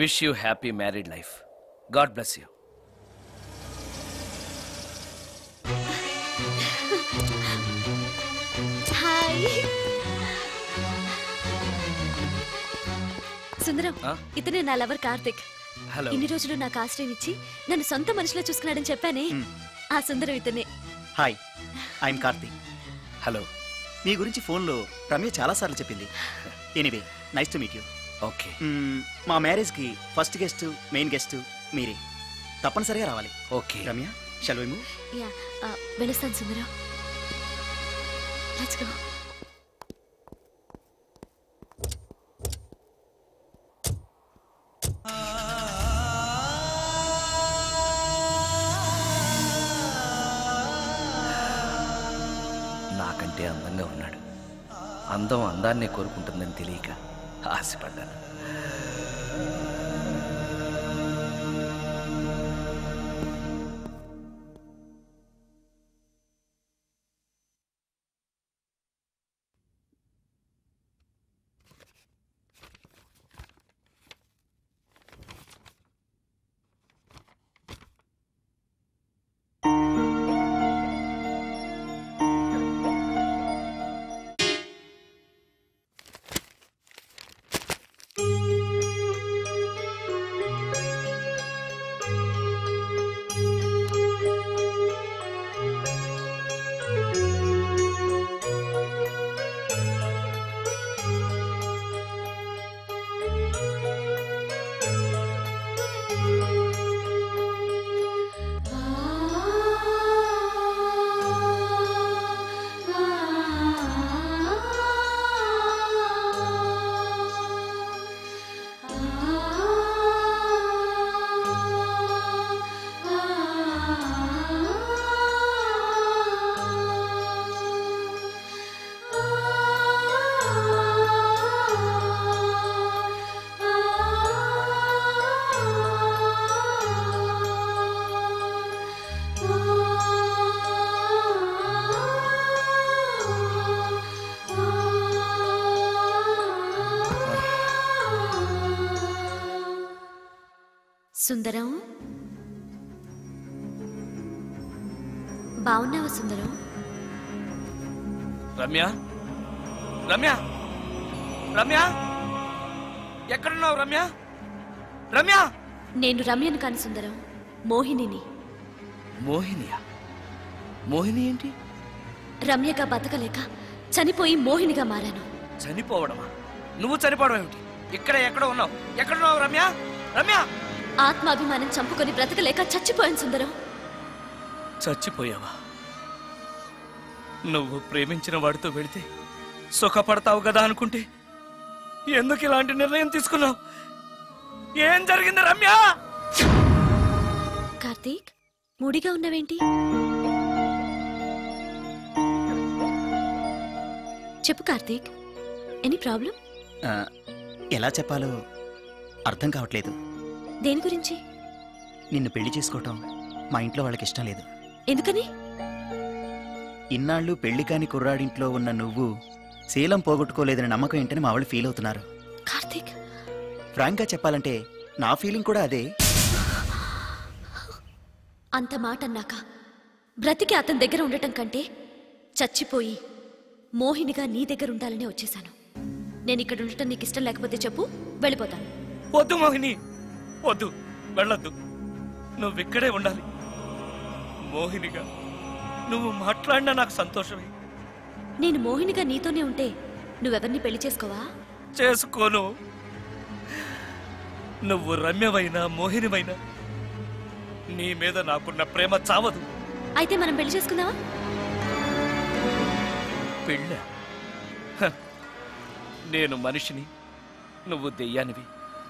Wish you happy married life. God bless you. Hi Sundaram, ఇతనే నా లవర్ కార్తిక్. హలో. ఇన్ని రోజులు నాకు ఆశ్రయం ఇచ్చి నన్ను సొంత మనిషిలో చూసుకున్నాడని చెప్పానే, ఆ సుందరం ఇతనే. Hi, I am Karthik. హలో. మీ గురించి ఫోన్లో రమ్య చాలాసార్లు చెప్పింది. Anyway, nice to meet you. Okay. మా మ్యారేజ్కి ఫస్ట్ గెస్ట్, మెయిన్ గెస్ట్ మీరే. తప్పనిసరిగా రావాలి. Okay Ramya, shall we move? Ya, వెళ్ళొస్తాను సుందరం. Let's go. నాకంటే అందంగా ఉన్నాడు. అందం అందాన్నే కోరుకుంటుందని తెలియక ఆశపడ్డాను. సుందరం, బావున్నావా సుందరం? రమ్య, రమ్య, రమ్య, ఎక్కడున్నావు రమ్య? రమ్య! నేను రమ్యను కాని సుందరం, మోహినిని. మోహినియా? మోహిని ఏంటి? రమ్యగా బతకలేక చనిపోయి మోహినిగా మారాను. చనిపోవడమా? నువ్వు చనిపోవడం ఏమిటి? ఎక్కడో ఉన్నావు. ఎక్కడున్నావు రమ్య? రమ్య! ఆత్మాభిమానం చంపుకొని బ్రతకలేక చచ్చిపోయాను సుందరం. చచ్చిపోయావా? నువ్వు ప్రేమించిన వాడితో వెళితే సుఖపడతావు కదా అనుకుంటే ఎందుకు ఇలాంటి నిర్ణయం తీసుకున్నావు? ఏం జరిగింది రమ్య? కార్తీక్, మూడిగా ఉన్నవేంటి? చెప్పు కార్తీక్, ఎనీ ప్రాబ్లం? ఎలా చెప్పాలో అర్థం కావట్లేదు. దేని గురించి? నిన్ను పెళ్లి చేసుకోవటం మా ఇంట్లో వాళ్ళకి ఇష్టం లేదు. ఎందుకని? ఇన్నాళ్ళు పెళ్లి కాని కుర్రాడింట్లో ఉన్న నువ్వు శీలం పోగొట్టుకోలేదని నమ్మకం ఏంటని మా వాళ్ళు ఫీల్ అవుతున్నారు. కార్తీక్, ఫ్రాంక్గా చెప్పాలంటే నా ఫీలింగ్ కూడా అదే. అంత మాట అన్నాక బ్రతికి అతని దగ్గర ఉండటం కంటే చచ్చిపోయి మోహినిగా నీ దగ్గర ఉండాలనే వచ్చేసాను. నేను ఇక్కడ ఉండటం నీకు ఇష్టం లేకపోతే చెప్పు, వెళ్ళిపోతాను. వద్దు మోహిని, వద్దు, వెళ్ళొద్దు. నువ్విక్కడే ఉండాలి. మోహినిగా నువ్వు మాట్లాడినా నాకు సంతోషమే. నేను మోహినిగా నీతోనే ఉంటే నువ్వెవరిని పెళ్లి చేసుకోవా? చేసుకోను. నువ్వు రమ్యమైనా మోహినిమైనా నీ మీద నాకున్న ప్రేమ చావదు. అయితే మనం పెళ్లి చేసుకుందావా? పెళ్ళ? నేను మనిషిని, నువ్వు దెయ్యానివి.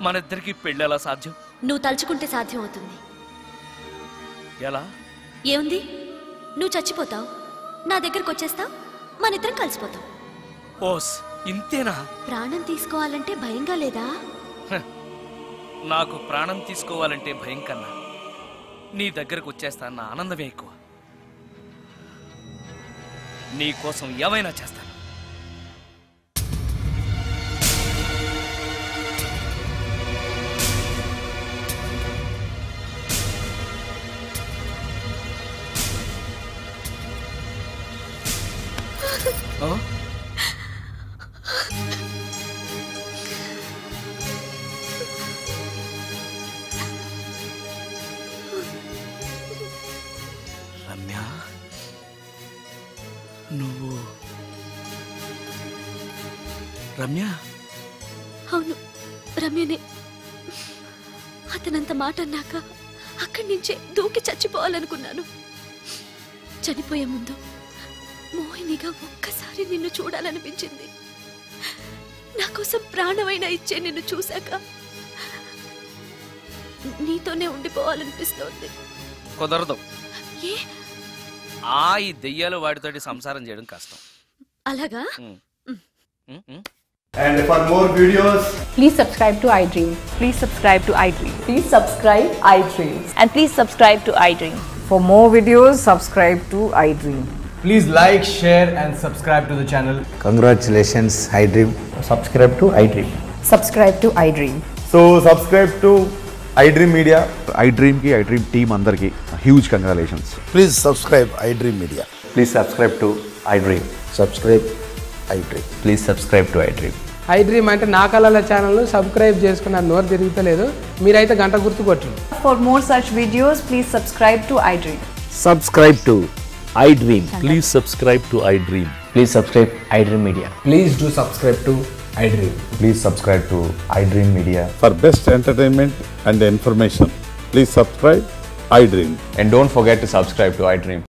మనిద్దరికి పెళ్ళెలా సాధ్యం? నువ్వు తలుచుకుంటే సాధ్యం అవుతుంది. ఎలా? ఏముంది, నువ్వు చచ్చిపోతావు, నా దగ్గరకు వచ్చేస్తావు, మనిద్దరం కలిసిపోతాం. ఓస్, ఇంతేనా? ప్రాణం తీసుకోవాలంటే భయంగా లేదా? నాకు ప్రాణం తీసుకోవాలంటే భయం కన్నా నీ దగ్గరకు వచ్చేస్తాన్న ఆనందమే ఎక్కువ. నీ కోసం ఏమైనా చేస్తాను. రమ్య, నువ్వు రమ్య? అవును, రమ్యనే. అతనంత మాట అన్నాక అక్కడి నుంచే దూకి చచ్చిపోవాలనుకున్నాను. చనిపోయే ముందు మోహినిగా ఒక్కసారి నిన్ను చూడాలనిపించింది. నా కోసం ప్రాణమైనా ఇచ్చే నిన్ను చూశాక నీతోనే ఉండిపోవాలనిపిస్తోంది. కుదరదు. ఏ? ఈ దెయ్యాలు వాడితోటి సంసారం చేయడం కష్టం. అలాగా? And for more videos, please subscribe to iDream. Please subscribe to iDream. Please subscribe iDream. And please subscribe to iDream. For more videos, subscribe to iDream. please like, share and subscribe to the channel. Congratulations, iDream. Subscribe to iDream. Subscribe to iDream. So subscribe to iDream Media. iDream ki iDream team andarki huge congratulations. Please subscribe iDream Media. Please subscribe to iDream. Subscribe iDream. Please subscribe to iDream. iDream అంటే నా కళల channel subscribe చేసుకున్న నోరు తిరుగుతలేదు. మీరైతే గంట గుర్తు కొట్టండి. For more such videos, please subscribe to iDream. Subscribe to iDream. Please subscribe to iDream. Please subscribe iDream Media. Please do subscribe to iDream. Please subscribe to iDream Media. For best entertainment and information, please subscribe iDream. And don't forget to subscribe to iDream.